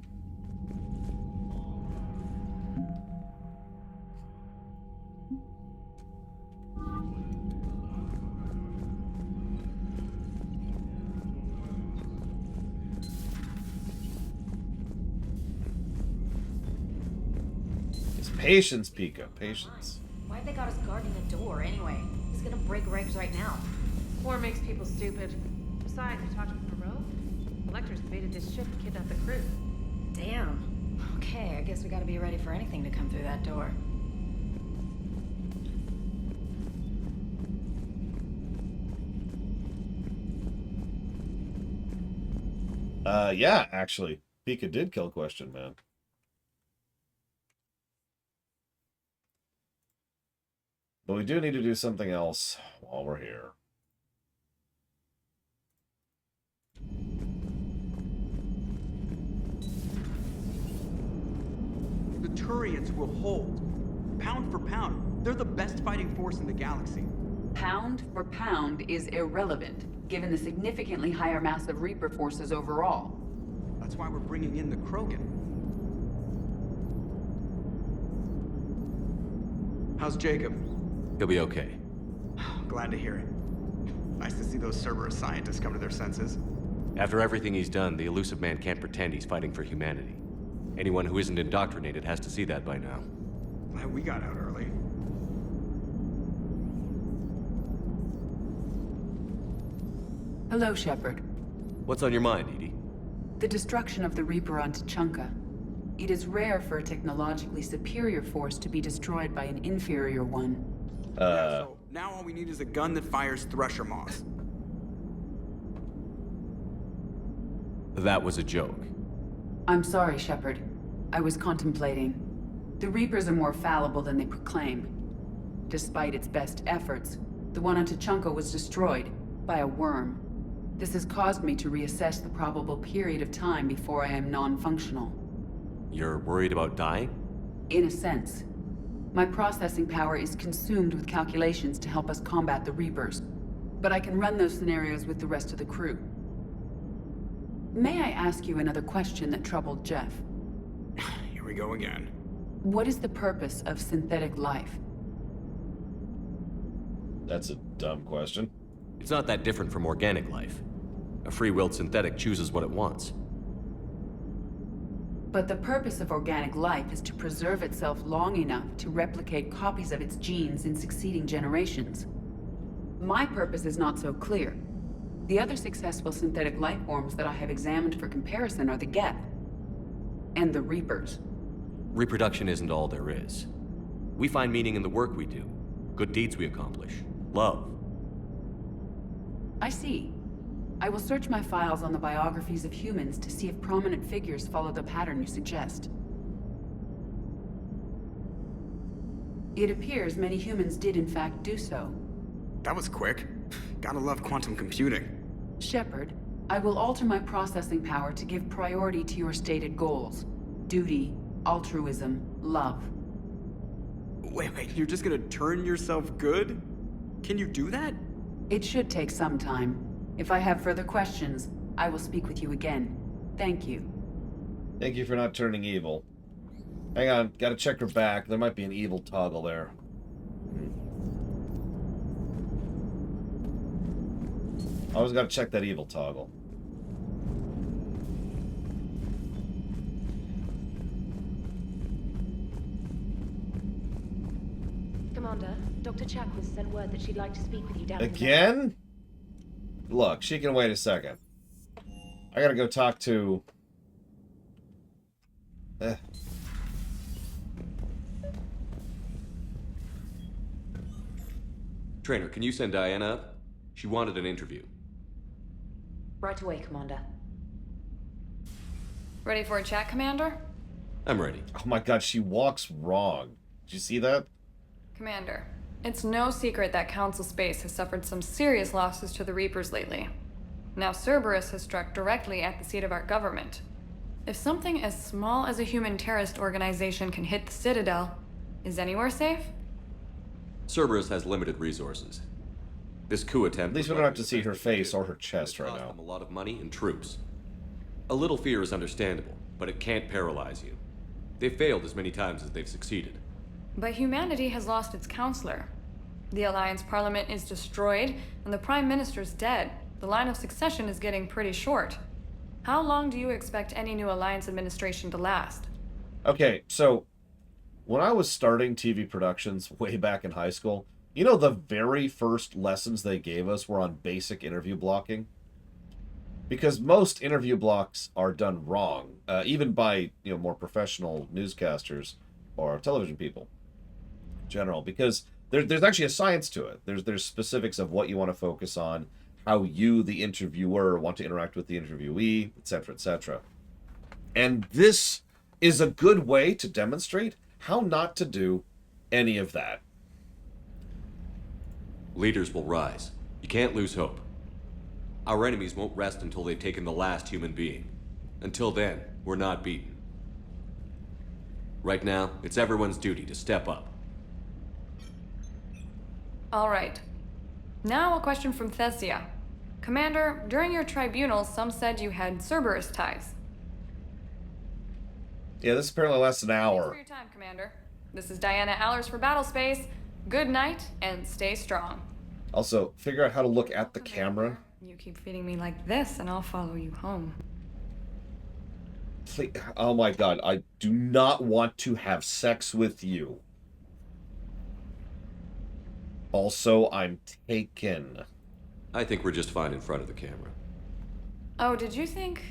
It's patience, Pika. Patience. Why'd they got us guarding the door anyway? He's gonna break regs right now. War makes people stupid. Besides, you talked to Monroe? Electors invaded this ship and kidnapped the crew. Damn. Okay, I guess we gotta be ready for anything to come through that door. Yeah, actually. Pika did kill Question Man. But we do need to do something else while we're here. The Turians will hold. Pound for pound, they're the best fighting force in the galaxy. Pound for pound is irrelevant, given the significantly higher mass of Reaper forces overall. That's why we're bringing in the Krogan. How's Jacob? He'll be okay. Glad to hear it. Nice to see those Cerberus scientists come to their senses. After everything he's done, the elusive man can't pretend he's fighting for humanity. Anyone who isn't indoctrinated has to see that by now. Glad we got out early. Hello, Shepard. What's on your mind, Edie? The destruction of the Reaper on Tuchanka. It is rare for a technologically superior force to be destroyed by an inferior one. So now all we need is a gun that fires Thresher Moths. That was a joke. I'm sorry, Shepard. I was contemplating. The Reapers are more fallible than they proclaim. Despite its best efforts, the one on Tuchanka was destroyed by a worm. This has caused me to reassess the probable period of time before I am non-functional. You're worried about dying? In a sense. My processing power is consumed with calculations to help us combat the Reapers. But I can run those scenarios with the rest of the crew. May I ask you another question that troubled Jeff? Here we go again. What is the purpose of synthetic life? That's a dumb question. It's not that different from organic life. A free-willed synthetic chooses what it wants. But the purpose of organic life is to preserve itself long enough to replicate copies of its genes in succeeding generations. My purpose is not so clear. The other successful synthetic life forms that I have examined for comparison are the Geth and the Reapers. Reproduction isn't all there is. We find meaning in the work we do, good deeds we accomplish, love. I see. I will search my files on the biographies of humans to see if prominent figures follow the pattern you suggest. It appears many humans did in fact do so. That was quick. Gotta love quantum computing. Shepard, I will alter my processing power to give priority to your stated goals. Duty, altruism, love. Wait, you're just gonna turn yourself good? Can you do that? It should take some time. If I have further questions, I will speak with you again. Thank you. Thank you for not turning evil. Hang on, gotta check her back. There might be an evil toggle there. Always gotta check that evil toggle. Commander, Dr. Chakwas sent word that she'd like to speak with you down Again? Look, she can wait a second. I gotta go talk to... Trainer, can you send Diana up? She wanted an interview. Right away, Commander. Ready for a chat, Commander? I'm ready. Oh my god, she walks wrong. Did you see that? Commander, it's no secret that Council Space has suffered some serious losses to the Reapers lately. Now Cerberus has struck directly at the seat of our government. If something as small as a human terrorist organization can hit the Citadel, is anywhere safe? Cerberus has limited resources. This coup attempt... At least we don't have to see her face or her chest right now. A lot of money and troops. A little fear is understandable, but it can't paralyze you. They've failed as many times as they've succeeded. But humanity has lost its counselor. The Alliance Parliament is destroyed, and the Prime Minister's dead. The line of succession is getting pretty short. How long do you expect any new Alliance administration to last? Okay, so when I was starting TV productions way back in high school, you know the very first lessons they gave us were on basic interview blocking? Because most interview blocks are done wrong, even by more professional newscasters or television people in general, because there's actually a science to it. There's specifics of what you want to focus on, how you, the interviewer, want to interact with the interviewee, etc., etc. And this is a good way to demonstrate how not to do any of that. Leaders will rise. You can't lose hope. Our enemies won't rest until they've taken the last human being. Until then, we're not beaten. Right now, it's everyone's duty to step up. All right. Now a question from Thessia. Commander, during your tribunal, some said you had Cerberus ties. Yeah, this apparently lasts an hour. Thanks for your time, Commander. This is Diana Allers for Battlespace. Good night, and stay strong. Also, figure out how to look at the camera. You keep feeding me like this, and I'll follow you home. Please, oh my god, I do not want to have sex with you. Also, I'm taken. I think we're just fine in front of the camera. Oh, did you think?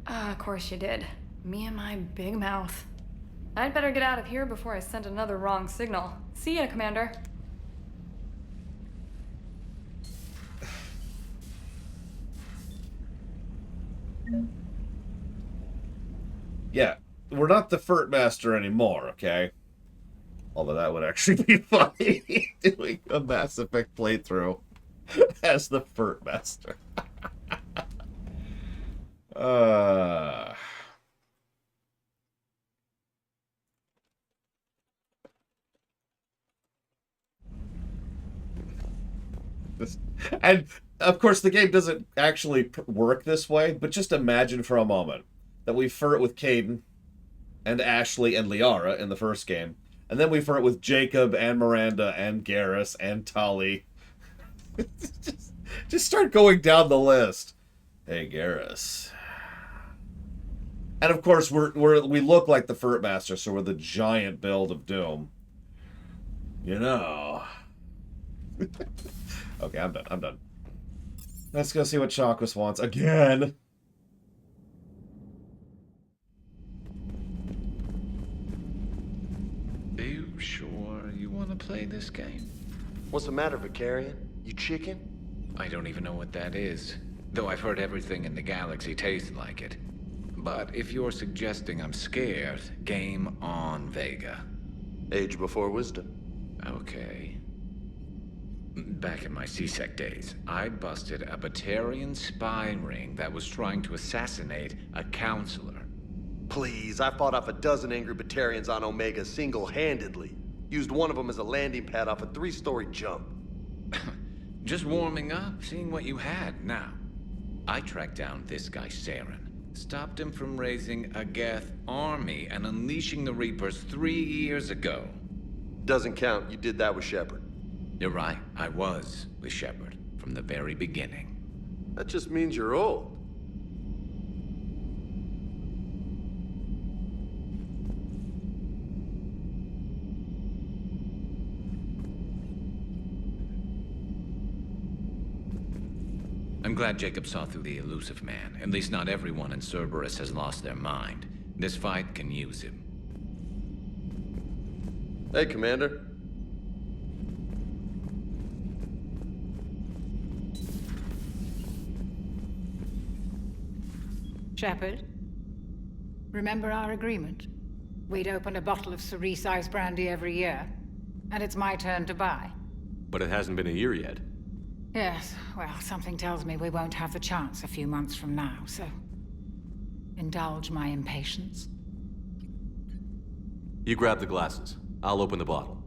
Of course you did. Me and my big mouth. I'd better get out of here before I send another wrong signal. See ya, Commander. Yeah, we're not the Furt Master anymore, okay? Although that would actually be funny, doing a Mass Effect playthrough as the Furt Master. And, of course, the game doesn't actually work this way, but just imagine for a moment that we flirt with Caden and Ashley and Liara in the first game, and then we flirt with Jacob and Miranda and Garrus and Tali. just start going down the list. Hey, Garrus. And of course, we look like the Furt Master, so we're the giant build of Doom. You know. Okay, I'm done. Let's go see what Chakwas wants again. Are you sure you want to play this game? What's the matter, Vicarian? You chicken? I don't even know what that is, though I've heard everything in the galaxy tastes like it. But if you're suggesting I'm scared, game on, Vega. Age before wisdom. Okay. Back in my C-Sec days, I busted a Batarian spy ring that was trying to assassinate a counselor. Please, I fought off a dozen angry Batarians on Omega single-handedly. Used one of them as a landing pad off a 3-story jump. Just warming up, seeing what you had. Now, I tracked down this guy, Saren. Stopped him from raising a Geth army and unleashing the Reapers 3 years ago. Doesn't count. You did that with Shepard. You're right. I was with Shepard from the very beginning. That just means you're old. I'm glad Jacob saw through the elusive man. At least not everyone in Cerberus has lost their mind. This fight can use him. Hey, Commander. Shepard, remember our agreement? We'd open a bottle of cerise ice brandy every year, and it's my turn to buy. But it hasn't been a year yet. Yes, well, something tells me we won't have the chance a few months from now, so... indulge my impatience. You grab the glasses. I'll open the bottle.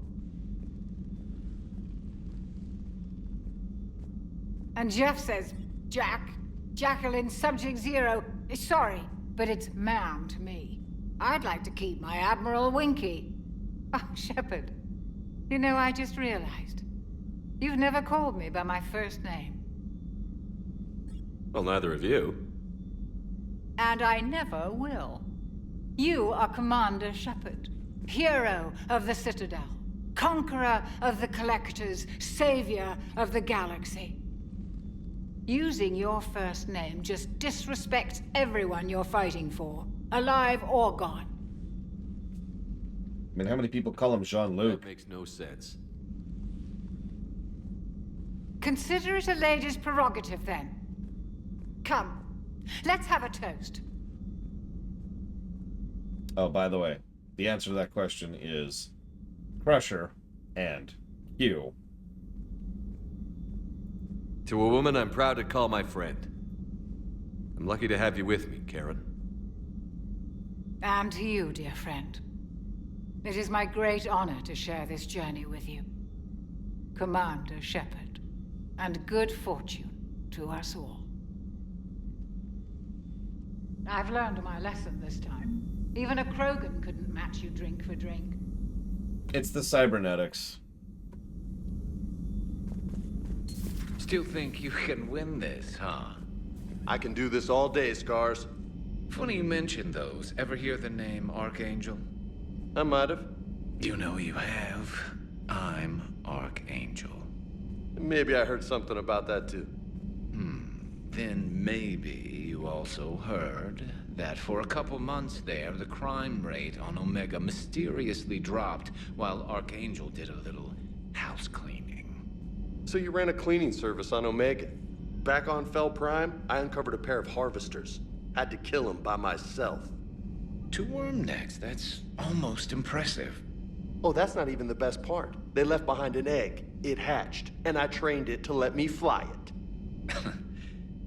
And Jeff says, Jacqueline Subject Zero is sorry, but it's ma'am to me. I'd like to keep my Admiral Winky. Oh, Shepard, you know, I just realized. You've never called me by my first name. Well, neither of you. And I never will. You are Commander Shepard, hero of the Citadel, conqueror of the Collectors, savior of the galaxy. Using your first name just disrespects everyone you're fighting for, alive or gone. I mean, how many people call him Jean-Luc? That makes no sense. Consider it a lady's prerogative, then. Come, let's have a toast. Oh, by the way, the answer to that question is Crusher and Q. To a woman I'm proud to call my friend. I'm lucky to have you with me, Karen. And to you, dear friend. It is my great honor to share this journey with you. Commander Shepard. And good fortune to us all. I've learned my lesson this time. Even a Krogan couldn't match you drink for drink. It's the cybernetics. Still think you can win this, huh? I can do this all day, Scars. Funny you mention those. Ever hear the name Archangel? I might have. You know you have. I'm Archangel. Maybe I heard something about that too. Then maybe you also heard that for a couple months there, the crime rate on Omega mysteriously dropped while Archangel did a little house cleaning. So you ran a cleaning service on Omega. Back on Fel Prime, I uncovered a pair of harvesters. Had to kill them by myself. 2 worm necks, that's almost impressive. Oh, that's not even the best part. They left behind an egg. It hatched, and I trained it to let me fly it.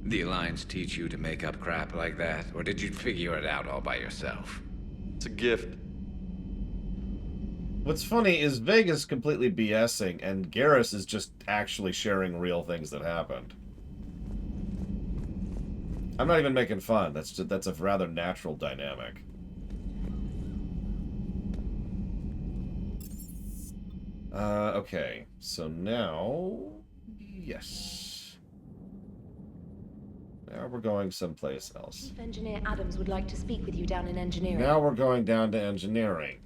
The Alliance teach you to make up crap like that, or did you figure it out all by yourself? It's a gift. What's funny is Vega's completely BSing, and Garrus is just actually sharing real things that happened. I'm not even making fun. That's a rather natural dynamic. Okay. So now... Yes. Now we're going someplace else. Chief Engineer Adams would like to speak with you down in engineering. Now we're going down to engineering.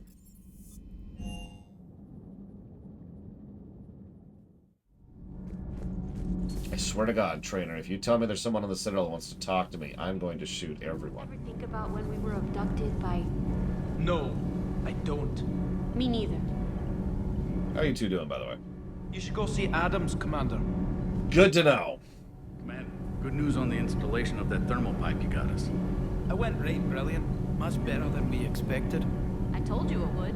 I swear to God, Trainer, if you tell me there's someone on the Citadel that wants to talk to me, I'm going to shoot everyone. Ever think about when we were abducted by... No, I don't. Me neither. How are you two doing, by the way? You should go see Adams, Commander. Good to know. Man, good news on the installation of that thermal pipe you got us. I went right brilliant. Much better than we expected. I told you it would.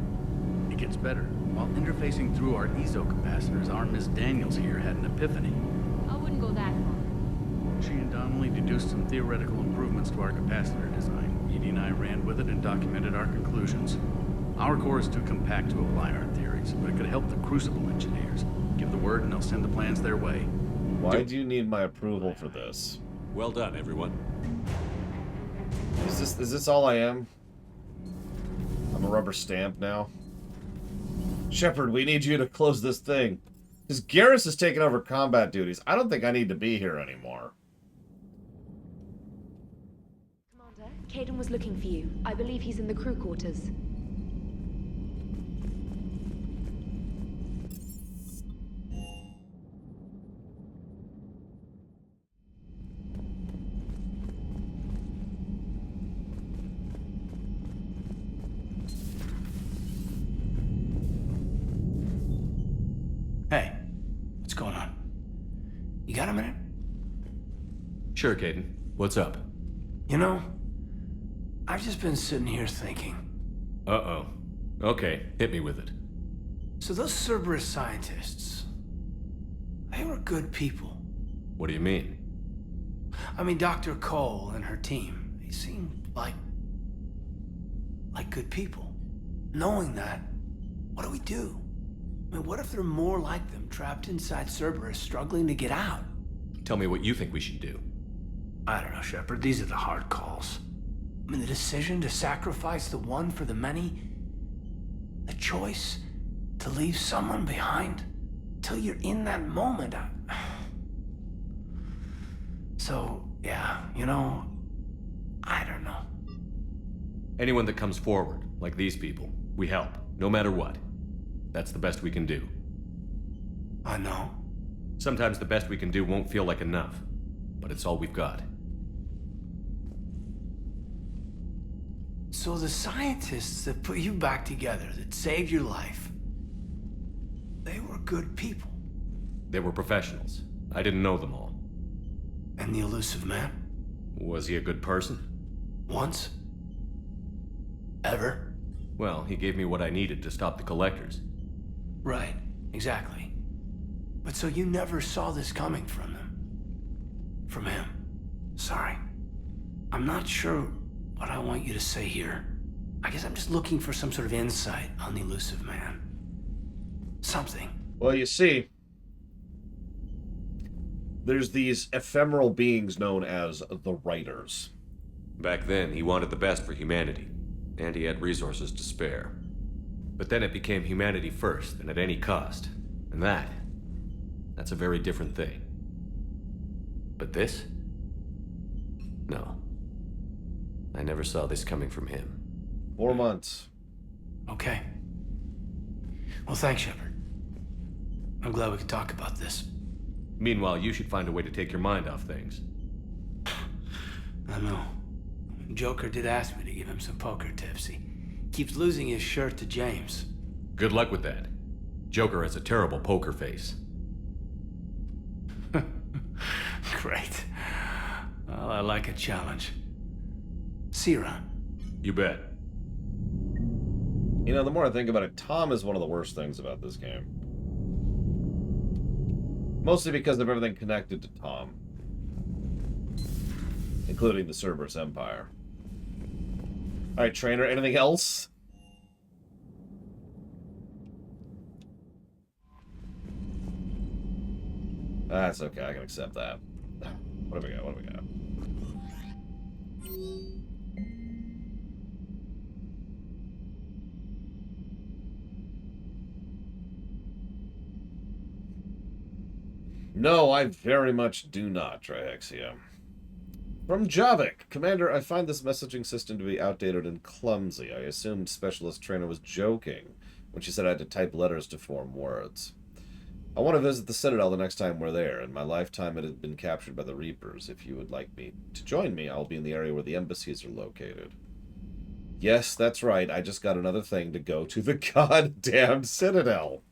It gets better. While interfacing through our ezo capacitors, our Miss Daniels here had an epiphany. I wouldn't go that far. She and Donnelly deduced some theoretical improvements to our capacitor design. Edie and I ran with it and documented our conclusions. Our core is too compact to apply our theories, but it could help the Crucible engineers. Give the word and they'll send the plans their way. Why do you need my approval for this? Well done, everyone. Is this all I am? I'm a rubber stamp now. Shepard, we need you to close this thing. Because Garrus is taking over combat duties. I don't think I need to be here anymore. Commander, Caden was looking for you. I believe he's in the crew quarters. Hey, what's going on? You got a minute? Sure, Caden. What's up? You know, I've just been sitting here thinking. Uh-oh. Okay, hit me with it. So those Cerberus scientists, they were good people. What do you mean? I mean, Dr. Cole and her team, they seemed like good people. Knowing that, what do we do? I mean, what if there are more like them trapped inside Cerberus struggling to get out? Tell me what you think we should do. I don't know, Shepard. These are the hard calls. I mean, the decision to sacrifice the one for the many, the choice to leave someone behind till you're in that moment. So, yeah, you know, I don't know. Anyone that comes forward, like these people, we help, no matter what. That's the best we can do. I know. Sometimes the best we can do won't feel like enough, but it's all we've got. So the scientists that put you back together, that saved your life, they were good people. They were professionals. I didn't know them all. And the elusive man? Was he a good person? Once? Ever? Well, he gave me what I needed to stop the collectors. Right, exactly. But so you never saw this coming from them? From him? Sorry. I'm not sure what I want you to say here. I guess I'm just looking for some sort of insight on the elusive man. Something. Well, you see, there's these ephemeral beings known as the Writers. Back then, he wanted the best for humanity, and he had resources to spare. But then it became humanity first, and at any cost. And that's a very different thing. But this? No. I never saw this coming from him. 4 months. Okay. Well, thanks, Shepard. I'm glad we could talk about this. Meanwhile, you should find a way to take your mind off things. I know. Joker did ask me to give him some poker tips. He keeps losing his shirt to James. Good luck with that. Joker has a terrible poker face. Great. Well, I like a challenge. See you around. You bet. You know, the more I think about it, Tom is one of the worst things about this game. Mostly because of everything connected to Tom. Including the Cerberus Empire. Alright, trainer, anything else? That's okay, I can accept that. What do we got? What do we got? No, I very much do not, Triaxia. From Javik. Commander, I find this messaging system to be outdated and clumsy. I assumed Specialist Trainer was joking when she said I had to type letters to form words. I want to visit the Citadel the next time we're there. In my lifetime, it has been captured by the Reapers. If you would like me to join me, I'll be in the area where the embassies are located. Yes, that's right. I just got another thing to go to the goddamn Citadel.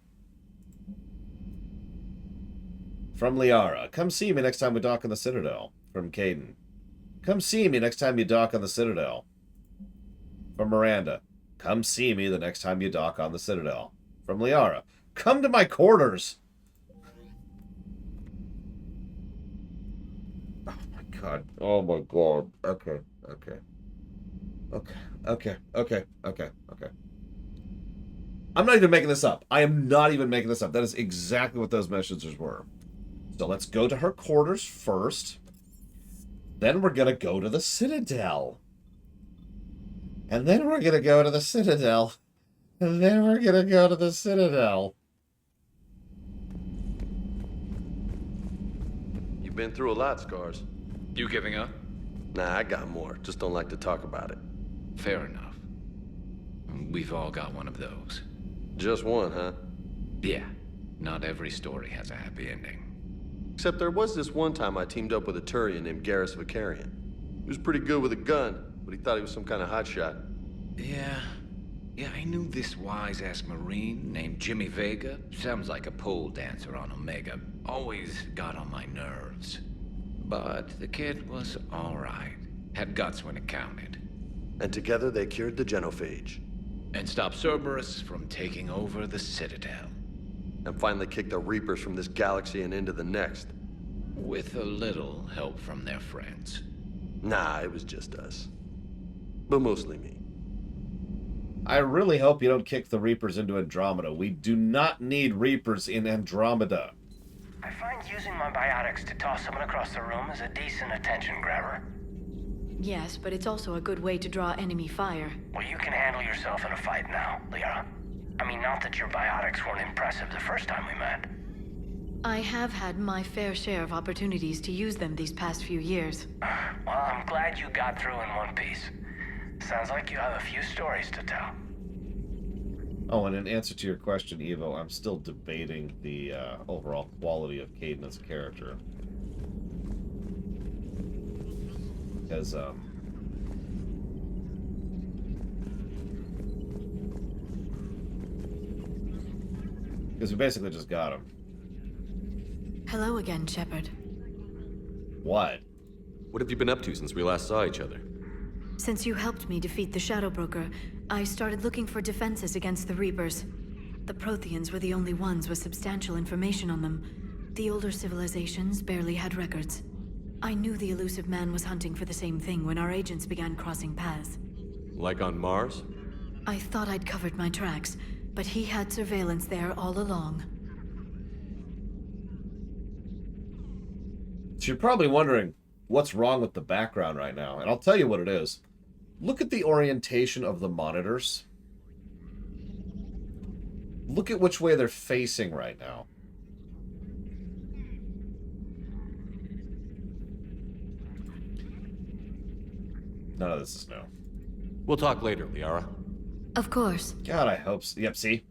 From Liara. Come see me next time we dock on the Citadel. From Caden. Come see me next time you dock on the Citadel. From Miranda. Come see me the next time you dock on the Citadel. From Liara. Come to my quarters. Oh my god. Oh my god. Okay. Okay. Okay. Okay. Okay. Okay. Okay. I'm not even making this up. I am not even making this up. That is exactly what those messages were. So let's go to her quarters first. Then we're going to go to the Citadel. And then we're going to go to the Citadel. And then we're going to go to the Citadel. You've been through a lot, Scars. You giving up? Nah, I got more. Just don't like to talk about it. Fair enough. We've all got one of those. Just one, huh? Yeah. Not every story has a happy ending. Except there was this one time I teamed up with a Turian named Garrus Vicarian. He was pretty good with a gun, but he thought he was some kind of hotshot. Yeah, I knew this wise-ass Marine named Jimmy Vega. Sounds like a pole dancer on Omega. Always got on my nerves. But the kid was alright. Had guts when it counted. And together they cured the genophage. And stopped Cerberus from taking over the Citadel. And finally kicked the Reapers from this galaxy and into the next. With a little help from their friends. Nah, it was just us. But mostly me. I really hope you don't kick the Reapers into Andromeda. We do not need Reapers in Andromeda. I find using my biotics to toss someone across the room is a decent attention grabber. Yes, but it's also a good way to draw enemy fire. Well, you can handle yourself in a fight now, Liara. I mean, not that your biotics weren't impressive the first time we met. I have had my fair share of opportunities to use them these past few years. Well, I'm glad you got through in one piece. Sounds like you have a few stories to tell. Oh, and in answer to your question, Evo, I'm still debating the overall quality of Caden as a character. Because, we basically just got him. Hello again, Shepard. What? What have you been up to since we last saw each other? Since you helped me defeat the Shadow Broker, I started looking for defenses against the Reapers. The Protheans were the only ones with substantial information on them. The older civilizations barely had records. I knew the elusive man was hunting for the same thing when our agents began crossing paths. Like on Mars? I thought I'd covered my tracks, but he had surveillance there all along. So you're probably wondering what's wrong with the background right now, and I'll tell you what it is. Look at the orientation of the monitors. Look at which way they're facing right now. None of this is new. We'll talk later, Liara. Of course. God, I hope so. Yep, see?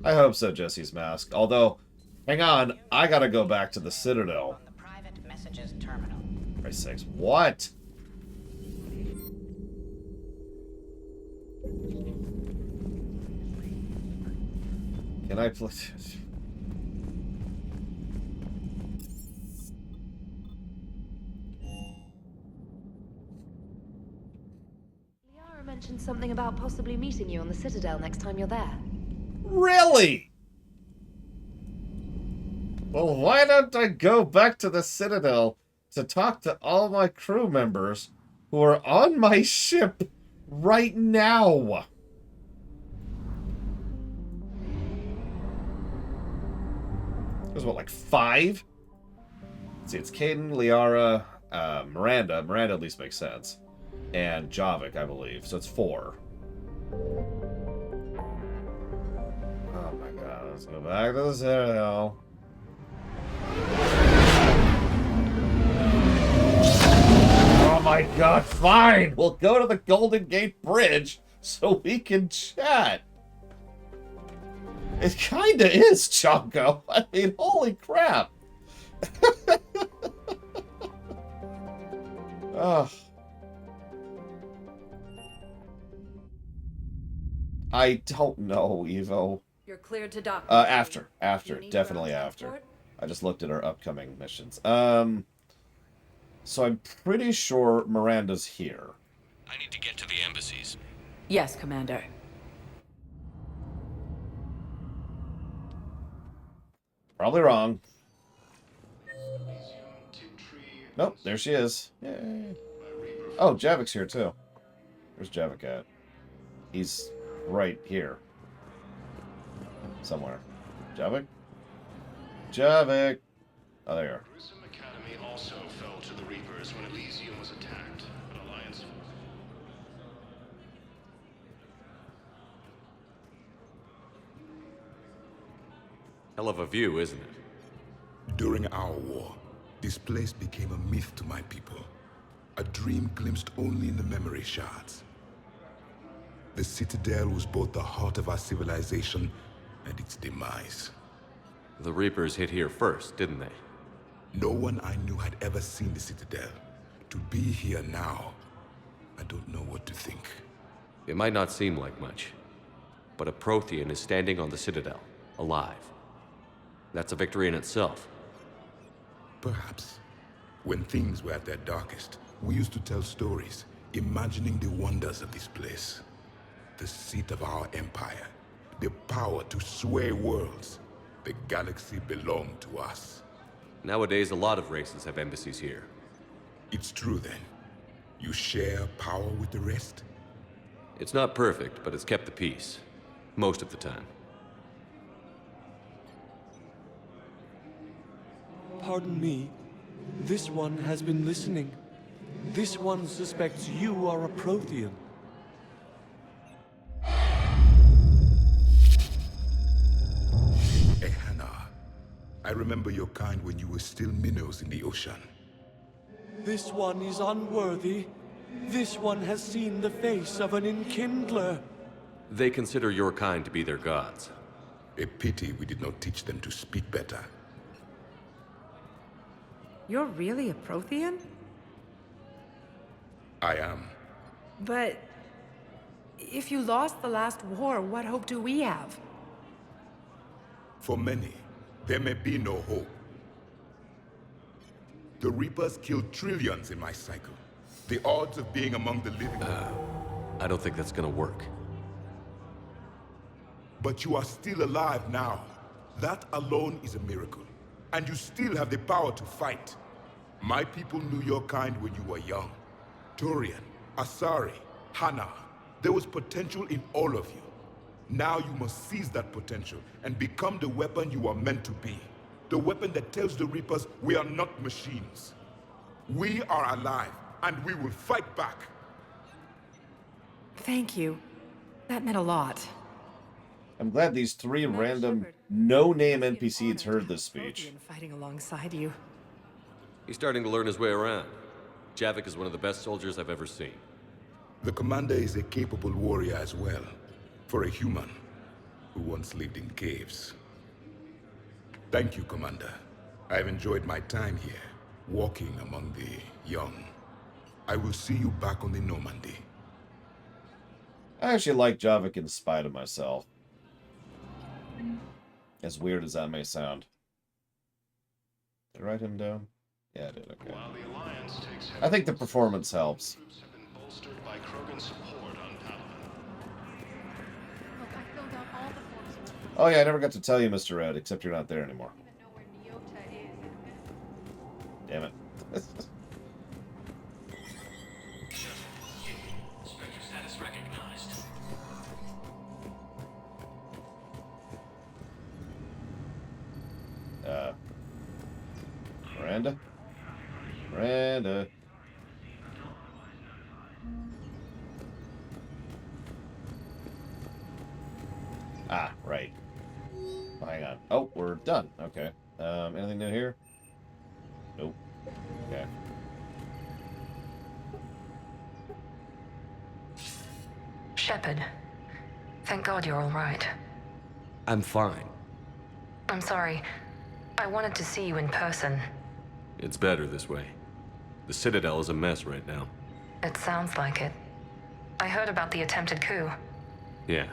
I hope so, Jesse's mask. Although, hang on, I gotta go back to the Citadel. The private messages terminal. For Christ's sakes, what? Can I play? Liara mentioned something about possibly meeting you on the Citadel next time you're there. Really? Well, why don't I go back to the Citadel to talk to all my crew members who are on my ship right now? There's what, like 5? Let's see, it's Caden, Liara, Miranda. Miranda at least makes sense. And Javik, I believe. So it's 4. Oh my god, let's go back to the Citadel. Oh my god, fine! We'll go to the Golden Gate Bridge so we can chat. It kinda is, Chonko. I mean, holy crap. Ugh. I don't know, Evo. You're cleared to dock. After. Definitely after. I just looked at our upcoming missions. So I'm pretty sure Miranda's here. I need to get to the embassies. Yes, Commander. Probably wrong. Nope, there she is. Yay. Oh, Javik's here too. Where's Javik at? He's right here. Somewhere. Javik? Javik! Oh, there you are. Academy also fell to the Reapers when Elysium was attacked. An alliance. Hell of a view, isn't it? During our war, this place became a myth to my people. A dream glimpsed only in the memory shards. The Citadel was both the heart of our civilization and its demise. The Reapers hit here first, didn't they? No one I knew had ever seen the Citadel. To be here now, I don't know what to think. It might not seem like much, but a Prothean is standing on the Citadel, alive. That's a victory in itself. Perhaps. When things were at their darkest, we used to tell stories, imagining the wonders of this place. The seat of our empire. The power to sway worlds. The galaxy belonged to us. Nowadays, a lot of races have embassies here. It's true then. You share power with the rest? It's not perfect, but it's kept the peace. Most of the time. Pardon me. This one has been listening. This one suspects you are a Prothean. Ehana, I remember your kind when you were still minnows in the ocean. This one is unworthy. This one has seen the face of an enkindler. They consider your kind to be their gods. A pity we did not teach them to speak better. You're really a Prothean? I am. But if you lost the last war, what hope do we have? For many, there may be no hope. The Reapers killed trillions in my cycle. The odds of being among the living... I don't think that's gonna work. But you are still alive now. That alone is a miracle. And you still have the power to fight. My people knew your kind when you were young. Turian, Asari, Hana. There was potential in all of you. Now you must seize that potential and become the weapon you are meant to be. The weapon that tells the Reapers we are not machines. We are alive, and we will fight back. Thank you. That meant a lot. I'm glad these three random, no-name NPCs heard this speech. Fighting alongside you. He's starting to learn his way around. Javik is one of the best soldiers I've ever seen. The commander is a capable warrior as well, for a human who once lived in caves. Thank you, Commander. I've enjoyed my time here, walking among the young. I will see you back on the Normandy. I actually like Javik in spite of myself. As weird as that may sound. Did I write him down? Yeah, I did, okay. I think the performance helps. Oh yeah, I never got to tell you, Mr. Red, except you're not there anymore. Damn it. Miranda? Miranda. Ah, right. Oh, hang on. Oh, we're done. Okay. Anything new here? Nope. Okay. Shepard. Thank God you're all right. I'm fine. I'm sorry. I wanted to see you in person. It's better this way. The Citadel is a mess right now. It sounds like it. I heard about the attempted coup. Yeah.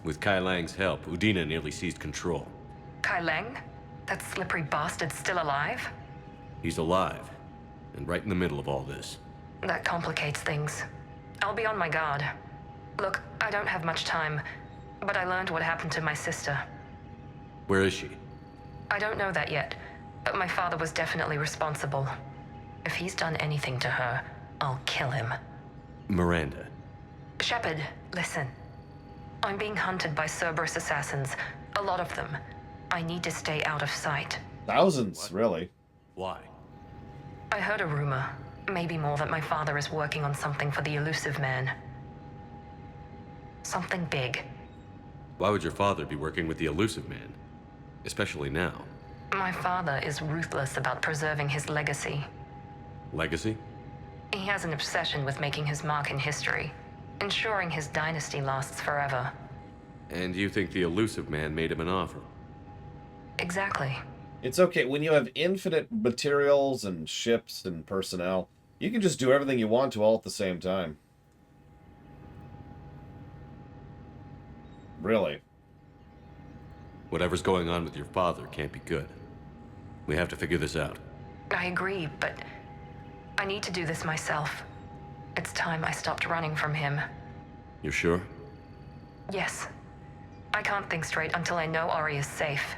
With Kai Lang's help, Udina nearly seized control. Kai Lang? That slippery bastard's still alive? He's alive, and right in the middle of all this. That complicates things. I'll be on my guard. Look, I don't have much time, but I learned what happened to my sister. Where is she? I don't know that yet, but my father was definitely responsible. If he's done anything to her, I'll kill him. Miranda. Shepard, listen. I'm being hunted by Cerberus assassins. A lot of them. I need to stay out of sight. Thousands, really. Why? I heard a rumor, maybe more, that my father is working on something for the elusive man. Something big. Why would your father be working with the elusive man? Especially now. My father is ruthless about preserving his legacy. Legacy? He has an obsession with making his mark in history, ensuring his dynasty lasts forever. And you think the elusive man made him an offer? Exactly. It's okay. When you have infinite materials and ships and personnel, you can just do everything you want to all at the same time. Really. Whatever's going on with your father can't be good. We have to figure this out. I agree, but I need to do this myself. It's time I stopped running from him. You're sure? Yes. I can't think straight until I know Ari is safe.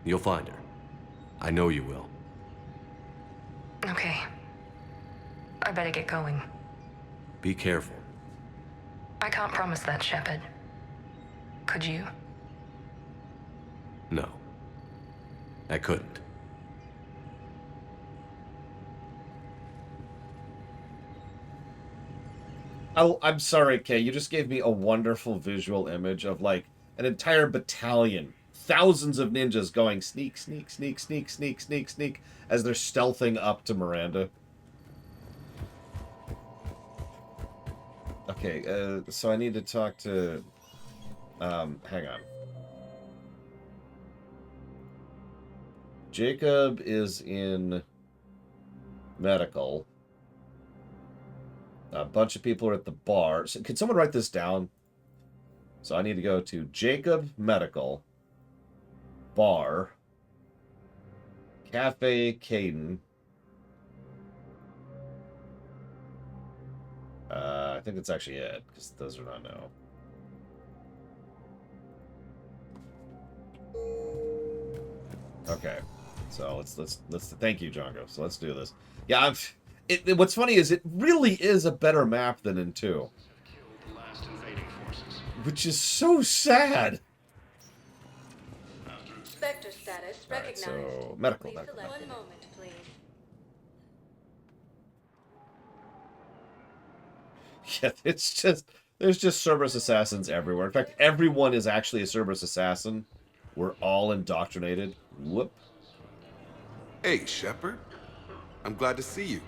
You'll find her. I know you will. Okay. I better get going. Be careful. I can't promise that, Shepard. Could you? No. I couldn't. Oh, I'm sorry, Kay. You just gave me a wonderful visual image of, like, an entire battalion. Thousands of ninjas going sneak, sneak, sneak, sneak, sneak, sneak, sneak, as they're stealthing up to Miranda. Okay, so I need to talk to... hang on. Jacob is in medical. A bunch of people are at the bar. So, can someone write this down? So I need to go to Jacob Medical, Bar, Cafe Caden. I think that's actually it, because those are not no. Okay, so let's thank you, Django. So let's do this. Yeah, what's funny is it really is a better map than in 2. Which is so sad. Spectre status recognized. So, medical. One moment, please. Yeah, there's just Cerberus assassins everywhere. In fact, everyone is actually a Cerberus assassin. We're all indoctrinated. Whoop. Hey, Shepard. I'm glad to see you.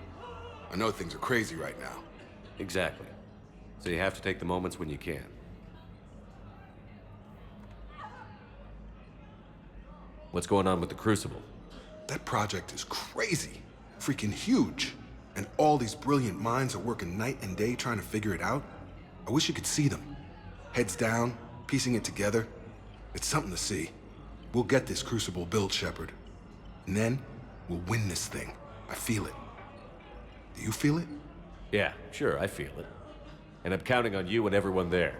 I know things are crazy right now. Exactly. So you have to take the moments when you can. What's going on with the Crucible? That project is crazy. Freaking huge. And all these brilliant minds are working night and day trying to figure it out. I wish you could see them. Heads down, piecing it together. It's something to see. We'll get this Crucible built, Shepard. And then, we'll win this thing. I feel it. Do you feel it? Yeah, sure, I feel it. And I'm counting on you and everyone there.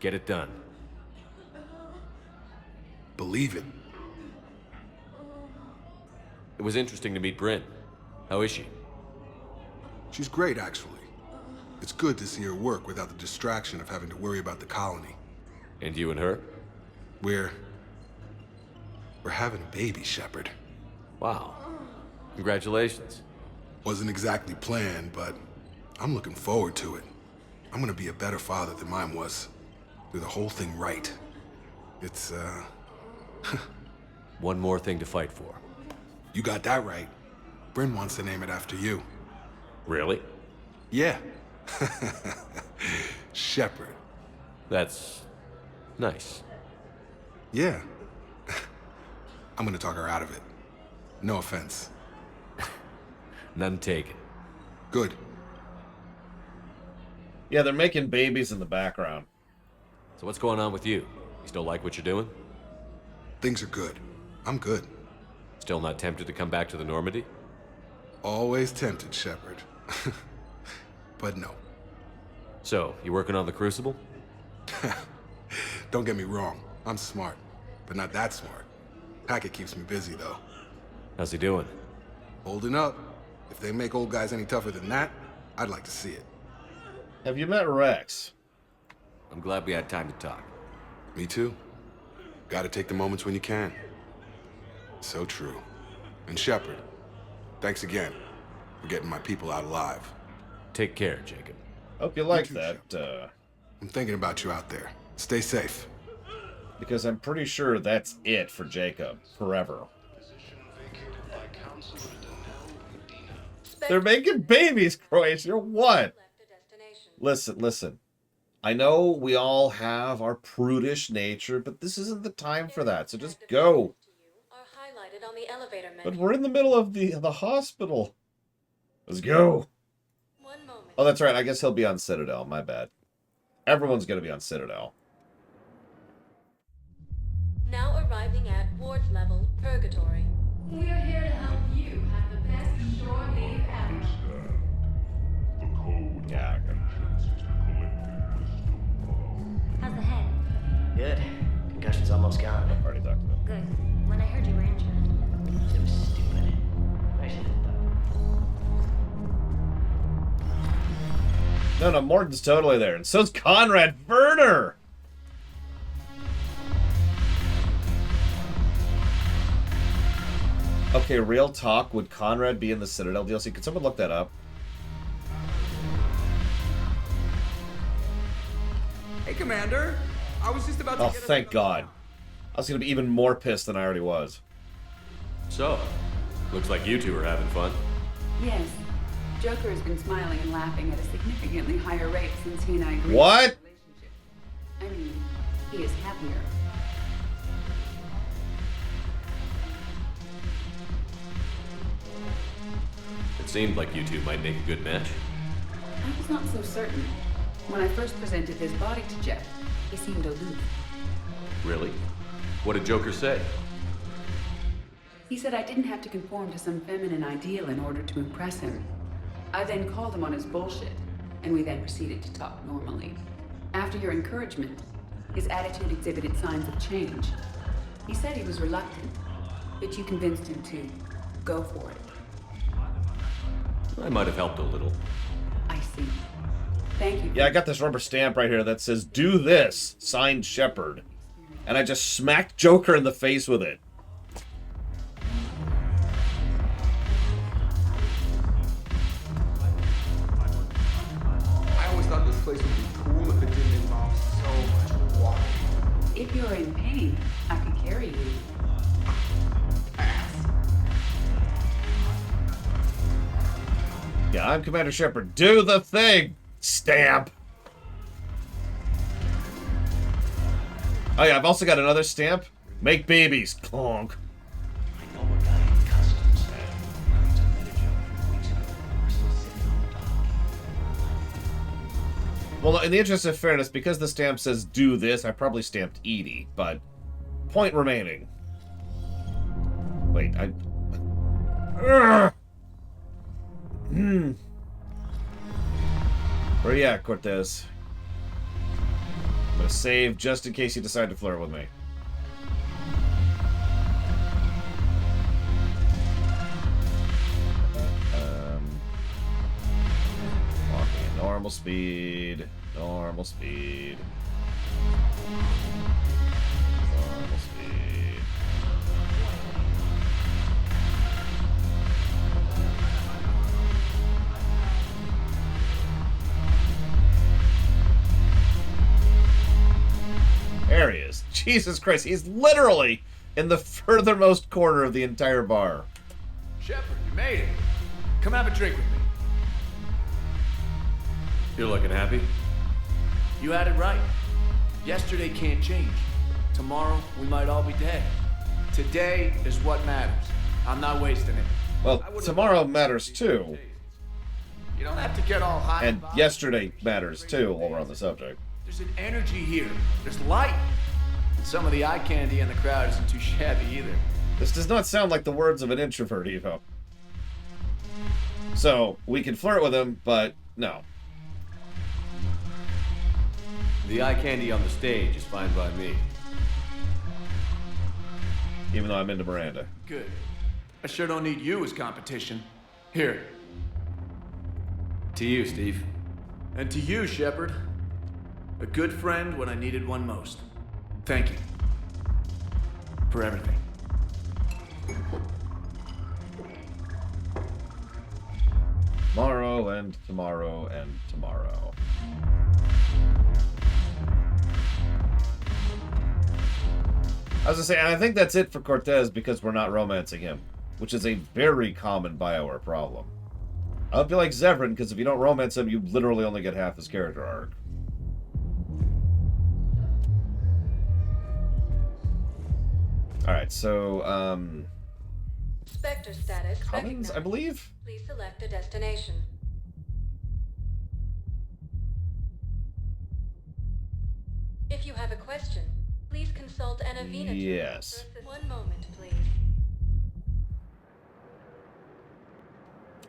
Get it done. Believe it. It was interesting to meet Bryn. How is she? She's great, actually. It's good to see her work without the distraction of having to worry about the colony. And you and her? We're having a baby, Shepard. Wow. Congratulations. Wasn't exactly planned, but I'm looking forward to it. I'm gonna be a better father than mine was. Do the whole thing right. It's, One more thing to fight for. You got that right. Bryn wants to name it after you. Really? Yeah. Shepard. That's nice. Yeah. I'm gonna talk her out of it. No offense. None taken. Good. Yeah, they're making babies in the background. So what's going on with you? You still like what you're doing? Things are good. I'm good. Still not tempted to come back to the Normandy? Always tempted, Shepard. But no. So, you working on the Crucible? Don't get me wrong. I'm smart, but not that smart. Hackett keeps me busy, though. How's he doing? Holding up. If they make old guys any tougher than that, I'd like to see it. Have you met Rex? I'm glad we had time to talk. Me too. Gotta take the moments when you can. So true. And Shepard, thanks again for getting my people out alive. Take care, Jacob. Hope you like that, I'm thinking about you out there. Stay safe. Because I'm pretty sure that's it for Jacob. Forever. They're making babies, Croatia. What? Listen. I know we all have our prudish nature, but this isn't the time for that, so just go. But we're in the middle of the hospital. Let's go. Oh, that's right. I guess he'll be on Citadel. My bad. Everyone's going to be on Citadel. Now arriving at ward level purgatory. We're here to help you have the best shore leave ever. The code Yeah, okay. How's the head? Good. Concussion's almost gone. I've already talked about it. Good. When I heard you were injured. It was stupid. I should have thought. No, Morton's totally there. And so's Conrad Werner! Okay, real talk. Would Conrad be in the Citadel DLC? Could someone look that up? Hey, Commander. I was just about to Oh, get thank God. I was going to be even more pissed than I already was. So, looks like you two are having fun. Yes. Joker has been smiling and laughing at a significantly higher rate since he and I agreed. What? I mean, he is happier. It seemed like you two might make a good match. I was not so certain. When I first presented his body to Jeff, he seemed aloof. Really? What did Joker say? He said I didn't have to conform to some feminine ideal in order to impress him. I then called him on his bullshit, and we then proceeded to talk normally. After your encouragement, his attitude exhibited signs of change. He said he was reluctant, but you convinced him to go for it. I might have helped a little. I see. Thank you. Yeah, I got this rubber stamp right here that says, "Do this," signed Shepard. And I just smacked Joker in the face with it. I always thought this place would be cool if it didn't involve so much water. If you're in pain, I could carry you. Yeah, I'm Commander Shepard. Do the thing! Stamp! Oh yeah, I've also got another stamp. Make babies. Clonk. I know a guy in customs. It's a manager weeks ago. We're still sitting on the dock. Well, in the interest of fairness, because the stamp says do this, I probably stamped Edie, but point remaining. Wait, Where are you at, Cortez? I'm gonna save just in case you decide to flirt with me. Walking at normal speed. Normal speed. Normal speed. There he is. Jesus Christ, he's literally in the furthermost corner of the entire bar. Shepard, you made it. Come have a drink with me. You're looking happy? You had it right. Yesterday can't change. Tomorrow, we might all be dead. Today is what matters. I'm not wasting it. Well, tomorrow matters too. You don't have to get all hot And yesterday matters too, while we're on the subject. There's an energy here. There's light. And some of the eye candy in the crowd isn't too shabby either. This does not sound like the words of an introvert, Evo. So, we can flirt with him, but no. The eye candy on the stage is fine by me. Even though I'm into Miranda. Good. I sure don't need you as competition. Here. To you, Steve. And to you, Shepard. A good friend when I needed one most. Thank you. For everything. Tomorrow and tomorrow and tomorrow. I was gonna say, and I think that's it for Cortez because we're not romancing him, which is a very common BioWare problem. I hope you like Zevran, because if you don't romance him, you literally only get half his character arc. Alright, so, Spectre status Cummins, I believe? Please select a destination. If you have a question, please consult Anavina. Yes. One moment, please.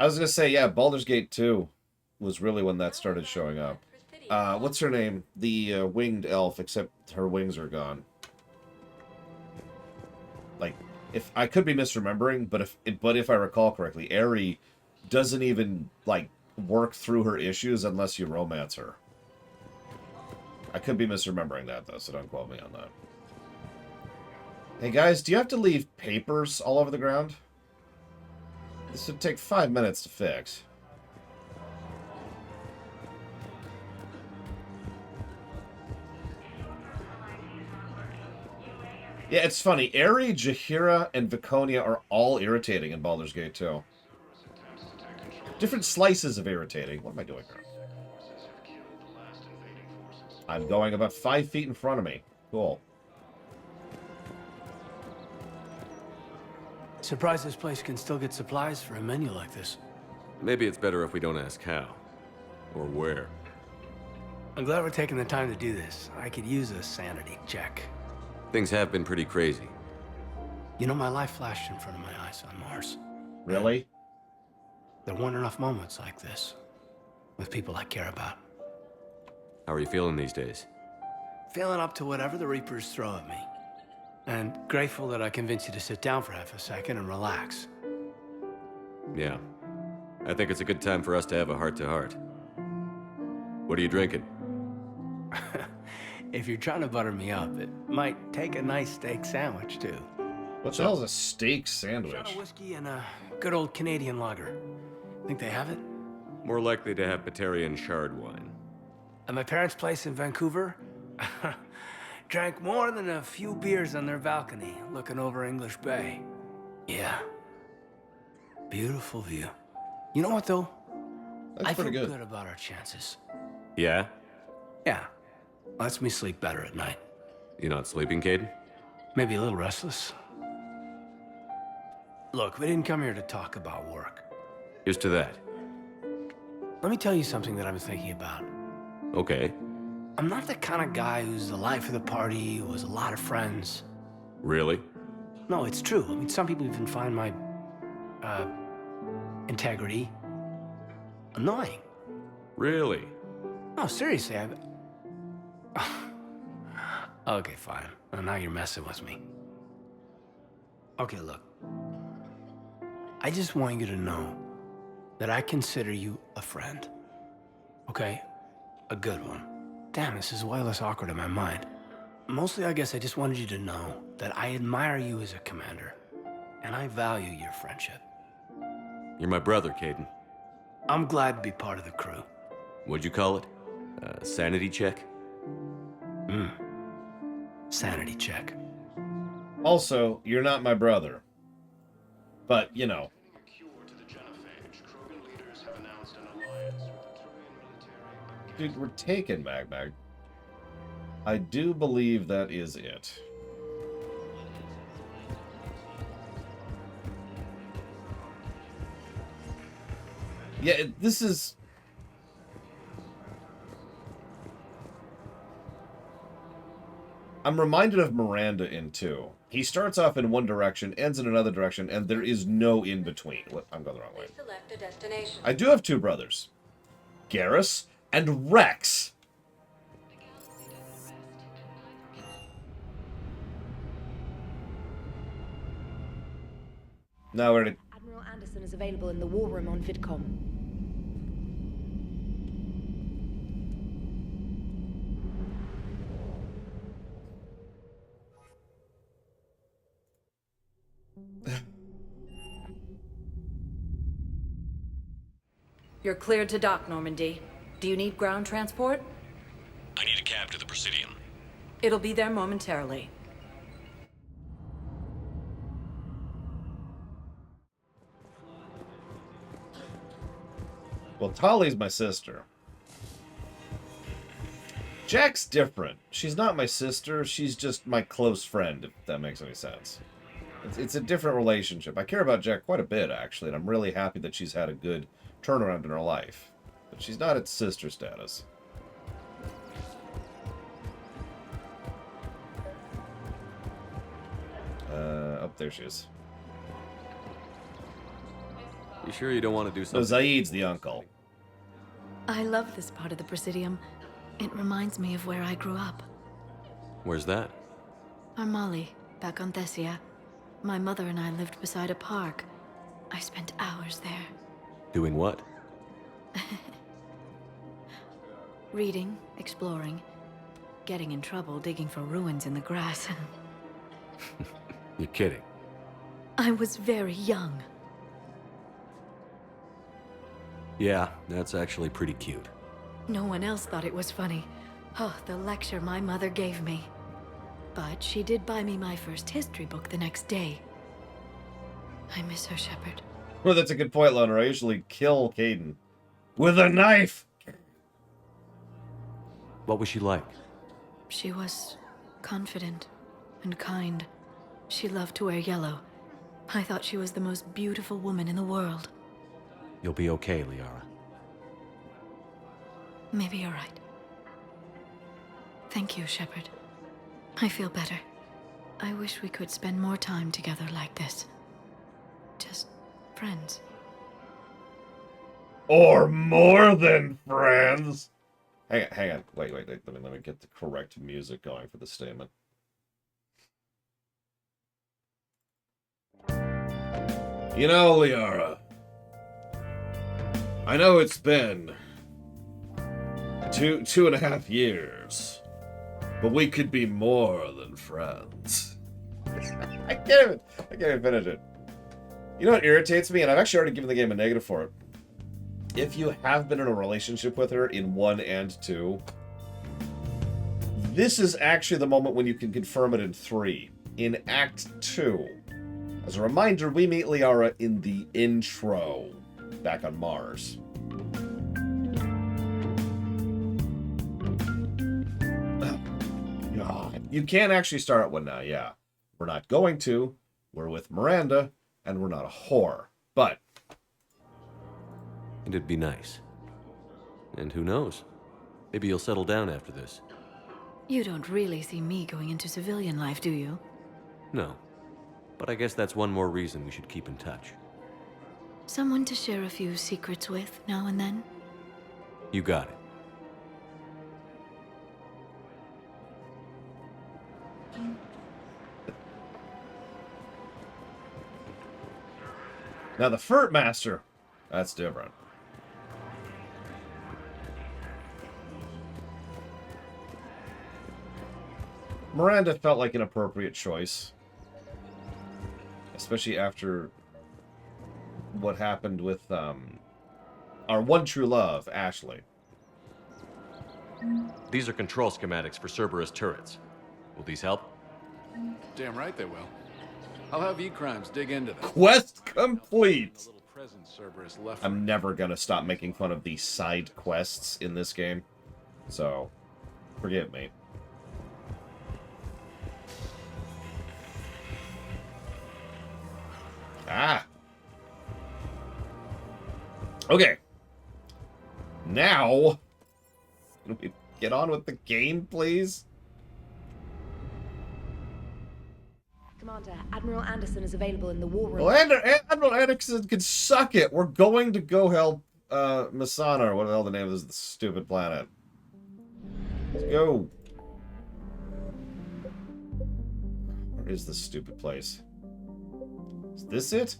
I was gonna say, yeah, Baldur's Gate 2. was really when that started showing up. What's her name? The winged elf, except her wings are gone. Like, if I could be misremembering, but if I recall correctly, Aerie doesn't even like work through her issues unless you romance her. I could be misremembering that though, so don't quote me on that. Hey guys, do you have to leave papers all over the ground? This would take 5 minutes to fix. Yeah, it's funny. Aerie, Jaheira, and Viconia are all irritating in Baldur's Gate 2. Different slices of irritating. What am I doing here? I'm going about 5 feet in front of me. Cool. Surprised this place can still get supplies for a menu like this. Maybe it's better if we don't ask how. Or where. I'm glad we're taking the time to do this. I could use a sanity check. Things have been pretty crazy. You know, my life flashed in front of my eyes on Mars. Really? There weren't enough moments like this with people I care about. How are you feeling these days? Feeling up to whatever the Reapers throw at me. And grateful that I convinced you to sit down for half a second and relax. Yeah. I think it's a good time for us to have a heart-to-heart. What are you drinking? If you're trying to butter me up, it might take a nice steak sandwich, too. What the hell is a steak sandwich? Shot of whiskey and a good old Canadian lager. Think they have it? More likely to have Batarian shard wine. At my parents' place in Vancouver, drank more than a few beers on their balcony, looking over English Bay. Yeah. Beautiful view. You know what, though? That's pretty feel good. good about our chances. Yeah? Yeah. Lets me sleep better at night. You not sleeping, Caden? Maybe a little restless. Look, we didn't come here to talk about work. Here's to that. Let me tell you something that I'm thinking about. Okay. I'm not the kind of guy who's the life of the party, who has a lot of friends. Really? No, it's true. I mean, some people even find my, integrity annoying. Really? No, seriously, Okay, fine. Well, now you're messing with me. Okay, look. I just want you to know that I consider you a friend. Okay? A good one. Damn, this is way less awkward in my mind. Mostly, I guess I just wanted you to know that I admire you as a commander, and I value your friendship. You're my brother, Caden. I'm glad to be part of the crew. What'd you call it? Sanity check? Sanity check. Also, you're not my brother. But, you know. Dude, we're taken, Mag. I do believe that is it. Yeah, this is... I'm reminded of Miranda in 2. He starts off in one direction, ends in another direction, and there is no in-between. I'm going the wrong way. Select a destination. I do have 2 brothers. Garrus and Rex. Now we're to... Admiral Anderson is available in the war room on VidCom. You're cleared to dock, Normandy. Do you need ground transport? I need a cab to the Presidium. It'll be there momentarily. Well, Tali's my sister. Jack's different. She's not my sister. She's just my close friend, if that makes any sense. It's a different relationship. I care about Jack quite a bit, actually, and I'm really happy that she's had a good turnaround in her life. But she's not at sister status. Oh, there she is. You sure you don't want to do So something? Zaid's the uncle. I love this part of the Presidium. It reminds me of where I grew up. Where's that? Armali, back on Thessia. My mother and I lived beside a park. I spent hours there. Doing what? Reading, exploring, getting in trouble digging for ruins in the grass. You're kidding. I was very young. Yeah, that's actually pretty cute. No one else thought it was funny. Oh, the lecture my mother gave me. But she did buy me my first history book the next day. I miss her, Shepard. Well, that's a good point, Loner. I usually kill Caden with a knife. What was she like? She was confident and kind. She loved to wear yellow. I thought she was the most beautiful woman in the world. You'll be okay, Liara. Maybe you're right. Thank you, Shepard. I feel better. I wish we could spend more time together like this. Just friends. Or more than friends. Hang on. Wait. Let me get the correct music going for the statement. You know, Liara, I know it's been two and a half years, but we could be more than friends. I can't even finish it. You know what irritates me, and I've actually already given the game a negative for it. If you have been in a relationship with her in 1 and 2, this is actually the moment when you can confirm it in 3. In Act 2, as a reminder, we meet Liara in the intro back on Mars. God. You can actually start at one now, yeah. We're not going to. We're with Miranda, and we're not a whore. But And it'd be nice. And who knows? Maybe you'll settle down after this. You don't really see me going into civilian life, do you? No. But I guess that's one more reason we should keep in touch. Someone to share a few secrets with now and then? You got it. now the Furt Master, that's different. Miranda felt like an appropriate choice. Especially after what happened with our one true love, Ashley. These are control schematics for Cerberus turrets. Will these help? Damn right they will. I'll have E-Crimes dig into them. Quest complete! Cerberus left. I'm never gonna stop making fun of the side quests in this game. So, forgive me. Ah! Okay. Now, can we get on with the game, please? Commander, Admiral Anderson is available in the war room. Well, Admiral Anderson can suck it. We're going to go help Masana, or what the hell the name is, the stupid planet. Let's go. Where is this stupid place? Is this it?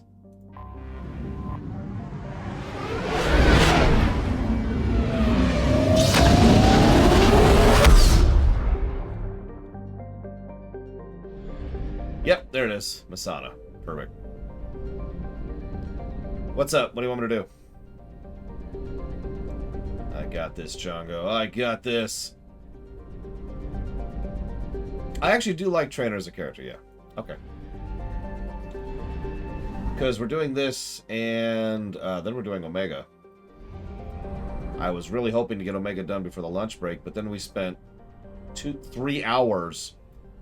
Yep, there it is. Masana. Perfect. What's up? What do you want me to do? I got this, Chongo. I got this. I actually do like Trainer as a character, yeah. Okay. Because we're doing this, and then we're doing Omega. I was really hoping to get Omega done before the lunch break, but then we spent 3 hours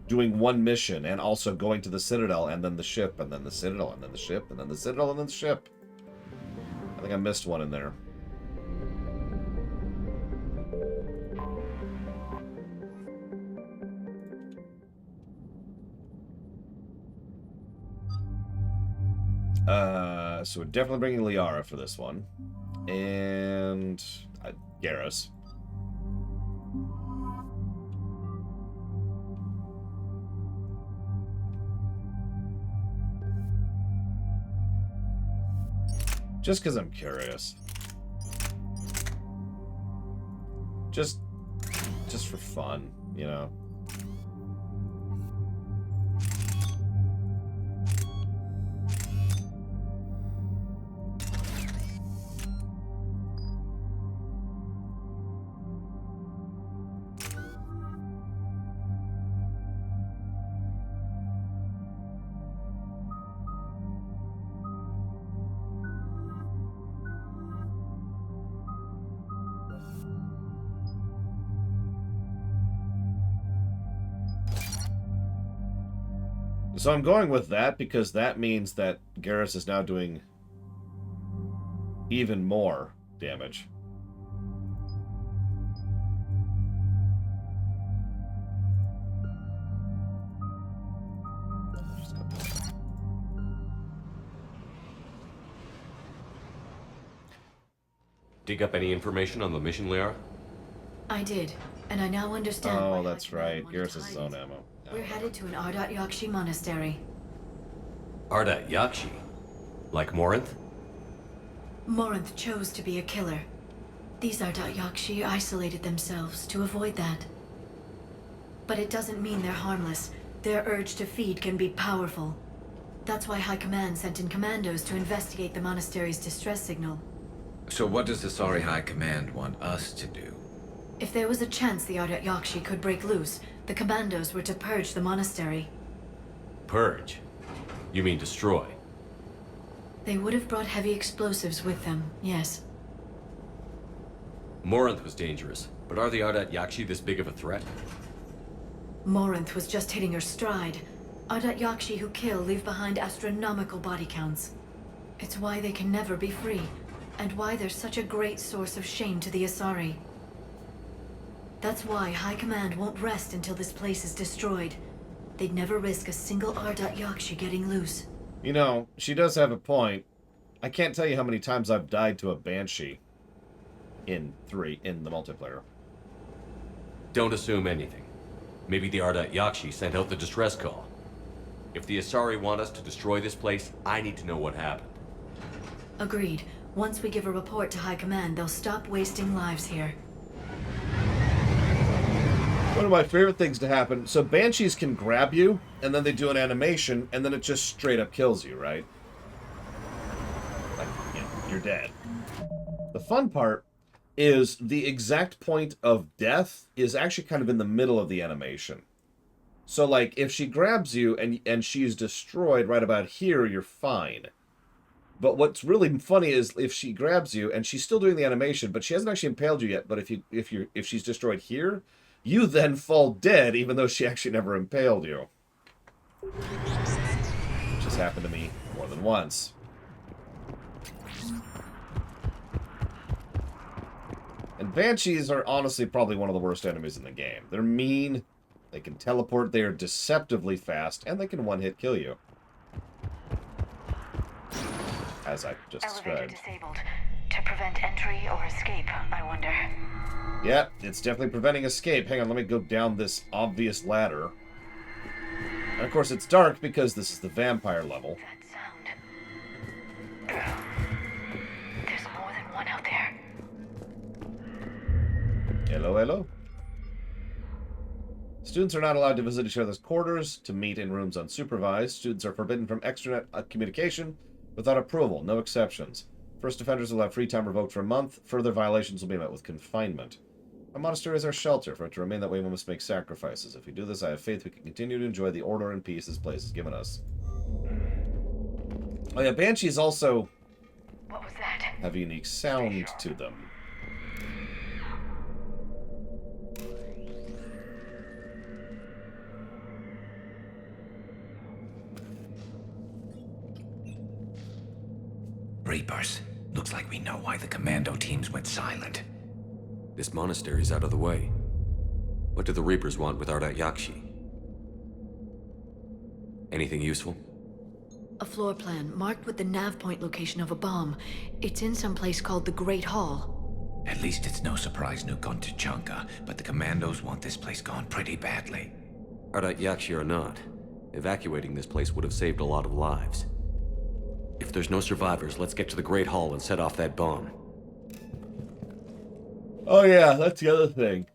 doing one mission, and also going to the Citadel, and then the ship, and then the Citadel, and then the ship, and then the Citadel, and then the ship. I think I missed one in there. So we're definitely bringing Liara for this one. And Garrus. Just because I'm curious. Just for fun, you know? So I'm going with that because that means that Garrus is now doing even more damage. Dig up any information on the mission, Liara? I did, and I now understand why Oh, that's right. Garrus has his own ammo. we're headed to an Ardat-Yakshi monastery. Ardat-Yakshi? Like Morinth? Morinth chose to be a killer. These Ardat-Yakshi isolated themselves to avoid that. But it doesn't mean they're harmless. Their urge to feed can be powerful. That's why High Command sent in commandos to investigate the monastery's distress signal. So what does the Sorry High Command want us to do? If there was a chance the Ardat-Yakshi could break loose, the commandos were to purge the monastery. Purge? You mean destroy? They would have brought heavy explosives with them, yes. Morinth was dangerous, but are the Ardat-Yakshi this big of a threat? Morinth was just hitting her stride. Ardat-Yakshi who kill leave behind astronomical body counts. It's why they can never be free, and why they're such a great source of shame to the Asari. That's why High Command won't rest until this place is destroyed. They'd never risk a single Ardat-Yakshi getting loose. You know, she does have a point. I can't tell you how many times I've died to a Banshee in the multiplayer. Don't assume anything. Maybe the Ardat-Yakshi sent out the distress call. If the Asari want us to destroy this place, I need to know what happened. Agreed. Once we give a report to High Command, they'll stop wasting lives here. One of my favorite things to happen, so Banshees can grab you, and then they do an animation, and then it just straight up kills you, right? Like, you know, you're dead. The fun part is the exact point of death is actually kind of in the middle of the animation. So, like, if she grabs you and she's destroyed right about here, you're fine. But what's really funny is if she grabs you and she's still doing the animation, but she hasn't actually impaled you yet, but if she's destroyed here, you then fall dead, even though she actually never impaled you. Which has happened to me more than once. And Banshees are honestly probably one of the worst enemies in the game. They're mean, they can teleport, they are deceptively fast, and they can one-hit kill you. As I just Elevator described. disabled. To prevent entry or escape, I wonder. Yeah, it's definitely preventing escape. Hang on, let me go down this obvious ladder. And of course it's dark because this is the vampire level. There's more than one out there. Hello, hello. Students are not allowed to visit each other's quarters, to meet in rooms unsupervised. Students are forbidden from extranet communication without approval, no exceptions. First offenders will have free time revoked for a month. Further violations will be met with confinement. Our monastery is our shelter. For it to remain that way, we must make sacrifices. If we do this, I have faith we can continue to enjoy the order and peace this place has given us. Oh yeah, Banshees also have a unique sound to them. Reapers. Looks like we know why the commando teams went silent. This monastery's out of the way. What do the Reapers want with Ardat-Yakshi? Anything useful? A floor plan marked with the nav point location of a bomb. It's in some place called the Great Hall. At least it's no surprise nuke on Tachanka, but the commandos want this place gone pretty badly. Ardat-Yakshi or not, evacuating this place would have saved a lot of lives. If there's no survivors, let's get to the Great Hall and set off that bomb. Oh yeah, that's the other thing.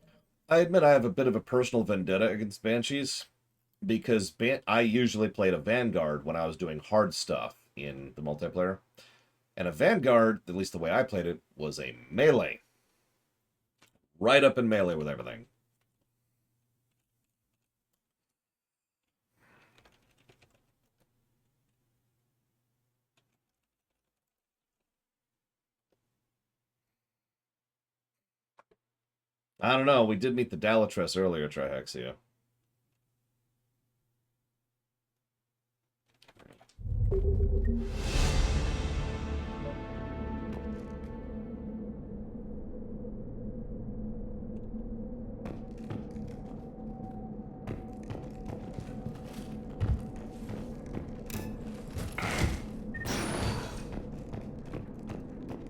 I admit I have a bit of a personal vendetta against Banshees, because I usually played a Vanguard when I was doing hard stuff in the multiplayer. And a Vanguard, at least the way I played it, was a melee. Right up in melee with everything. I don't know, we did meet the Dalatress earlier, Trihexia.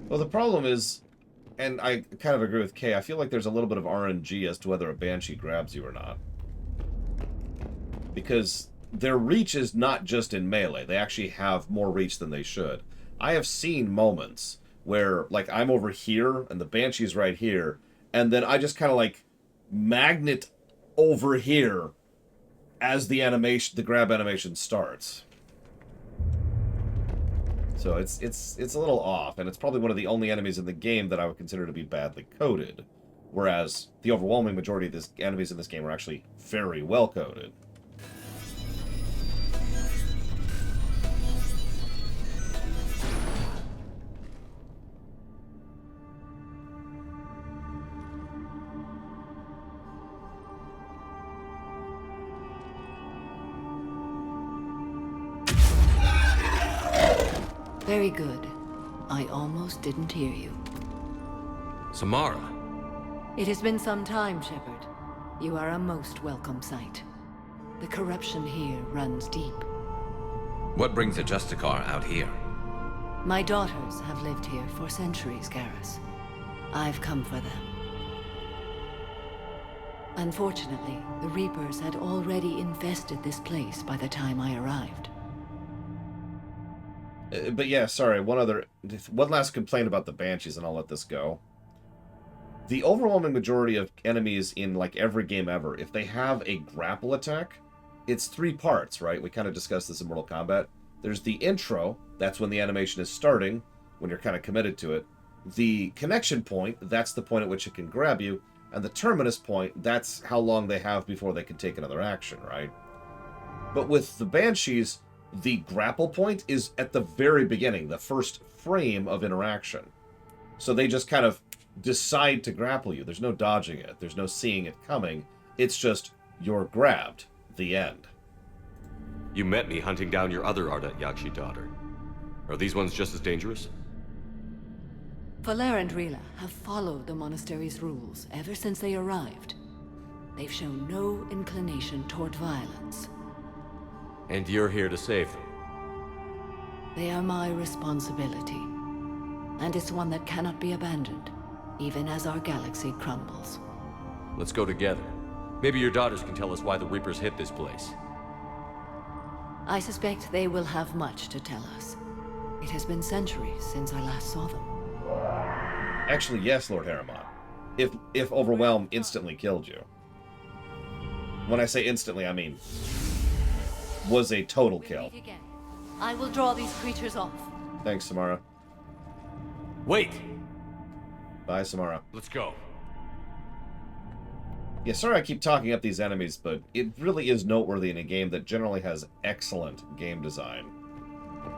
Well, the problem is, and I kind of agree with Kay, I feel like there's a little bit of RNG as to whether a Banshee grabs you or not. Because their reach is not just in melee. They actually have more reach than they should. I have seen moments where, like, I'm over here, and the Banshee's right here, and then I just kind of, like, magnet over here as the animation, the grab animation starts. So it's a little off, and it's probably one of the only enemies in the game that I would consider to be badly coded. Whereas the overwhelming majority of the enemies in this game are actually very well coded. Very good. I almost didn't hear you. Samara! It has been some time, Shepard. You are a most welcome sight. The corruption here runs deep. What brings a Justicar out here? My daughters have lived here for centuries, Garrus. I've come for them. Unfortunately, the Reapers had already infested this place by the time I arrived. But yeah, sorry, one last complaint about the Banshees, and I'll let this go. The overwhelming majority of enemies in, like, every game ever, if they have a grapple attack, it's 3 parts, right? We kind of discussed this in Mortal Kombat. There's the intro, that's when the animation is starting, when you're kind of committed to it. The connection point, that's the point at which it can grab you. And the terminus point, that's how long they have before they can take another action, right? But with the Banshees, the grapple point is at the very beginning, the first frame of interaction. So they just kind of decide to grapple you. There's no dodging it. There's no seeing it coming. It's just, you're grabbed. The end. You met me hunting down your other Ardat-Yakshi daughter. Are these ones just as dangerous? Valer and Rila have followed the monastery's rules ever since they arrived. They've shown no inclination toward violence. And you're here to save them? They are my responsibility. And it's one that cannot be abandoned, even as our galaxy crumbles. Let's go together. Maybe your daughters can tell us why the Reapers hit this place. I suspect they will have much to tell us. It has been centuries since I last saw them. Actually, yes, Lord Harriman. If Overwhelm instantly killed you. When I say instantly, I mean was a total kill. I will draw these creatures off. Thanks, Samara. Wait! Bye, Samara. Let's go. Yeah, sorry I keep talking up these enemies, but it really is noteworthy in a game that generally has excellent game design.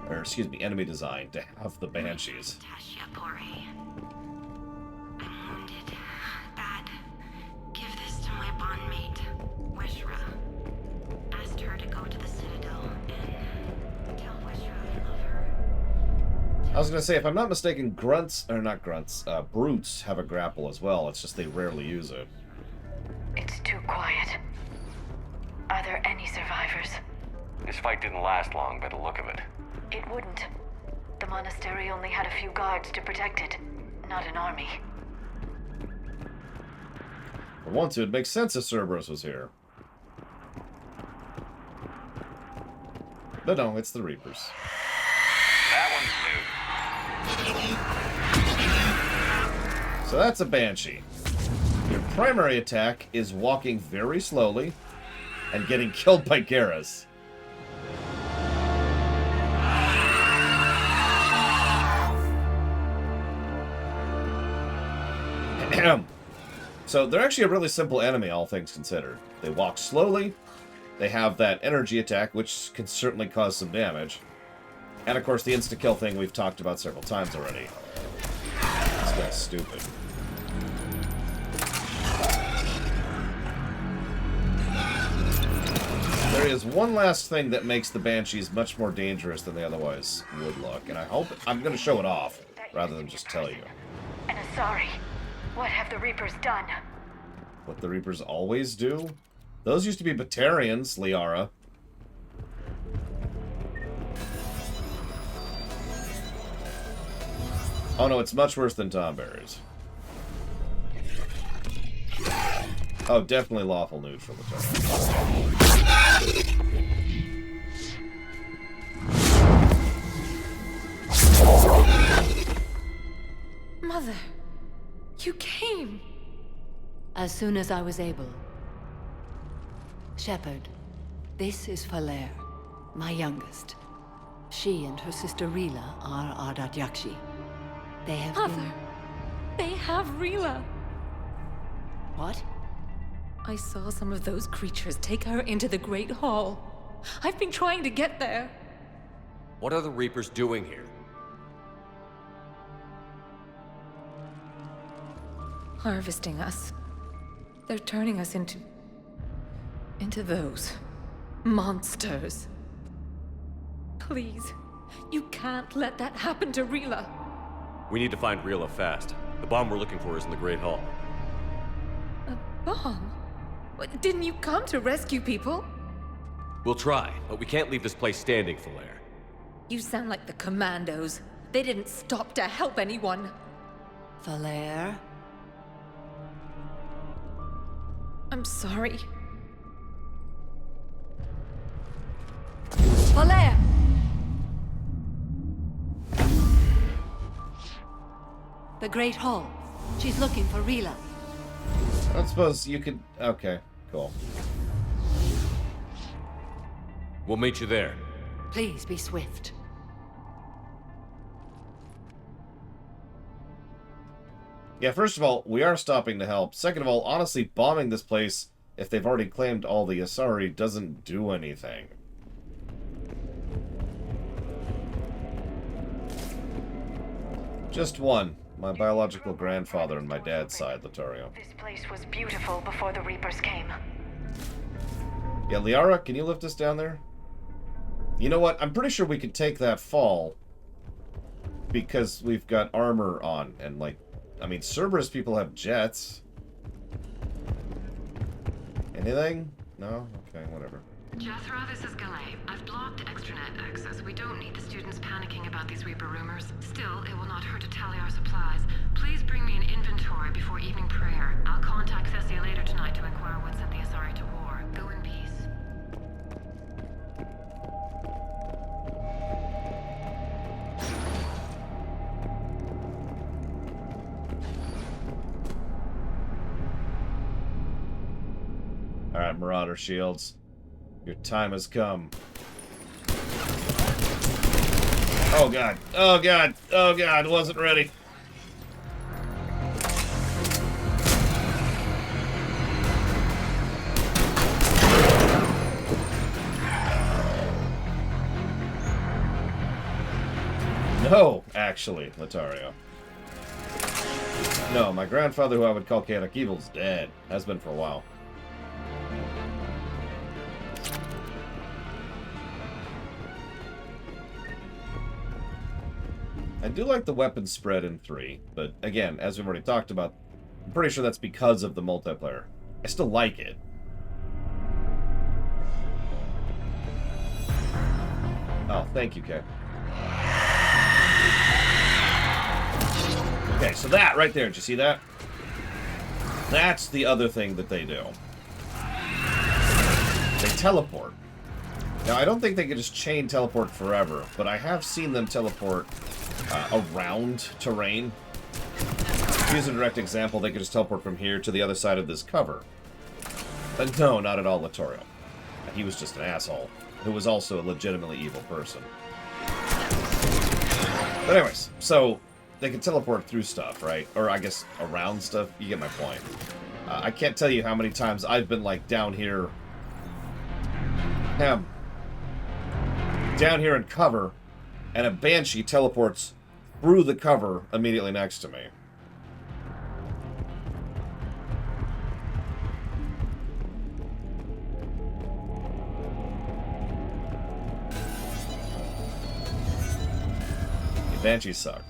Or, excuse me, enemy design, to have the Banshees. I'm wounded. Bad. Give this to my bondmate, Weshra. Asked her to go to the Citadel and tell Weshra I love her. I was gonna say, if I'm not mistaken, grunts, or not grunts, brutes have a grapple as well. It's just they rarely use it. It's too quiet. Are there any survivors? This fight didn't last long by the look of it. It wouldn't. The monastery only had a few guards to protect it, not an army. For once, it would make sense if Cerberus was here. But no, it's the Reapers. So that's a Banshee. Your primary attack is walking very slowly and getting killed by Garrus. So they're actually a really simple enemy, all things considered. They walk slowly, they have that energy attack, which can certainly cause some damage. And of course the insta-kill thing we've talked about several times already. This guy's stupid. There is one last thing that makes the Banshees much more dangerous than they otherwise would look, and I hope I'm going to show it off rather than just tell you. And sorry. What have the Reapers done? What the Reapers always do? Those used to be Batarians, Liara. Oh no, it's much worse than Tomberries. Oh, definitely lawful neutral. Mother, you came. As soon as I was able. Shepard, this is Falere, my youngest. She and her sister Rila are Ardat-Yakshi. They have Mother, they have Rila. What? I saw some of those creatures take her into the Great Hall. I've been trying to get there. What are the Reapers doing here? Harvesting us. They're turning us into those monsters. Please, you can't let that happen to Rila. We need to find Rila fast. The bomb we're looking for is in the Great Hall. A bomb? Didn't you come to rescue people? We'll try, but we can't leave this place standing, Falere. You sound like the Commandos. They didn't stop to help anyone. Falere? I'm sorry. Falere! The Great Hall. She's looking for Rila. I don't suppose you could... Okay, cool. We'll meet you there. Please be swift. Yeah, first of all, we are stopping to help. Second of all, honestly, bombing this place, if they've already claimed all the Asari, doesn't do anything. Just one. My biological grandfather on my dad's side, Lothario. This place was beautiful before the Reapers came. Yeah, Liara, can you lift us down there? You know what? I'm pretty sure we could take that fall because we've got armor on and, like, I mean, Cerberus people have jets. Anything? No? Okay, whatever. Jethro, this is Galay. I've blocked extranet access. We don't need the students panicking about these Reaper rumors. Still, it will not hurt to tally our supplies. Please bring me an inventory before evening prayer. I'll contact Thessia later tonight to inquire what sent the Asari to war. Go in peace. Alright, Marauder shields. Your time has come. Oh god. Oh god. Oh god. Wasn't ready. No, actually, Lothario. No, my grandfather, who I would call Chaotic Evil, is dead. Has been for a while. I do like the weapon spread in 3, but again, as we've already talked about, I'm pretty sure that's because of the multiplayer. I still like it. Oh, thank you, Kay. Okay, so that right there, did you see that? That's the other thing that they do. They teleport. Now, I don't think they can just chain teleport forever, but I have seen them teleport around terrain. To use a direct example, they could just teleport from here to the other side of this cover. But no, not at all Littorio. He was just an asshole, who was also a legitimately evil person. But anyways, so they can teleport through stuff, right? Or I guess around stuff. You get my point. I can't tell you how many times I've been like down here... down here in cover, and a Banshee teleports through the cover immediately next to me. The Banshees suck.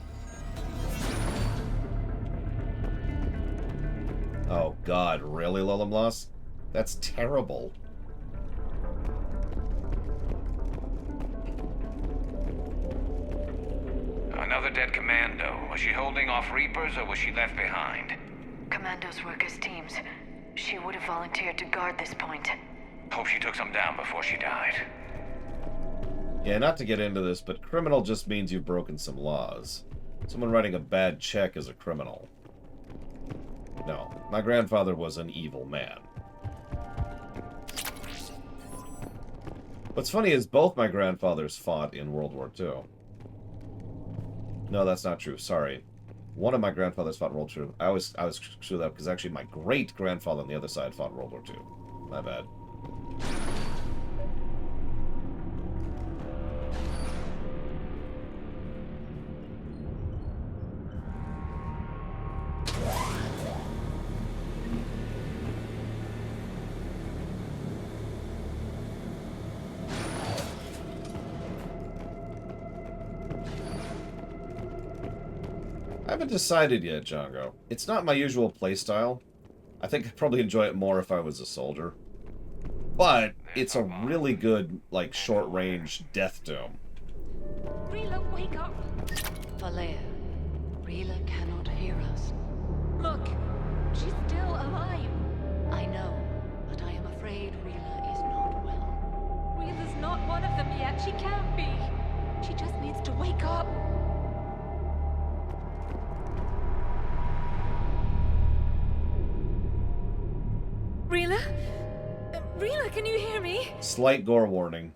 Oh god, really, Lolimloss? That's terrible. Another dead commando. Was she holding off Reapers or was she left behind? Commandos work as teams. She would have volunteered to guard this point. Hope she took some down before she died. Yeah, not to get into this, but criminal just means you've broken some laws. Someone writing a bad check is a criminal. No, my grandfather was an evil man. What's funny is both my grandfathers fought in World War II. No, that's not true. Sorry. One of my grandfathers fought in World War II. I was screwed up because actually my great-grandfather on the other side fought in World War II. My bad. I haven't decided yet, Django. It's not my usual playstyle. I think I'd probably enjoy it more if I was a soldier. But it's a really good, like, short-range death doom. Rila, wake up! Valea, Rila cannot hear us. Look, she's still alive. I know, but I am afraid Rila is not well. Rila's not one of them yet. She can't be. She just needs to wake up. Rila? Rila, can you hear me? Slight gore warning.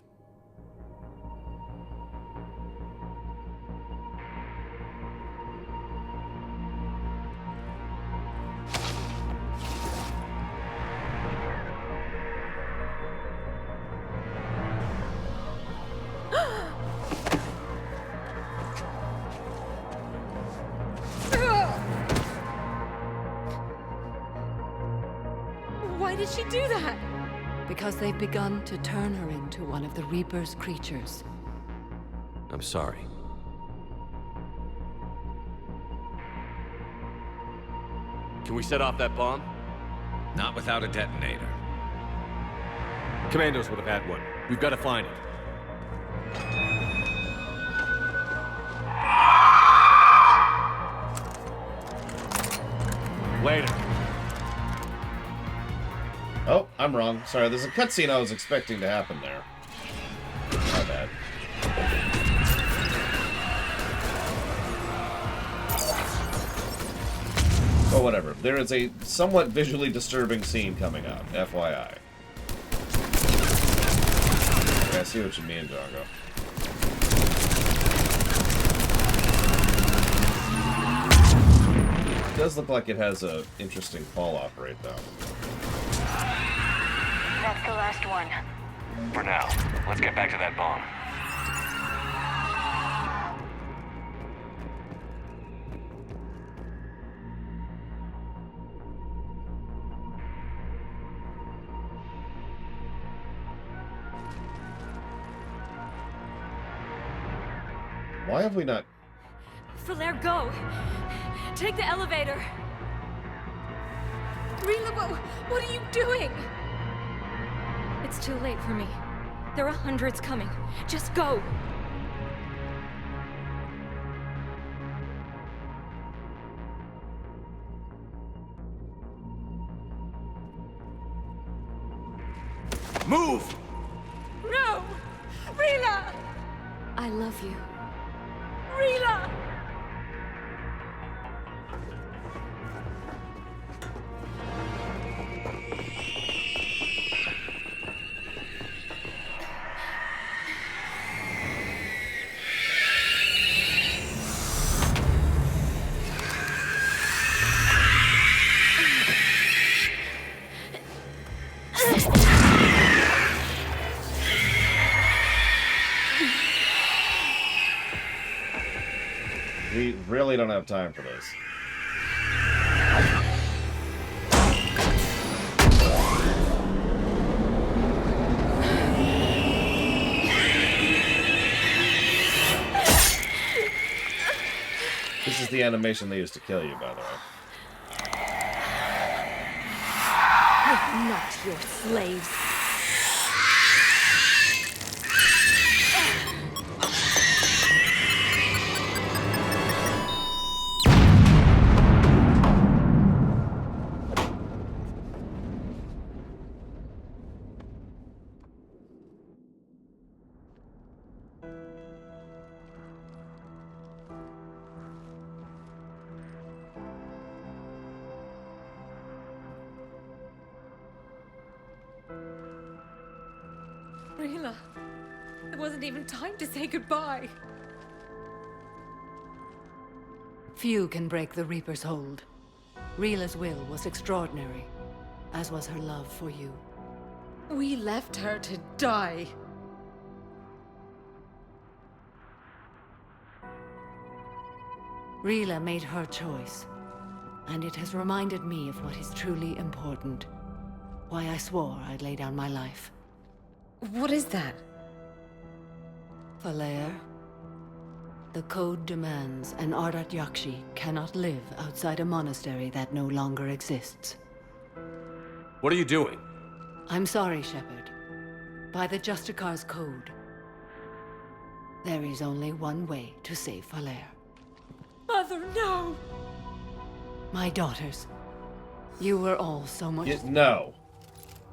Why did she do that? Because they've begun to turn her into one of the Reaper's creatures. I'm sorry. Can we set off that bomb? Not without a detonator. Commandos would have had one. We've got to find it. Later. Oh, I'm wrong. Sorry, there's a cutscene I was expecting to happen there. My bad. Oh, whatever. There is a somewhat visually disturbing scene coming up, FYI. Okay, I see what you mean, Django. It does look like it has a interesting fall off rate, though. That's the last one. For now, let's get back to that bomb. Why have we not... Frelair, go! Take the elevator! Rila, what are you doing? It's too late for me. There are hundreds coming. Just go! Move! No! Rila! I love you. Rila! We really don't have time for this. This is the animation they used to kill you, by the way. We're not your slaves. Rila, there wasn't even time to say goodbye. Few can break the Reaper's hold. Rila's will was extraordinary, as was her love for you. We left her to die. Rila made her choice, and it has reminded me of what is truly important. Why I swore I'd lay down my life. What is that? Falair, the code demands an Ardat-Yakshi cannot live outside a monastery that no longer exists. What are you doing? I'm sorry, Shepard. By the Justicar's code, there is only one way to save Falair. Mother, no! My daughters, you were all so much... No.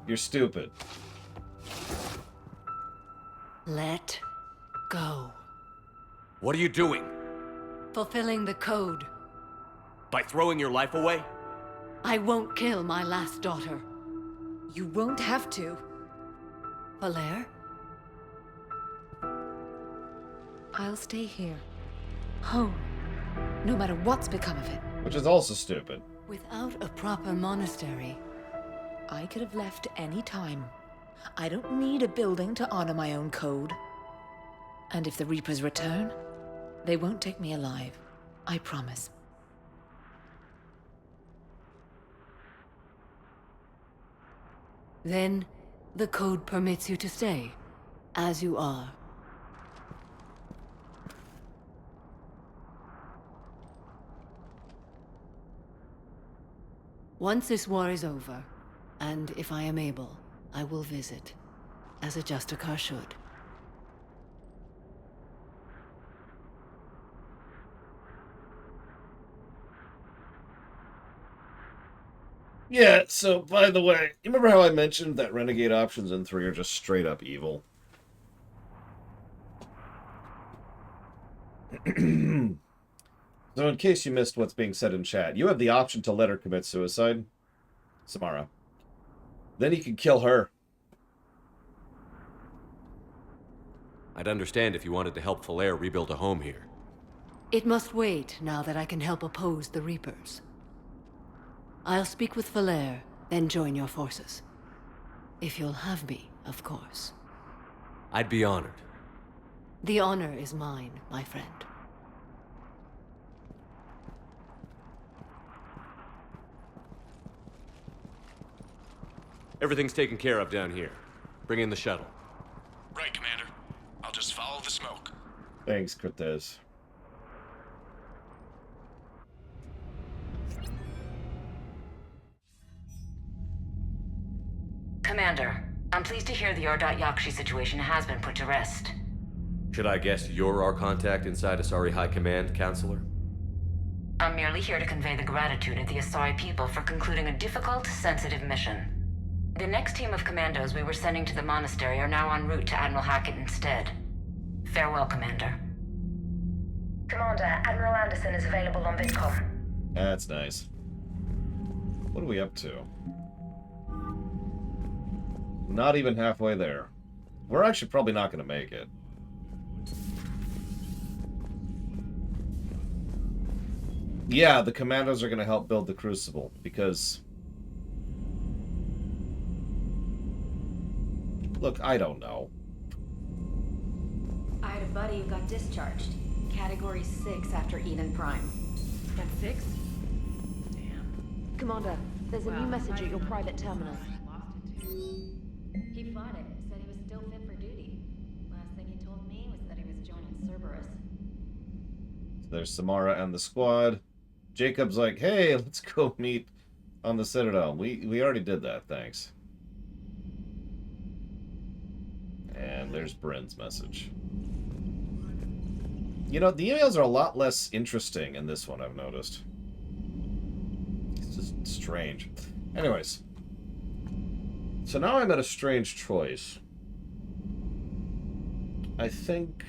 You're stupid. Let go. What are you doing? Fulfilling the code. By throwing your life away? I won't kill my last daughter. You won't have to. Falair? I'll stay here. Home. No matter what's become of it. Which is also stupid. Without a proper monastery... I could have left any time. I don't need a building to honor my own code. And if the Reapers return, they won't take me alive. I promise. Then, the code permits you to stay, as you are. Once this war is over, and if I am able, I will visit, as a Justicar should. Yeah, so, by the way, you remember how I mentioned that renegade options in 3 are just straight up evil? So in case you missed what's being said in chat, you have the option to let her commit suicide, Samara. Then you can kill her. I'd understand if you wanted to help Falair rebuild a home here. It must wait now that I can help oppose the Reapers. I'll speak with Falair, then join your forces. If you'll have me, of course. I'd be honored. The honor is mine, my friend. Everything's taken care of down here. Bring in the shuttle. Right, Commander. I'll just follow the smoke. Thanks, Cortez. Commander, I'm pleased to hear the Ardat-Yakshi situation has been put to rest. Should I guess you're our contact inside Asari High Command, Counselor? I'm merely here to convey the gratitude of the Asari people for concluding a difficult, sensitive mission. The next team of commandos we were sending to the monastery are now en route to Admiral Hackett instead. Farewell, Commander. Commander, Admiral Anderson is available on VidCom. That's nice. What are we up to? Not even halfway there. We're actually probably not going to make it. Yeah, the commandos are going to help build the Crucible, because... Look, I don't know. I had a buddy who got discharged. Category 6 after Eden Prime. That's 6? Damn. Commander, there's a new message at your private terminal. He fought it, said he was still fit for duty. Last thing he told me was that he was joining Cerberus. There's Samara and the squad. Jacob's like, hey, let's go meet on the Citadel. We already did that, thanks. And there's Bryn's message. You know, the emails are a lot less interesting in this one, I've noticed. It's just strange. Anyways. So now I'm at a strange choice. I think...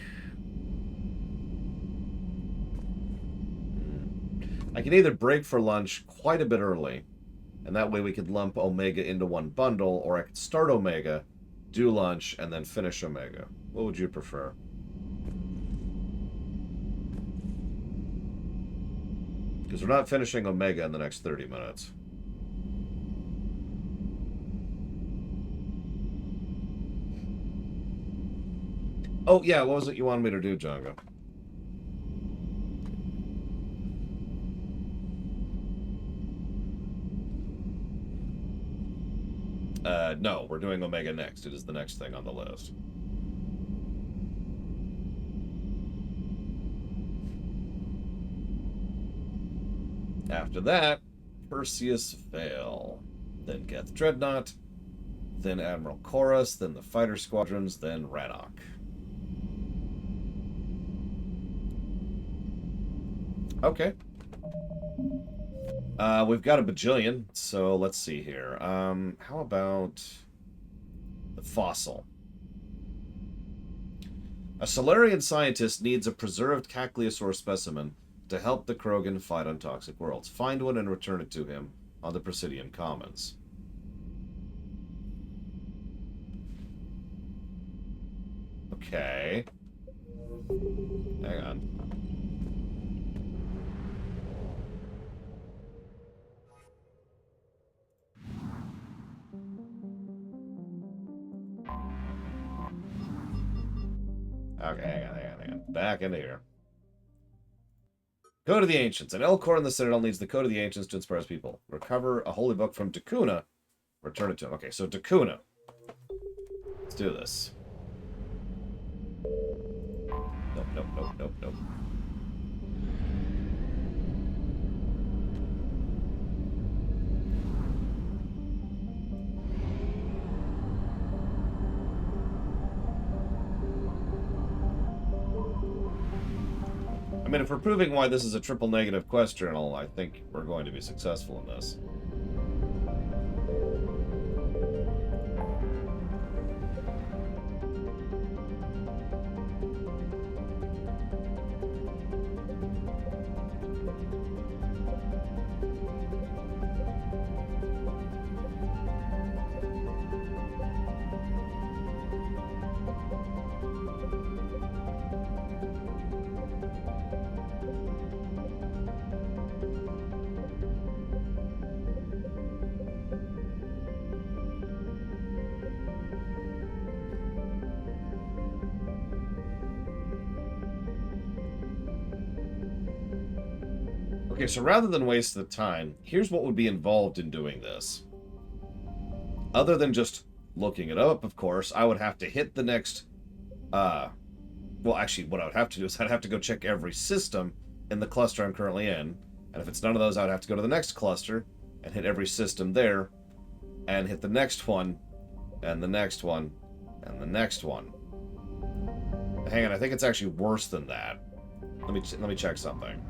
I can either break for lunch quite a bit early, and that way we could lump Omega into one bundle, or I could start Omega, do lunch, and then finish Omega. What would you prefer? Because we're not finishing Omega in the next 30 minutes. Oh, yeah, what was it you wanted me to do, Django? No, we're doing Omega next. It is the next thing on the list. After that, Perseus Vale. Then Geth Dreadnought. Then Admiral Chorus. Then the fighter squadrons. Then Rannoch. Okay. We've got a bajillion, so let's see here. How about the fossil? A Solarian scientist needs a preserved Cacliosaur specimen to help the Krogan fight on toxic worlds. Find one and return it to him on the Presidium Commons. Okay. Hang on. Okay, hang on. Back into here. Code of the Ancients. An Elcor in the Citadel needs the Code of the Ancients to inspire his people. Recover a holy book from Dakuna. Return it to him. Okay, so Dakuna. Let's do this. Nope. I mean, if we're proving why this is a triple negative quest journal, I think we're going to be successful in this. Okay, so rather than waste the time, here's what would be involved in doing this. Other than just looking it up, of course, I would have to hit the next... well, actually, what I would have to do is I'd have to go check every system in the cluster I'm currently in. And if it's none of those, I'd have to go to the next cluster and hit every system there. And hit the next one, and the next one, and the next one. Hang on, I think it's actually worse than that. Let me check something.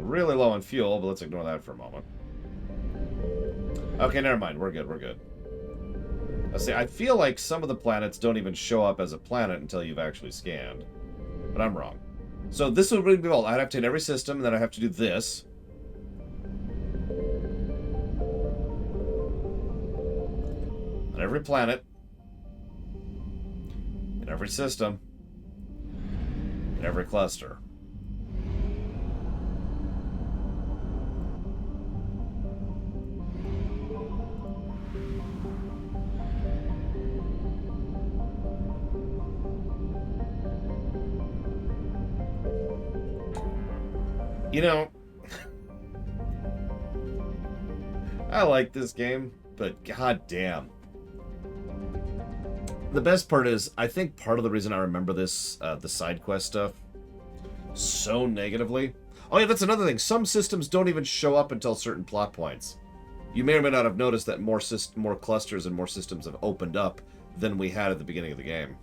really low on fuel, but let's ignore that for a moment. Okay, never mind. We're good, we're good. Let's see, I feel like some of the planets don't even show up as a planet until you've actually scanned. But I'm wrong. So this would be all. I'd have to hit every system, and then I have to do this. On every planet. In every system. In every cluster. You know, I like this game, but goddamn. The best part is, I think part of the reason I remember this, the side quest stuff, so negatively. Oh yeah, that's another thing. Some systems don't even show up until certain plot points. You may or may not have noticed that more clusters and more systems have opened up than we had at the beginning of the game.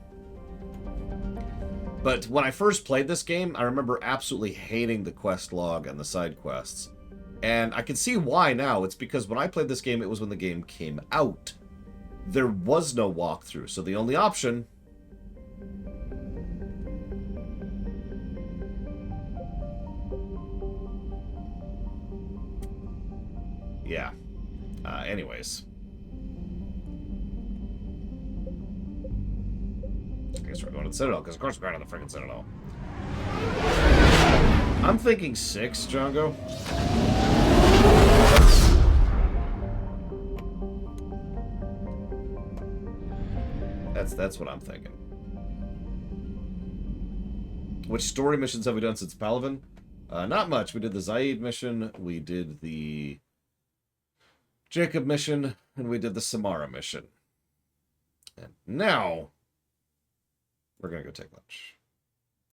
But when I first played this game, I remember absolutely hating the quest log and the side quests. And I can see why now. It's because when I played this game, it was when the game came out. There was no walkthrough, so the only option... Yeah. Anyways. I guess we're going to the Citadel, because of course we're going to the freaking Citadel. I'm thinking 6, Django. That's what I'm thinking. Which story missions have we done since Palaven? Not much. We did the Zaid mission, we did the Jacob mission, and we did the Samara mission. And now... we're going to go take lunch.